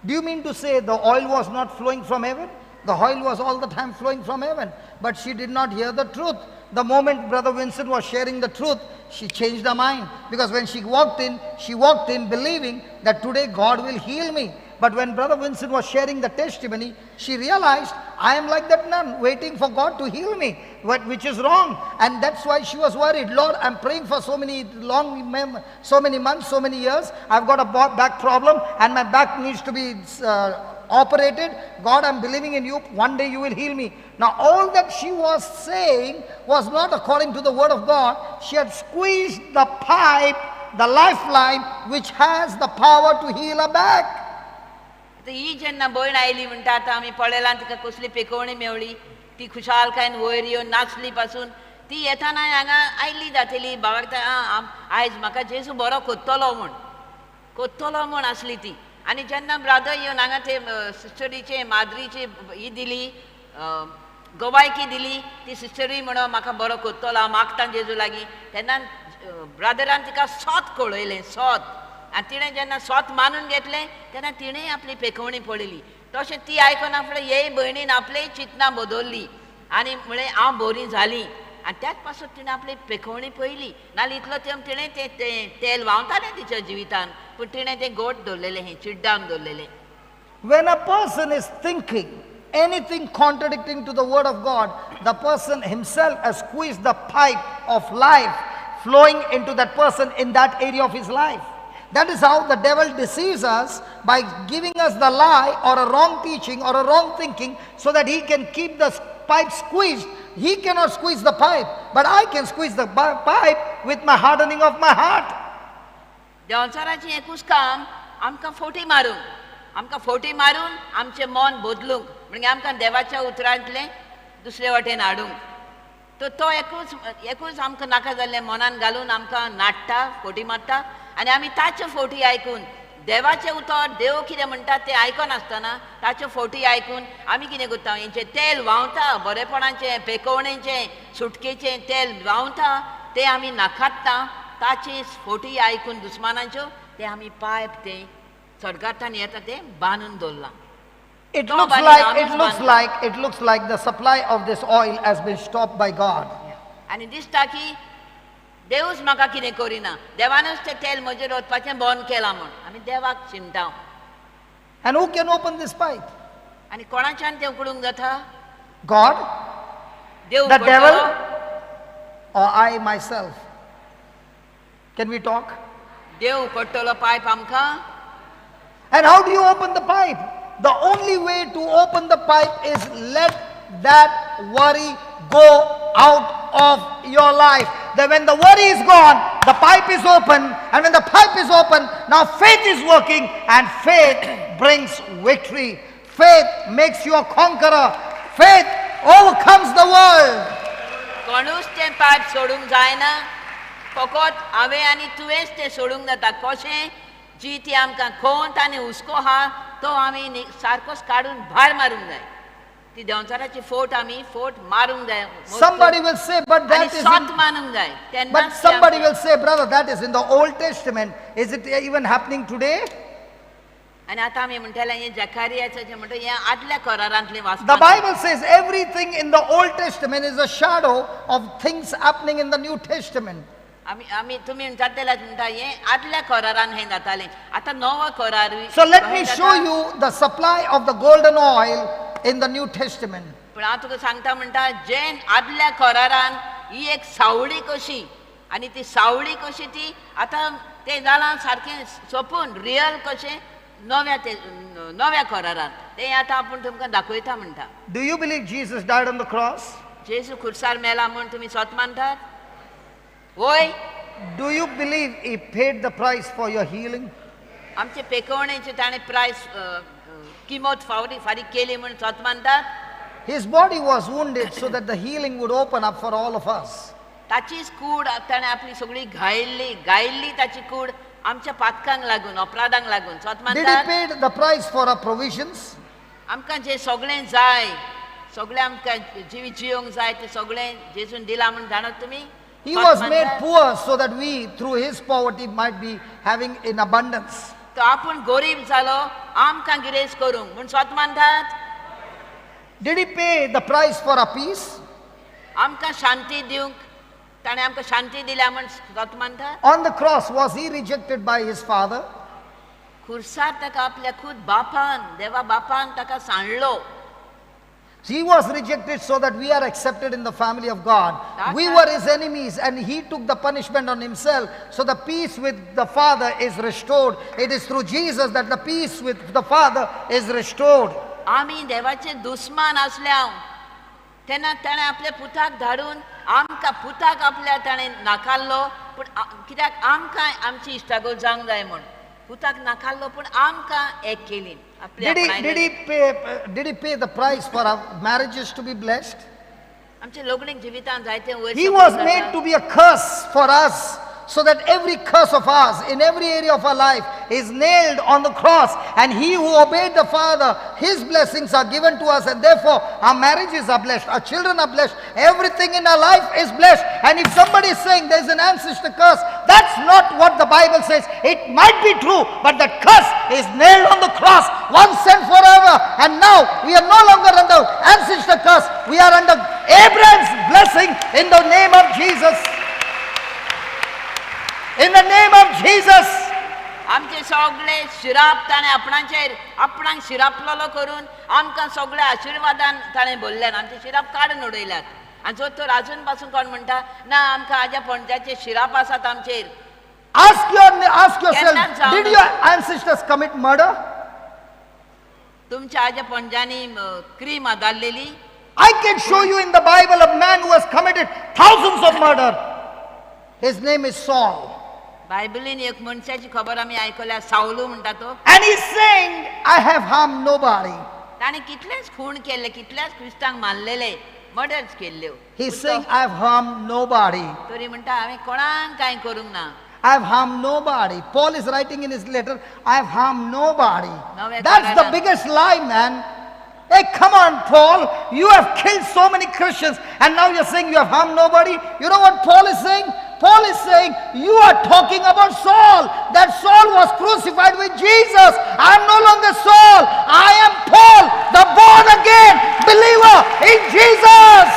Do you mean to say the oil was not flowing from heaven? The oil was all the time flowing from heaven, but she did not hear the truth. The moment Brother Vincent was sharing the truth, she changed her mind. Because when she walked in believing that today God will heal me. But when Brother Vincent was sharing the testimony, she realized, I am like that nun, waiting for God to heal me, which is wrong. And that's why she was worried. Lord, I'm praying for so many months, so many years. I've got a back problem and my back needs to be operated. God, I'm believing in you. One day you will heal me. Now, all that she was saying was not according to the word of God. She had squeezed the pipe, the lifeline, which has the power to heal her back. ही जेन्ना भयण oily म्हणटा आतां आमी पळयलां तिका कसली पेकोवणी मेवळी ती खुशालकायेन वयर येवन नाचली पासून ती येताना हांगा आयली जातली बाबाक आयज म्हाका जेजू बरो कोत्तलो म्हूण आसली ती. आनी जेन्ना ब्रादर येवन हांगा ते सिस्टरीचे माद्रीची ही दिली गवायकी दिली ती सिस्टरी म्हणून म्हाका बरो कोत्तलो हांव मागतां जेजू लागीं तेन्ना ब्रदरान तिका सोत कळयलें सोत आनी तिणें जेन्ना सोत मानून घेतलें तेन्ना तिणेंय आपली पेखवणी पळयली तशें ती आयकून फुडें हे भयणीन आपलेय चिंतना बदलली आनी म्हळें हांव बरी जाली आनी त्याच पासून तिणें आपली पेखवणी पळयली नाल्यार इतलो तेम तिणें तें तेल व्हांवतालें तिच्या जिवितान पूण तिणें तें गोट दवरलेलें हें चिड्डावन दवरलेलें. When a person is thinking anything contradicting to the word of God, the person himself has squeezed the pipe of life flowing into that person in that area of his life. That is how the devil deceives us by giving us the lie or a wrong teaching or a wrong thinking so that he can keep the pipe squeezed. He cannot squeeze the pipe, but I can squeeze the pipe with my hardening of my heart. देंवचाराचें एकूच काम आमकां forty मारून आमचें मन बदलूंक म्हणजे आमकां देवाच्या उतरांतलें दुसरे वटेन हाडूंक तो एकूच आमकां नाका जाल्लें मनान घालून आमकां नाडटा फोटी मारता आनी आमी ताच्यो फोटी आयकून देवाचें उतर देव कितें म्हणटा तें आयकनासतना ताच्यो फोटी आयकून आमी कितें करता हेंचें तेल व्हांवता बरेपणाचें पेखवणेचें सुटकेचें तेल व्हांवता तें आमी नाखात्ता ताची फोटी आयकून दुस्मानाच्यो ते आमी पायप तें चडगांतान येता तें बांदून दवरलां. It No, looks but like it looks like the supply of this oil has been stopped by God. आनी दिसता की देवूच म्हाका कितें करिना देवानूच तें तेल म्हजेर वचपाचें बंद केलां म्हूण आमी देवाक चिंता And who can open this pipe? आनी कोणाच्यान तें उकडूंक जाता God, देव the devil, उकडटलो or I myself? Can we talk? देव उकडटलो पायप आमकां. And how do you open the pipe? The only way to open the pipe is let that worry go out of your life. Then when the worry is gone, the pipe is open. And when the pipe is open, now faith is working. And faith brings victory. Faith makes you a conqueror. Faith overcomes the world. कोणूच तें pipe सोडूंक जायना फकत हांवें आनी तुवेंच तें सोडूंक जाता कशें जी ती आमकां खोंत आनी हुस्को आहा तो आमी सारकोच काडून भायर मारूंक जाय ती देंवचाराची फोट आमी फोट मारूंक जाय. Somebody will say, but that आनी is सोत in, मारूंक जाय. but तेन्नाच somebody will say, brother, that is in the Old Testament. Is it even happening today? आनी आतां आमी म्हणटाले हें जकारियाचें जें म्हणटा हें आदल्या करारांतलें The वाचपाचें. Bible says everything in the Old Testament is a shadow of things happening in the New Testament. आमी तुमी म्हणटात तें म्हणटा हें आदल्या करारान हें जातालें आतां नवो करार. So let me show you the supply of the golden oil in the New Testament. पूण हांव तुका सांगता म्हणटा जें आदल्या करारान ही एक सावळी कशी आनी ती सावळी कशी ती आतां तें जालां सारकें सोंपून रियल कशें नव्या करारान तें आतां आपूण तुमकां दाखयता म्हणटा. Do you believe Jesus died on the cross? जेजू खुर्सार मेला म्हूण तुमी स्वत मानतात वय. Do you believe he paid the price for your healing? आमचे पेकवणेचे ताणें प्रायस किंमत फारीक केली म्हूण स्वत मानतात. His body was wounded so that the healing would open up for all of us. ताचीच कूड ताणें आपली सगळी गायिल्ली ताची कूड आमच्या पातकांक लागून अपराधांक लागून स्वत Did he मानतात. pay the price for our provisions? आमकां जें सगळें जाय सगळें आमकां जियोंक जाय तें सगळें जेजून दिलां म्हूण जाणात तुमी. He was made poor so that we, through his poverty, might be having in abundance. तो आपूण गरीब जालो आमकां गिरेज करूंक म्हूण स्वत मानतात. Did he pay the price for our peace? आमकां शांती दिवंक ताणें आमकां शांती दिल्या म्हूण स्वत मानतात. On the cross, was he rejected by his father? खुर्सार ताका आपल्या खूद बापान देवा बापान ताका सांडलो. He was rejected so that we are accepted in the family of God. We were his enemies and he took the punishment on himself. So the peace with the Father is restored. It is through Jesus that the peace with the Father is restored. आमी देवाचे दुस्मान आसल्या तेन्ना ताणें आपल्या पुताक धाडून आमकां पुताक आपल्या ताणें नाकारलो पूण कित्याक आमकां आमची इश्टागोल जावंक जाय म्हूण पुताक नाकारलो पूण आमकां एक केली. Did he pay the price for our marriages to be blessed? आमच्या लग्नीक जिवितान जायते वयर He was made to be a curse for us so that every curse of ours in every area of our life is nailed on the cross. And he who obeyed the Father, his blessings are given to us, and therefore our marriages are blessed, our children are blessed, everything in our life is blessed. And if somebody is saying there's an ancestor curse, that's not what the Bible says. It might be true, but the curse is nailed on the cross once and forever. And now we are no longer under ancestor curse, we are under Abraham's blessing in the name of Jesus. In the name of Jesus. आमचे सगळे शिराप ताणें आपणाक शिरापलोलो करून आमकां सगळ्या आशिर्वादान ताणें भरल्यात, आमचे शिराप काडून उडयल्यात. आनी जो तर आजून पासून कोण म्हणटा ना आमकां हाज्या पणज्याचे शिराप आसात आमचेर. Ask yourself, did your ancestors commit murder? तुमच्या हाज्या पणज्यांनी cream आदारलेली. I can show you in the Bible a man who has committed thousands of murder. His name is Saul. बायबलीन एक मनशाची खबर आमी आयकल्या, सावलू म्हणटा तो. And he's saying, I have harmed nobody. ताणें कितलेच खून केले, कितल्याच क्रिस्तांक मारलेले, मर्डर्स केल्ल्यो. He's saying, I have harmed nobody. तरी म्हणटा हांवें कोणाक कांय करूंक ना. I have harmed nobody. Paul is writing in his letter, I have harmed nobody. Nove That's the karana. biggest lie, man. Hey, come on, Paul. You have killed so many Christians, and now you're saying you have harmed nobody. You know what Paul is saying? Paul is saying, you are talking about Saul. That Saul was crucified with Jesus. I am no longer Saul. I am Paul, the born again believer in Jesus.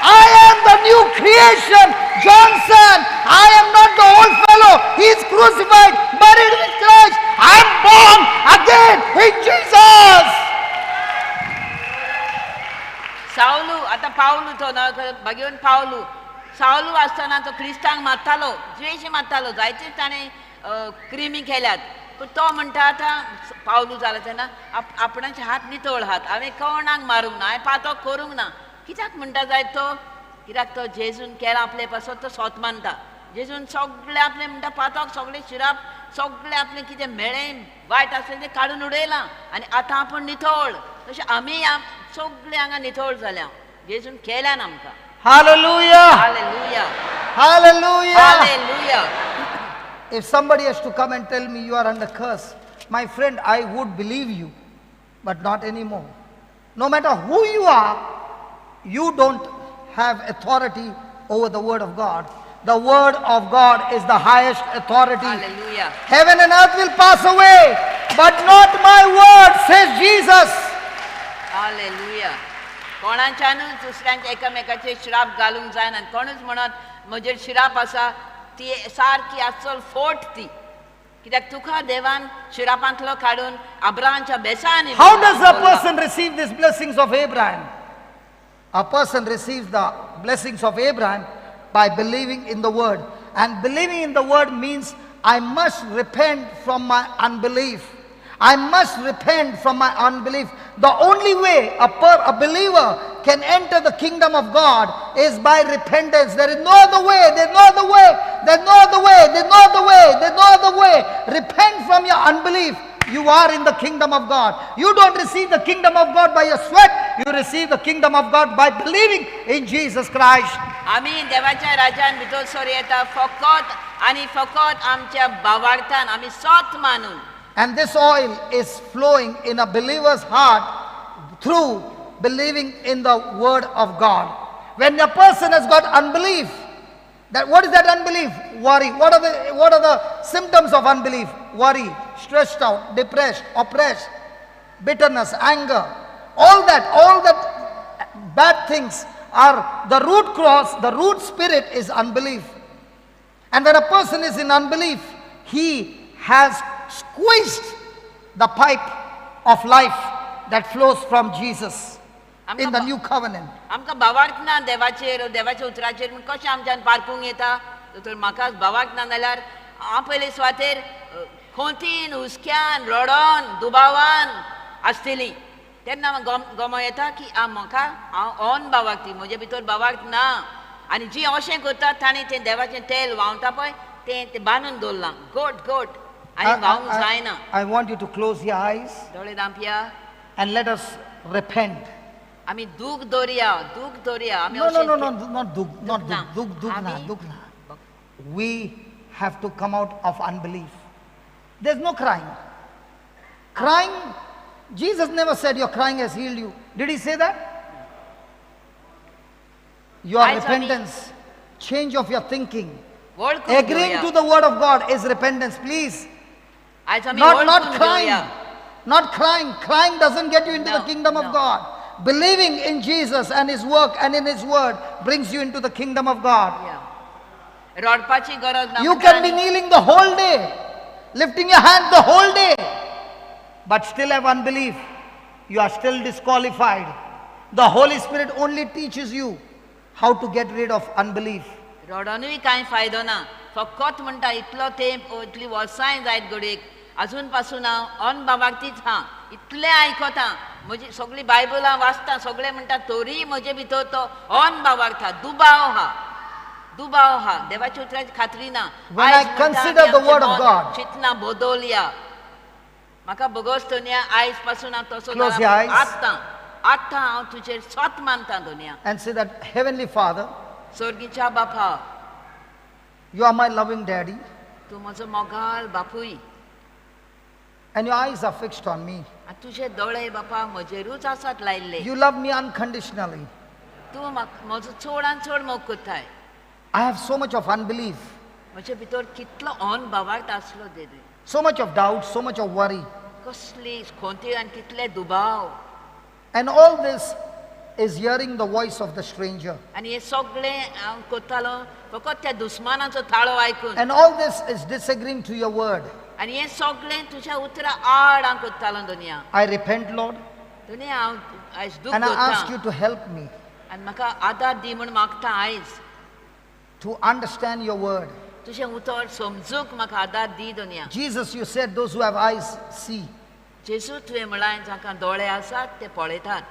I am the new creation. John said, I am not the old fellow. He is crucified, buried with Christ. I am born again in Jesus. सावलू आता पावलू तो ना बघेवन पावलू सावलू आसतना तो क्रिस्तांक मारतालो, द्वेश मारतालो, जायते ताणें creamy केल्यात. पूण तो म्हणटा आतां पावलू जालो तेन्ना आपणाचे हात नितळ हात, हांवें कोणाक मारूंक ना, हांवें पातक करूंक ना. कित्याक म्हणटा जाय तो? कित्याक तो जेजून केला आपले पासून तो सोत मानता. जेजून सगळे आपले म्हणटा पातक, सगळे शिराप, सगळे आपले कितें मेळ्ळें वायट आसलें तें काडून उडयलां आनी आतां आपूण नितळ. तशें आमी सगळे हांगा नितळ जाल्या, जेजून केल्यान आमकां. Hallelujah. Hallelujah. Hallelujah. Hallelujah. If somebody has to come and tell me you are under curse, my friend, I would believe you, but not anymore. No matter who you are, you don't have authority over the word of God. The word of God is the highest authority. Hallelujah. Heaven and earth will pass away, but not my word, says Jesus. Hallelujah. कोणाच्यानूच दुसऱ्यांच्या एकामेकाचे शिराप घालूंक जायना. कोणूच म्हणत म्हजेर शिराप आसा ती सारकी आसचल फोट ती. कित्याक तुका देवान शिरापांतलो काडून अब्राहामाच्या बेसांनी. How does a person receive these blessings of Abraham? A person receives the blessings of Abraham by believing in the word. And believing in the word means I must repent from my unbelief. I must repent from my unbelief. The only way a believer can enter the kingdom of God is by repentance. There is no other way. There's no other way. There's no other way. There's no other way. There's no other way. Repent from your unbelief. You are in the kingdom of God. You don't receive the kingdom of God by your sweat. You receive the kingdom of God by believing in Jesus Christ. आमी देवाच्या राज्यान भितर sir येता फकत आनी फकत आमच्या भावार्थान आमी सोत मानून. And this oil is flowing in a believer's heart through believing in the word of God. When a person has got unbelief, what is that unbelief? Worry. What are the symptoms of unbelief? Worry, stressed out, depressed, oppressed, bitterness, anger. All that bad things are the root cause, the root spirit is unbelief. And when a person is in unbelief, he has squeezed the pipe of life that flows from Jesus in the new covenant. आमकां भावार्थ ना देवाच्या उतराचेर म्हूण कशें आमच्यान पारकूंक येता. तर म्हाका भावार्थ ना जाल्यार हांव पयले सुवातेर खोंतीन हुस्क्यान रडोन दुबावान आसतली. तेन्ना गमो येता की म्हाका हांव ऑन भावार्थी, म्हजे भितर भावार्थ ना. आनी जी अशें करता ताणें तें देवाचें तेल व्हांवता पळय तें बांदून दवरलां गोट आनी व्हांवूंक जायना. I want you to close your eyes दोळे धांपया and let us repent. आमी दूख दवरया आमी No, not duk, not duk, ना. duk na. we have to come out of unbelief. There's no crying. Crying, Jesus never said your crying has healed you. Did he say that? Your I saw repentance, change of your thinking, World agreeing to the word of God is repentance. Please, not not crying. Not crying. Crying doesn't get you into the No, kingdom of no. God. Believing in Jesus and his work and in his word brings you into the kingdom of God. रडपाची गरज ना You म्हणटा can be आनी kneeling the whole day, lifting your hand the whole day, but still have unbelief. You are still disqualified. The Holy Spirit only teaches you how to get rid of unbelief. रडोनूय कांय फायदो ना फकत म्हणटा इतलो तेंप इतली वर्सांय जायत घडयेक अजून पासून हांव ऑन बाबागतीच हा इतलें आयकता म्हजी सगळी बायबलां वाचता सगळे म्हणटा तोरी म्हजे भितर तो ऑन बाबागता दुबाव हा देवाच्या उतराची खात्री ना When I consider the word of God, चिंतना बदलया म्हाका भोगोसतोनिया आयज पासून हांव तसो Close your eyes. आत्तां हांव तुजेर स्वत मानता Doniya and say that, Heavenly Father, सर्गीच्या बापा you are my loving daddy, तूं म्हजो मोगाल बापूय and your eyes are fixed on me. आनी तुजे दोळे बापा म्हजेरूच आसात लायल्ले You love me unconditionally. तूं म्हजो चडान चड मोग कोत्ताय I have so much of unbelief, म्हजे भितर कितलो ऑन बाबार्थ आसलो देदे so much of doubt, so much of worry. कसली खोंती आनी कितले दुबाव And all this is hearing the voice of the stranger. आनी हे सगळें हांव कोत्तालो फकत त्या दुस्मानाचो थाळो आयकून And all this is disagreeing to your word. आनी हे सगळें तुज्या उतरा आड हांव कोत्तालो दुनिया I repent, Lord, दुनिया हांव आयज दूख and I ask you दोत्ता to help me आनी म्हाका आदार दी म्हूण मागता आयज to understand your word. तुजें उतर समजूंक म्हाका आदार दी दुनिया Jesus, you said those who have eyes see. जेजू तुवें म्हळां जाका दोळे आसात ते पळयतात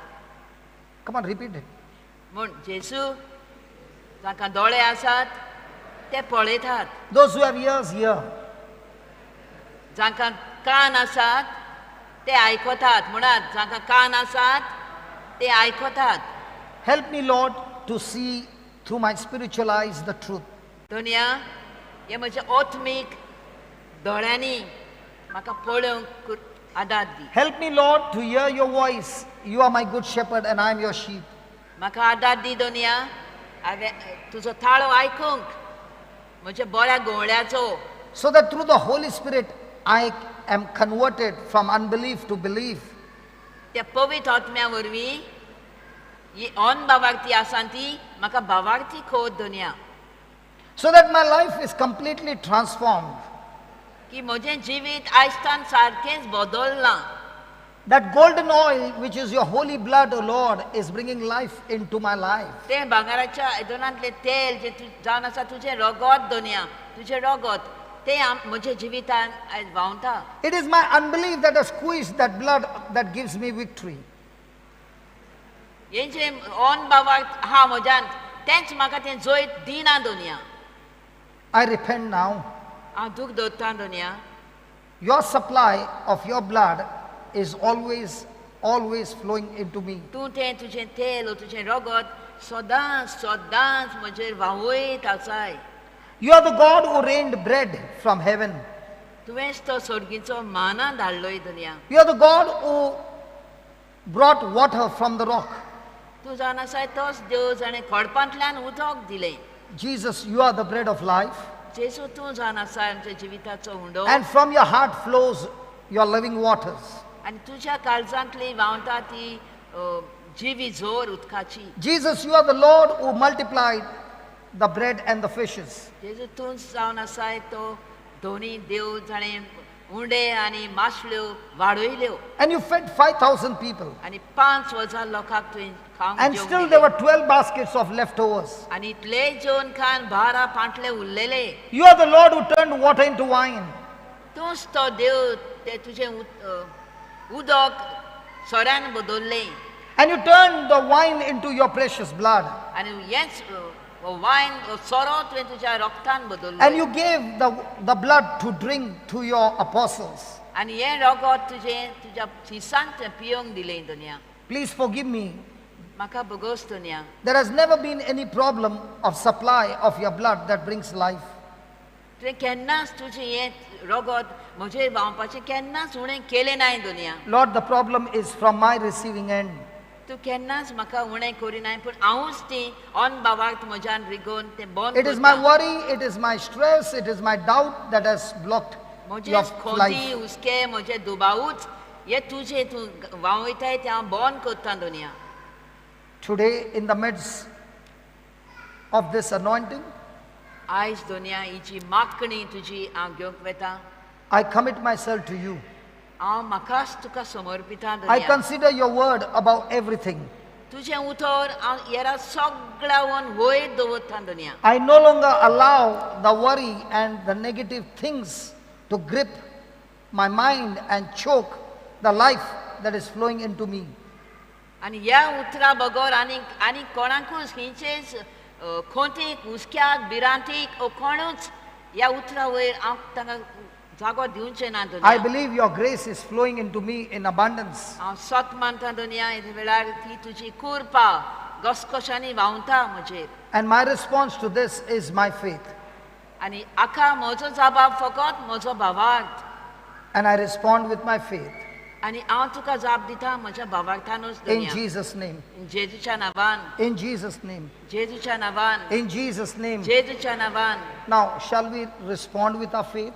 Come on, repeat it. म्हूण जेजू जाका दोळे आसात ते पळयतात Those who have ears hear. जांकां कान आसात ते आयकतात म्हणात जांकां कान आसात ते आयकतात Help me, Lord, to see through my spiritual eyes the truth. दुनिया हे म्हज्या आत्मीक दोळ्यांनी म्हाका पळोवंक आदार दी Help me, Lord, to hear your voice. You are my good shepherd and I am your sheep. म्हाका आदार दी दुनिया हांवें तुजो थाळो आयकूंक म्हज्या बऱ्या गोवळ्याचो So that through the Holy Spirit I am converted from unbelief to belief. त्या पवित्र आत्म्या वरवीं ही ऑन बाबार्ती आसा ती म्हाका बाबार्ती खोत दुनिया So that my life is completely transformed. की म्हजें जिवीत आयजतान सारकेंच बदललां That golden oil, which is your holy blood, O Lord, is bringing life into my life. तें भांगाराच्या आयदनांतलें तेल जें जावन आसा तुजें रगत दुनिया तुजें रगत तें म्हज्या जिवितान आयज व्हांवता It is my unbelief that has squeezed that blood that gives me victory. हें जें ऑन बाबाक आहा म्हज्यान तेंच म्हाका तें जोयत दिना दुनिया I repent now. हांव दूख दवरतां दुनिया Your supply of your blood is always flowing into me. तूं तें तुजें तेल तुजें रगत सदांच म्हजेर व्हांवयत आसाय You are the God who rained bread from heaven. तुवेंच तो सर्गीचो माना धाडलोय दुनिया You are the God who brought water from the rock. तूं जावन आसाय तोच देव जाणें खडपांतल्यान उदक दिलें Jesus, you are the bread of life. जेजू तूं जावन आसाय आमच्या जिविताचो हुंडो And from your heart flows your living waters. आनी तुज्या काळजांतली व्हांवता ती जिवी जोर उदकाची Jesus, you are the Lord who multiplied the bread and the fishes. जेजू तूंच जावन आसाय तो दोनी देव जाणें उंडे आनी माशल्यो वाडयल्यो And you fed 5,000 people. आनी 5,000 लोकांक तुवें खावंक And जेवंक still दिलें. there were 12 baskets of leftovers. आनी इतले जेवन खान 12 पांटले उरलेले You are the Lord who turned water into wine. तूंच तो देव ते तुजें उदक सोऱ्यान बदललें And you turned the wine into your precious blood. आनी हेंच वायन सोरो तुवें तुज्या रक्तान And बदललें you gave the blood to drink to your apostles. आनी हें रगत तुजें तुज्या शिसांक तें पियोंक दिलें दुनिया Please forgive me. म्हाका भोगोस दुनिया There has never been any problem of supply of your blood that brings life. तुवें केन्नाच तुजें हें रगत म्हजेर व्हांवपाचें केन्नाच उणें केलें नाय दुनिया. Lord, the problem is from my receiving end. तूं केन्नाच म्हाका उणें करिनाय पूण हांवूच ती ऑन बाबाक म्हज्यान रिगोवन तें बंद It is my करतां. worry, it is my stress, it is my doubt that has blocked म्हजें your खोजी life. हुस्के म्हजें दुबावूच हे तुजें तूं व्हांवयताय तें हांव बंद करतां दुनिया. Today, in the midst of this anointing, आयज दुनिया ही जी मागणी तुजी हांव घेवंक वेता. I commit myself to you. हांव म्हाकाच तुका समर्पितां I दुनिया. consider your word about everything. तुजें उतर हांव हेरा सगळ्यावन वयर दवरतां दुनिया. I no longer allow the worry and the negative things to grip my mind and choke the life that is flowing into me. आनी ह्या उतरा बगर आनी कोणाकूच खंयचेच खोंतीक हुस्क्याक भिरांतीक कोणूच ह्या उतरा वयर हांव तांकां जागो दिवचें ना I दुनिया. believe your grace is flowing into me in abundance. हांव सत मानता दुनिया ह्या वेळार ती तुजी कुरपा घसघशांनी व्हांवता म्हजेर. And my response to this is my faith. आनी आखा म्हजो जबाब फकत म्हजो भावार्थ. And I respond with my faith. आनी हांव तुका जाप दिता म्हज्या भावार्थानूच In दुनिया. Jesus' name. जेजूच्या नांवान, In Jesus' name. जेजूच्या नांवान, In Jesus' name. जेजूच्या नांवान. Now, shall we respond with our faith?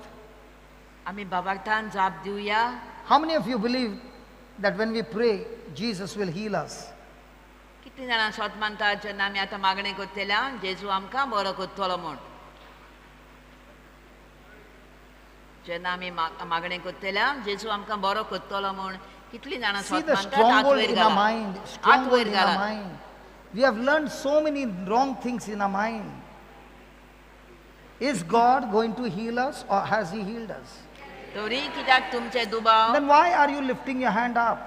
आमी भावार्थान जाप Divya. How many of you believe that when we pray, Jesus will heal us? कितलीं जाणां स्वत मानतात जेन्ना आमी आतां मागणी करतल्या जेजू आमकां बरो करतलो म्हूण. जेन्ना आमी मागणी करतल्या जेजू आमकां बरो करतलो म्हूण कितलीं जाणां See स्वत the मानतात. हात stronghold वयर in our घाला. mind. हात Stronghold वयर in our घाला. mind. We have learned so many wrong things in our mind. Is God going to heal us or has He healed us? तरी कित्याक तुमचे दुबाव Then why are you lifting your hand up?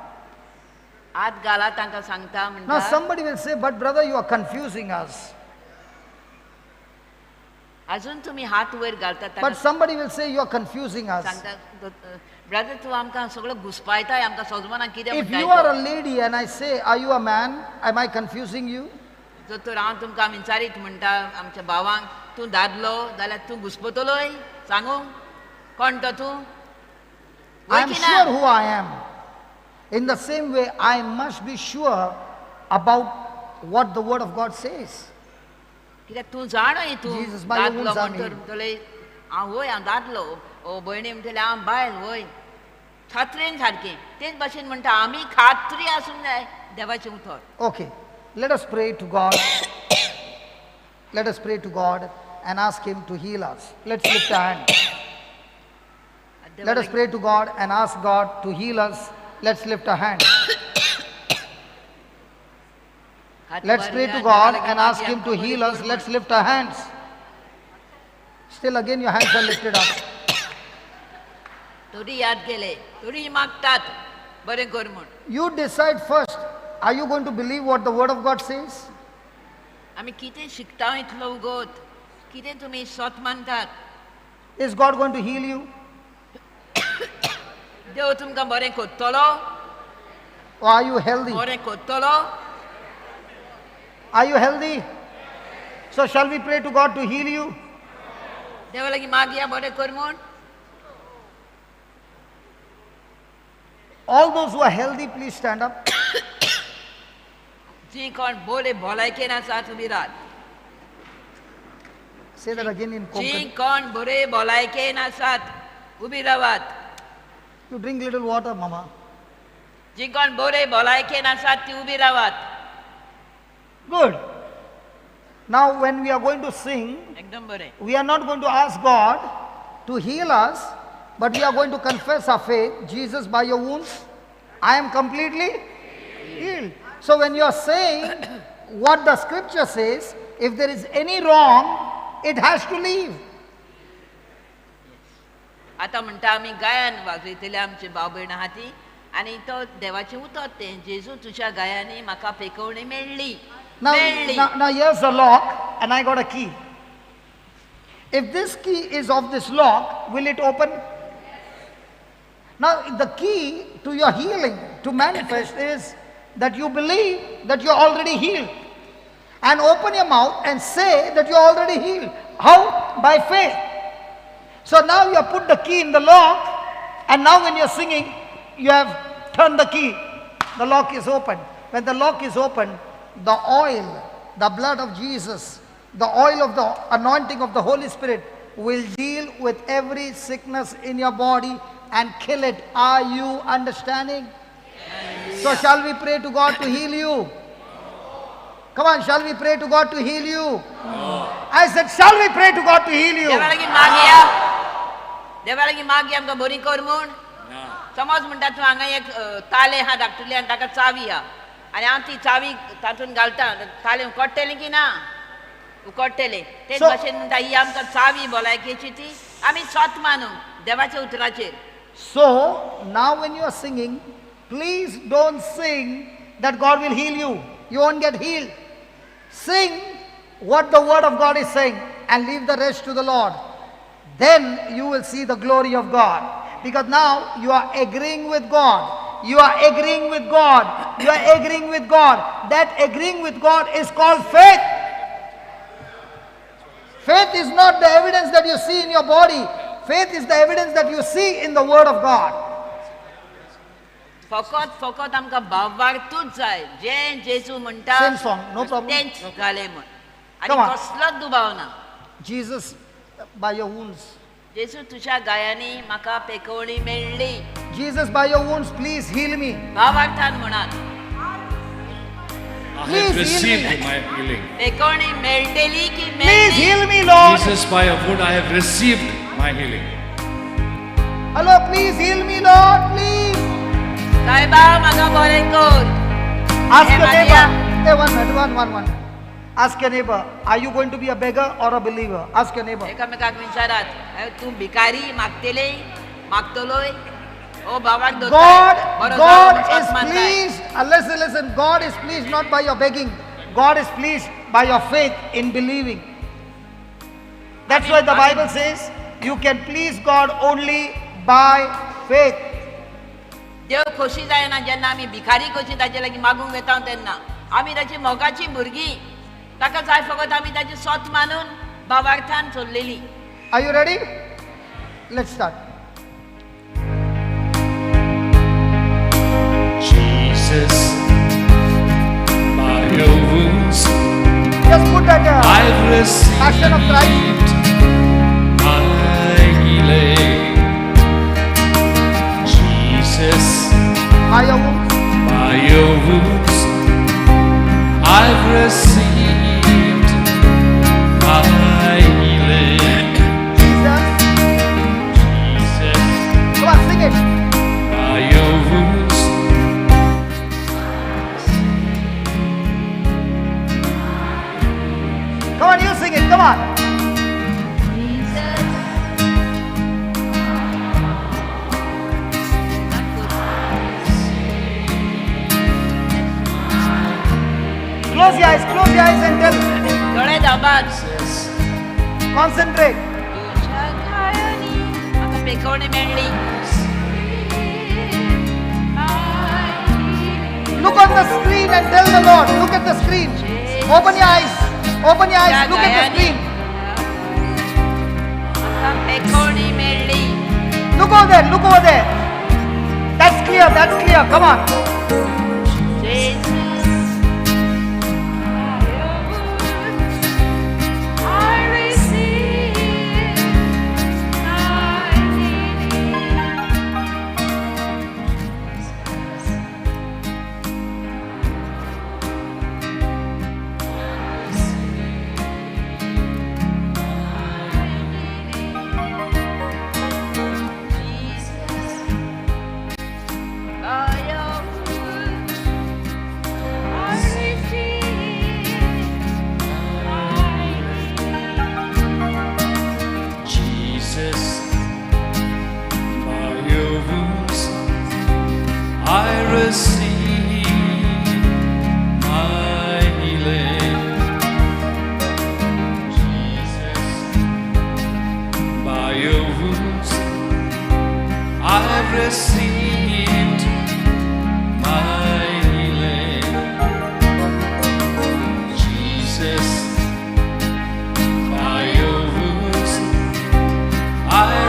हात घाला तांकां सांगता Now म्हणटा. somebody will say, but brother, you are confusing us. अजून तुम्ही हात वयर घालतात But तांकां somebody will say, you are confusing us. सांगतात ब्रदर तूं आमकां सगळं घुसपायताय आमकां समजना कितें If you are a म्हणटाय. lady and I say, are you a man? Am I confusing you? जर तर हांव तुमकां विचारीत म्हणटा आमच्या भावांक तूं दादलो जाल्यार तूं घुसपतलोय सांगू कोण तो तूं. I am sure who I am. In the same way, I must be sure about what the word of God says. कित्याक तूं जाणय तूं Jesus, by your दादलो wounds I'm म्हणटले हांव वय हांव दादलो ओ भयणी म्हणटले हांव बायल वय खात्रेन सारकें तेच भाशेन म्हणटा आमी खात्री आसूंक जाय देवाचें उतर. Okay, let us pray to God. Let us pray to God and ask Him to heal us. Let's lift our hand. Let us pray to God and ask God to heal us. Let's lift our hand. Let's pray to God and ask Him to heal us. Let's lift our hands. Still again your hands are lifted up. तोरी याद केले तोरी मागतात बरें कर म्हूण. You decide first. Are you going to believe what the word of God says? आमी कितें शिकता इतलो उगोत कितें तुमी स्वत मानतात. Is God going to heal you? देव तुमकां बरें करतलो Or are you healthy? बरें करतलो. Are you healthy? So shall we pray to God to heal you? देवा लागीं मागया बरें कर म्हूण. All those who are healthy, please stand up. जी कोण बरे भलायकेन आसात उबी रात. Say that again in ji Konkan. कोण बरे भलायकेन आसात उबी रावात. You drink little water, Mama. जी कोण बरे भलायकेन आसात ती उबी रावात. Good. Now when we are going to sing, एकदम बरें. we are not going to ask God to heal us, but we are going to confess our faith. Jesus, by your wounds, I am completely healed. So when you are saying what the scripture says, if there is any wrong, it has to leave. आतां म्हणटा आमी गायन वाजयतले आमचे भाव भयण आहा ती आनी तो देवाचें उतर तें जेजू तुज्या गायांनी म्हाका पेकवणी मेळ्ळी. मेळ्ळी. Now here's the lock and I got a key. If this key is of this lock, will it open? Now the key to your healing to manifest is that you believe that you're already healed. And open your mouth and say that you're already healed. How? By faith. So now you have put the key in the lock, and now when you're singing, you have turned the key. The lock is open. When the lock is open, the oil, the blood of Jesus, the oil of the anointing of the Holy Spirit will deal with every sickness in your body and kill it. Are you understanding? So shall we pray to God to heal you? Come on, shall we pray to God to heal you? I said, shall we pray to God to heal you? देवाळगी मागी आमकां बरी कर म्हूण समज म्हणटा तूं हांगा एक ताले आहा धाकटुली आनी ताका चावी आहा आनी हांव ती चावी तातूंत घालता ताले उकडटलें की ना उकडटलें तेच भाशेन म्हणटा ही आमकां चावी भलायकेची ती आमी स्वत मानू देवाच्या उतराचेर. So now when you are singing, please don't sing that God will heal you. You won't get healed. Sing what the word of God is saying and leave the rest to the Lord. Then you will see the glory of God. Because now you are agreeing with God. You are agreeing with God. You are agreeing with God. That agreeing with God is called faith. Faith is not the evidence that you see in your body. Faith is the evidence that you see in the word of God. फकत आमकां भावार्थूच जाय जें जेजू म्हणटा Same song, no problem. तेंच घाले म्हण आनी Come on. कसलोच दुबाव ना. Jesus, by your wounds. जेजू तुज्या गायांनी म्हाका पेकवणी मेळ्ळी. Jesus, by your wounds, please heal me. भावार्थान म्हणात I Please have heal received me. my healing. पेकवणी मेळटली की Please मेळटली. heal me, Lord. Jesus, by your wound, I have received my healing. Hello, please heal me, Lord. Please. सायबा म्हाका बरें कर. Ask Hey, your Maria. neighbor. Hey, one minute, one. Ask your neighbor, are you going to be a beggar or a believer? Ask your neighbor. एकामेकाक विचारात तूं भिकारी मागतेले मागतलोय ओ भावाक God, दोताय God is pleased. Listen. God is pleased not by your begging. God is pleased by your faith in believing. That's why the Bible says you can please God only by faith. देव खोशी जायना जेन्ना आमी भिकारी कशी ताचे लागीं मागूंक येता तेन्ना आमी ताची मोगाची भुरगीं ताका जाय फकत आमी ताची स्वत मानून भावार्थान चल्लेली. Are you ready? Let's start. Jesus, by your wounds, Just put that I've received Passion of Christ. my healing. Jesus, by your wounds. by your wounds, I've received my healing. Jesus. Jesus, Come on, sing it. by your wounds, Come on, you sing it. Come on. Close your eyes and tell. दोळे दाबात. Concentrate. तुझ्या गायांनी म्हाका पेकवणी मेळ्ळी. Look on the screen and tell the Lord. Look at the screen. Open your eyes. Open your eyes. Look at the screen. म्हाका पेकवणी मेळ्ळी. Look over there. Look over there. That's clear. That's clear. Come on. Jesus, I receive my healing. Jesus, by your wounds, I receive my healing. Jesus, by your wounds, I've received my healing. Jesus, by your wounds, I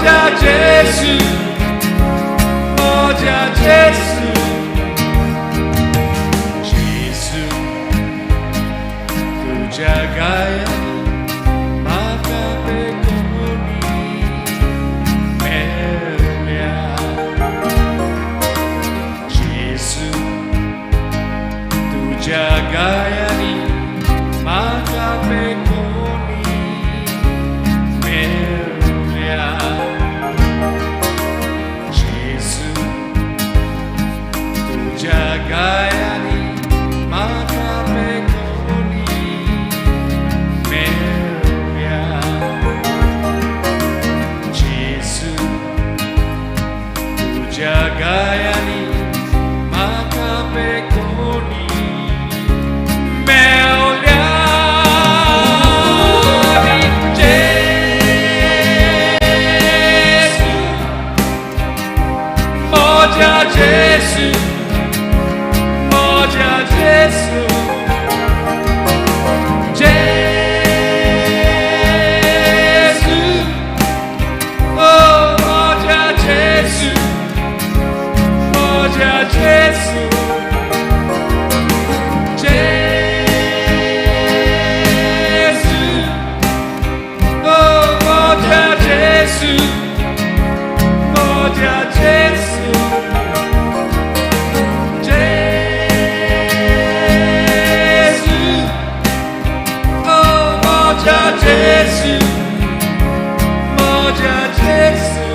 모자 예수 모자 예수 예수 tujagai maka pekoni melia Yesu tujagai maka pekoni melia Yesu tujagai maka pekoni melia Yesu tujagayani maka pekoni melia Yesu moja Yesu moja Yesu Yesu oh moja Yesu moja Yesu Yesu oh moja Yesu moja Yesu Yesu oh moja Yesu moja Yesu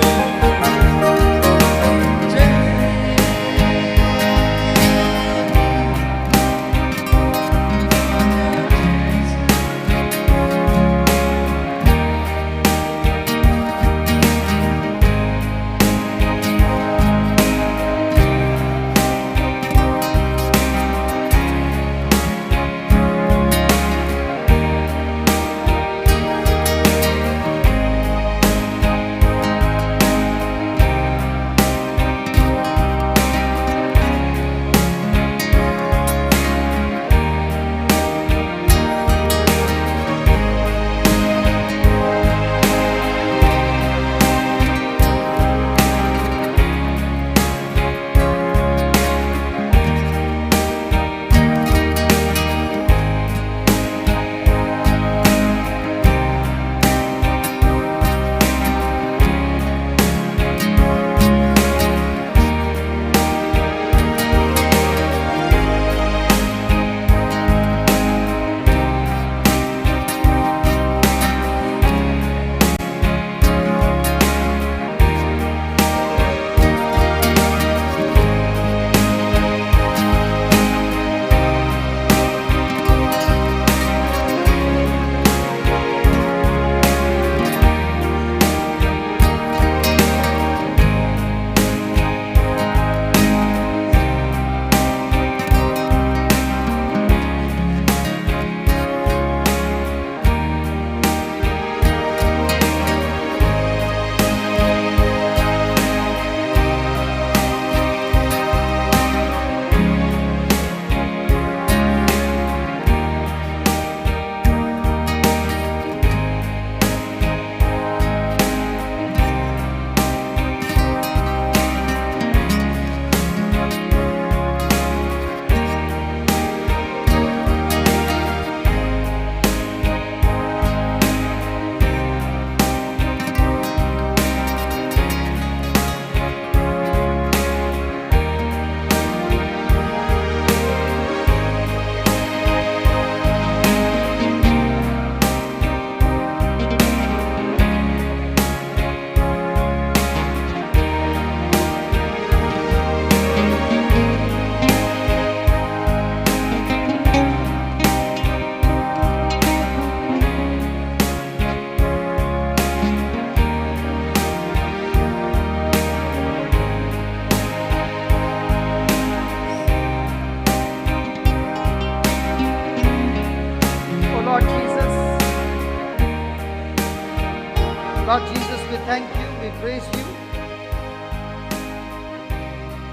Lord Jesus, we thank you, we praise you.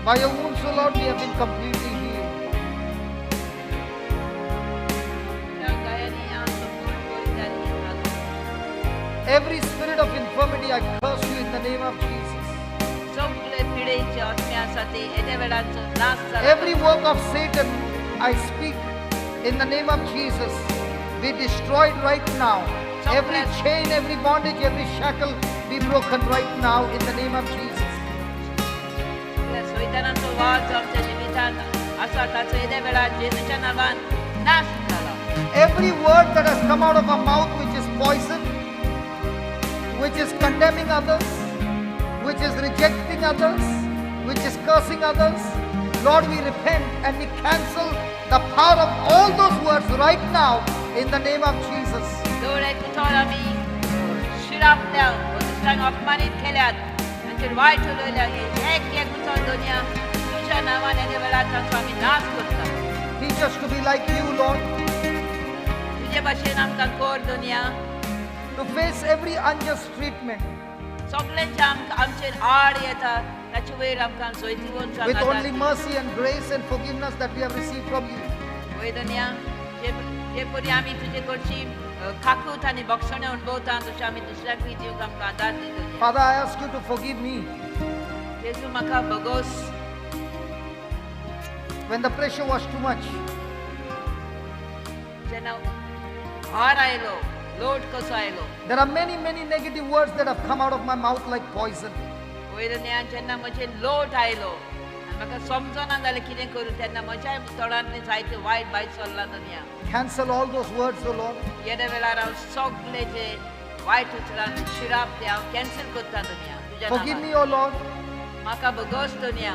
By your wounds, O Lord, we have been completely healed. Every spirit of infirmity, I curse you in the name खातीर येद्या वेळाचो नाश जाला. Every work of Satan, I speak in the name of Jesus, be destroyed right now. Every chain, every bondage, every shackle be broken right now in the name of Jesus. त्या सैतानाचो वाद जो आमच्या जिवितांत आसा ताचो येद्या वेळार जेजूच्या नांवान नाश जाला. Every word that has come out of our mouth which is poison, which is condemning others, which is rejecting others, which is cursing others, Lord, we repent and we cancel the power of all those words right now in the name of Jesus. दोळे कुठोर आमी शिरापल्या दुसऱ्यांक अपमानीत केल्यात तांचेर वायट उलयल्या एक कुठोर दुनिया तुज्या नांवान येद्या वेळार तांचो आमी नाश करता. Teach us to be like you, Lord, तुजे भाशेन आमकां कोर दुनिया to face every unjust treatment सगळ्यांचे आमचेर आड येता ताचे वयर आमकां सोयतीवून with only mercy and grace and forgiveness that we have received from you. वय दुनिया जे परी आमी तुजे कडची खाकूत आनी बक्षणे अणभवता तशें आमी दुसऱ्यांकूय दिवंक आमकां आदार दी दुनिया. Father, I ask you to forgive me जेजू म्हाका भगोस when the pressure was too much. जेन्ना भार आयलो लोड कसो आयलो There are many, many negative words that have come out of my mouth like poison. वयर दुनिया जेन्ना म्हजें लोट आयलो आनी म्हाका समजना जालें कितें करूं तेन्ना म्हज्या तोंडांतली जायते वायट भायर सरला दुनिया. Cancel all those words, O Lord. येद्या वेळार हांव सगळे जे वायट उतरां शिराप ते हांव कॅन्सल करता दुनिया तुज्या Forgive नांवान. me, O Lord, म्हाका भगोस दुनिया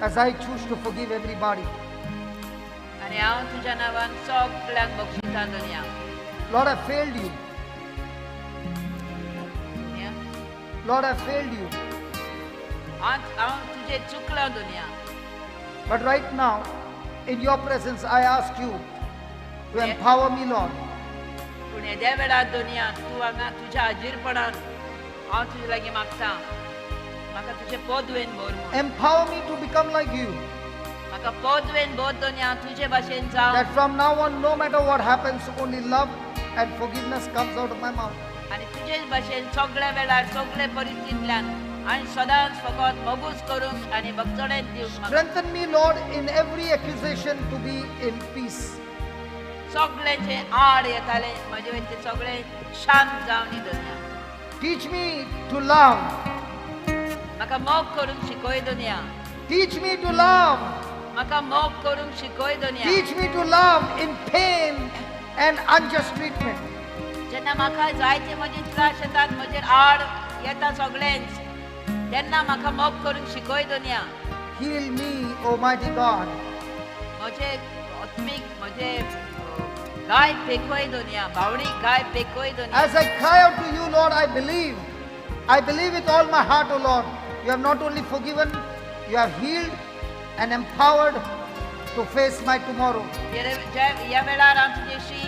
as I choose to forgive everybody. आनी हांव तुज्या नांवान सगळ्यांक बक्षिता दुनिया. Lord, I failed you. दुनिया Lord, I failed you. हांव तुजे चुकलो दुनिया. But right now, in your presence, I ask you to empower me, Lord. पूण येद्या वेळार दुनिया तूं हांगा तुज्या हाजीरपणान हांव तुजे लागीं मागता म्हाका तुजे पोदवेन भर म्हूण. Empower me to become like you. म्हाका पोदवेन भर दुनिया तुजे भाशेन जावं That from now on, no matter what happens, only love and forgiveness comes out of my mouth. आनी तुजेच भाशेन सगळ्या वेळार सगळे परिस्थितींतल्यान आनी सदांच फकत मोगूच करूंक आनी भगचोडेच दिवंक म्हाका. Strengthen me, Lord, in every accusation to be in peace. सगळेचे आड येताले म्हजे वयले ते सगळे शांत जावन न्ही दुनिया. Teach me to love. म्हाका मोग करूंक शिकय दुनिया. Teach me to love. म्हाका मोग करूंक शिकय दुनिया. Teach me to love in pain and unjust treatment. जेन्ना म्हाका जायते म्हजे त्रास येतात म्हजेर आड येता सगळेंच तेन्ना म्हाका मोग करूंक शिकय दुनिया. Heal me, Almighty God. म्हजे आत्मीक म्हजे गाय पेकय दुनिया भावनीक गाय पेकय दुनिया. As I cry out to you, Lord, I believe. I believe with all my heart, O Lord. You have not only forgiven, you have healed and empowered to face my tomorrow. ह्या वेळार हांव तुजेशी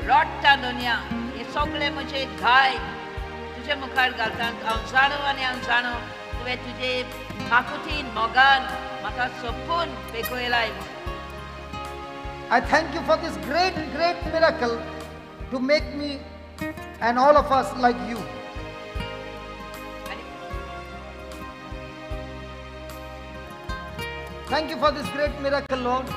रडटा दुनिया हे सगळे म्हजे गाय तुजे मुखार घालता. हांव जाणो आनी हांव जाणो तुवें तुजे काकुतीन मोगान म्हाका सोपून पेकयलाय म्हूण. I thank you for this great, great miracle to make me and all of us like you. Thank you for this great miracle, Lord.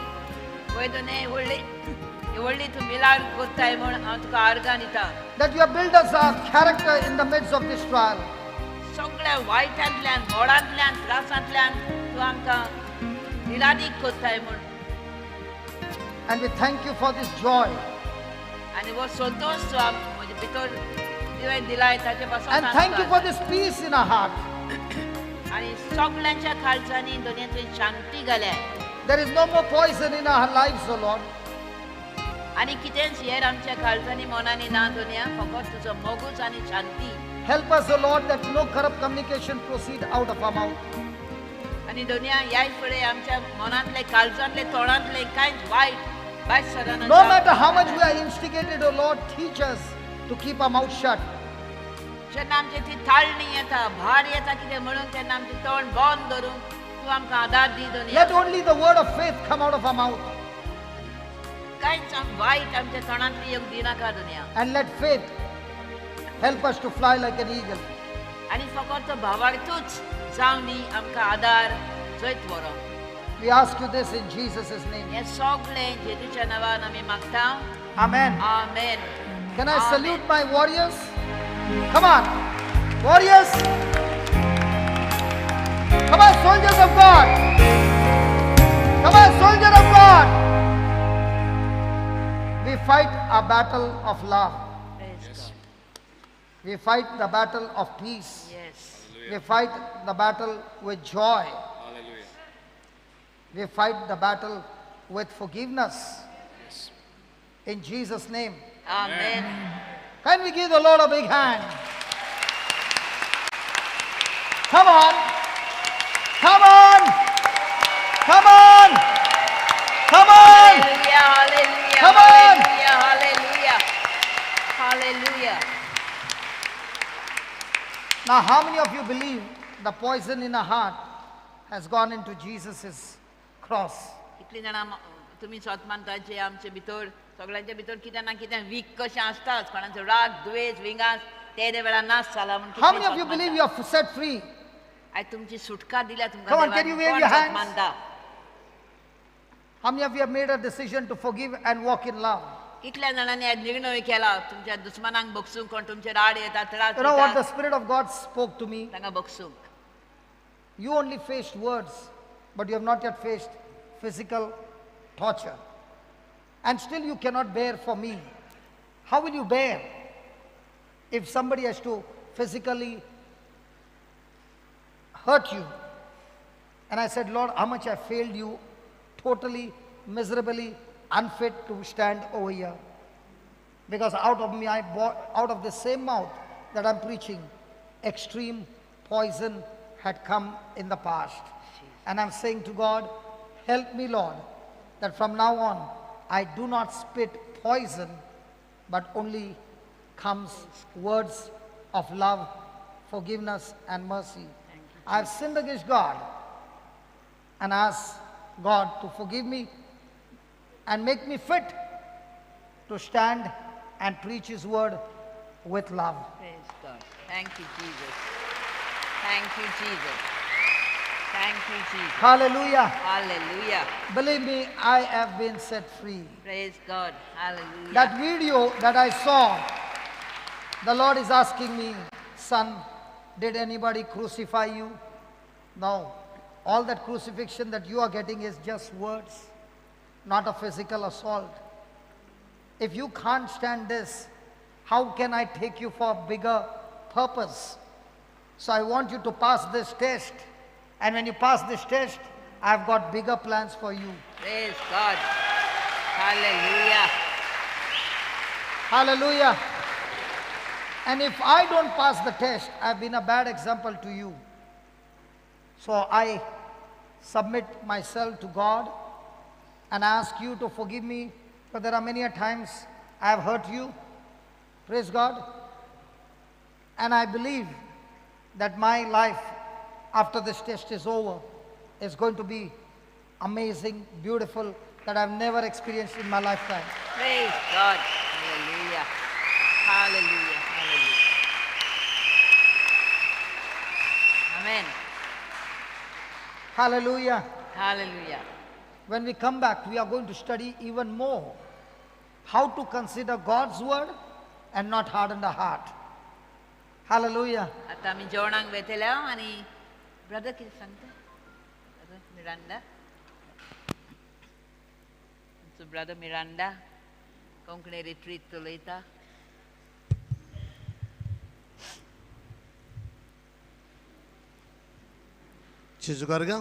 वय दुनिया व्हडली तूं मिलाड कोत्ताय म्हूण हांव तुका आर्गां दिता. That you have built us our character in the midst of this trial. सगळ्या वायटांतल्यान मोडांतल्यान त्रासांतल्यान तूं आमकां निरादीक कोत्ताय म्हूण. And we thank you for this joy. आनी वो संतोष जो म्हजे भितर तुवें दिलाय ताचे पासून And thank you for this peace in our heart. आनी सगळ्यांच्या खालच्यांनी दुनियेंतली शांती घाल्या. There is no more poison in our lives, O Lord. आनी कितेंच हेर आमच्या खालच्यांनी मनांनी ना दुनिया फकत तुजो मोगूच आनी शांती. Help us, O Lord, that no corrupt communication proceed out of our mouth. आनी दुनिया ह्याय फुडें आमच्या मनांतले काळजांतले तोंडांतले कांयच वायट भायर Sarna. No matter how much we are instigated, O Lord, teach us to keep our mouth shut. जेन्ना आमची ती ताळणी येता भार येता कितें म्हणून तेन्ना आमचें तोंड बंद धरून तूं आमकां आदार दी दुनिया. Let only the word of faith come out of our mouth. कांयच वायट आमच्या तोंडांतली येवंक दिनाका दुनिया. And let faith help us to fly like an eagle. आनी फकत तो भावार्थूच जावं न्ही आमकां आदार जैत व्हरो. We ask you this in Jesus' name. हें सगळें जेजूच्या नांवान आमी मागता. Amen. Amen. Can I Amen. salute my warriors? Come on. Warriors. Come on, soldiers of God. Come on, soldier of God. We fight a battle of love. Praise God. We fight the battle of peace. Yes. We fight the battle with joy. Hallelujah. We fight the battle with forgiveness. In Jesus' name. Amen. Can we give the Lord a big hand? Come on. Come on. Come on. Come on. Hallelujah, hallelujah, Come on. hallelujah, hallelujah. Hallelujah. Now, how many of you believe the poison in a heart has gone into Jesus' cross? कितलीं जाणां तुमी स्वत मानता जे आमचे भितर सगळ्यांच्या भितर कितें ना कितें वीक कशें आसताच कोणाचो राग द्वेष विंगास ते वेळार नाश जाला म्हणून How many of you believe you are set free? आयज तुमची सुटका दिल्या तुमकां Come on, देवान. can you wave कोण your स्वत hands? मानता How many of you have made a decision to forgive and walk in love? कितल्या जाणांनी आयज निर्णय केला तुमच्या दुस्मानांक बगसूंक कोण तुमचे राड येता त्रास You know what the दिता Spirit of God spoke to me? तांकां बगसूंक. You only faced words, but you have not yet faced physical torture. And still you cannot bear for me. How will you bear if somebody has to physically hurt you? And I said, Lord, how much I failed you, totally, miserably, unfit to stand over here. Because out of the same mouth that I'm preaching, extreme poison had come in the past. And I'm saying to God, help me, Lord, that from now on, I do not spit poison, but only comes words of love, forgiveness, and mercy. I have sinned against God and ask God to forgive me and make me fit to stand and preach His word with love. Praise God. Thank you, Jesus. Thank you, Jesus. Thank you, Jesus. Hallelujah. Hallelujah. Believe me, I have been set free. Praise God. Hallelujah. That video that I saw, the Lord is asking me, son, did anybody crucify you? No. All that crucifixion that you are getting is just words, not a physical assault. If you can't stand this, how can I take you for a bigger purpose? So I want you to pass this test. And when you pass this test, I've got bigger plans for you. Praise God. Hallelujah. Hallelujah. And if I don't pass the test, I've been a bad example to you. So I submit myself to God and ask you to forgive me, because there are many a times I have hurt you. Praise God. And I believe that my life after this test is over is going to be amazing, beautiful, that I've never experienced in my lifetime. Praise God. Hallelujah. Hallelujah. Hallelujah. Amen. Hallelujah. Hallelujah. When we come back, we are going to study even more how to consider God's word and not harden the heart. Hallelujah. आता आमी जेवणाक वेतल्या आनी brother कितें सांगता brother Miranda brother Miranda Konkani retreat उलयता शिजुगार्गा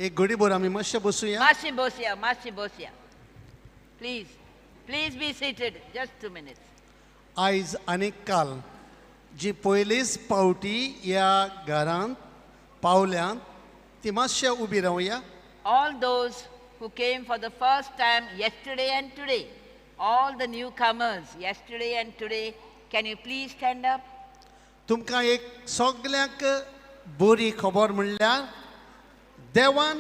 एक घडी भर आमी मातशे बसूया मातशी बसया please be seated just 2 minutes. आयज आनी काल जी पयलीच पावटी ह्या घरांत पावल्यात ती मातशे उबी रावया. All those who came for the first time yesterday and today, all the newcomers yesterday and today, can you please stand up? तुमकां एक सगल्यांक बरी खबर म्हणल्यार देवान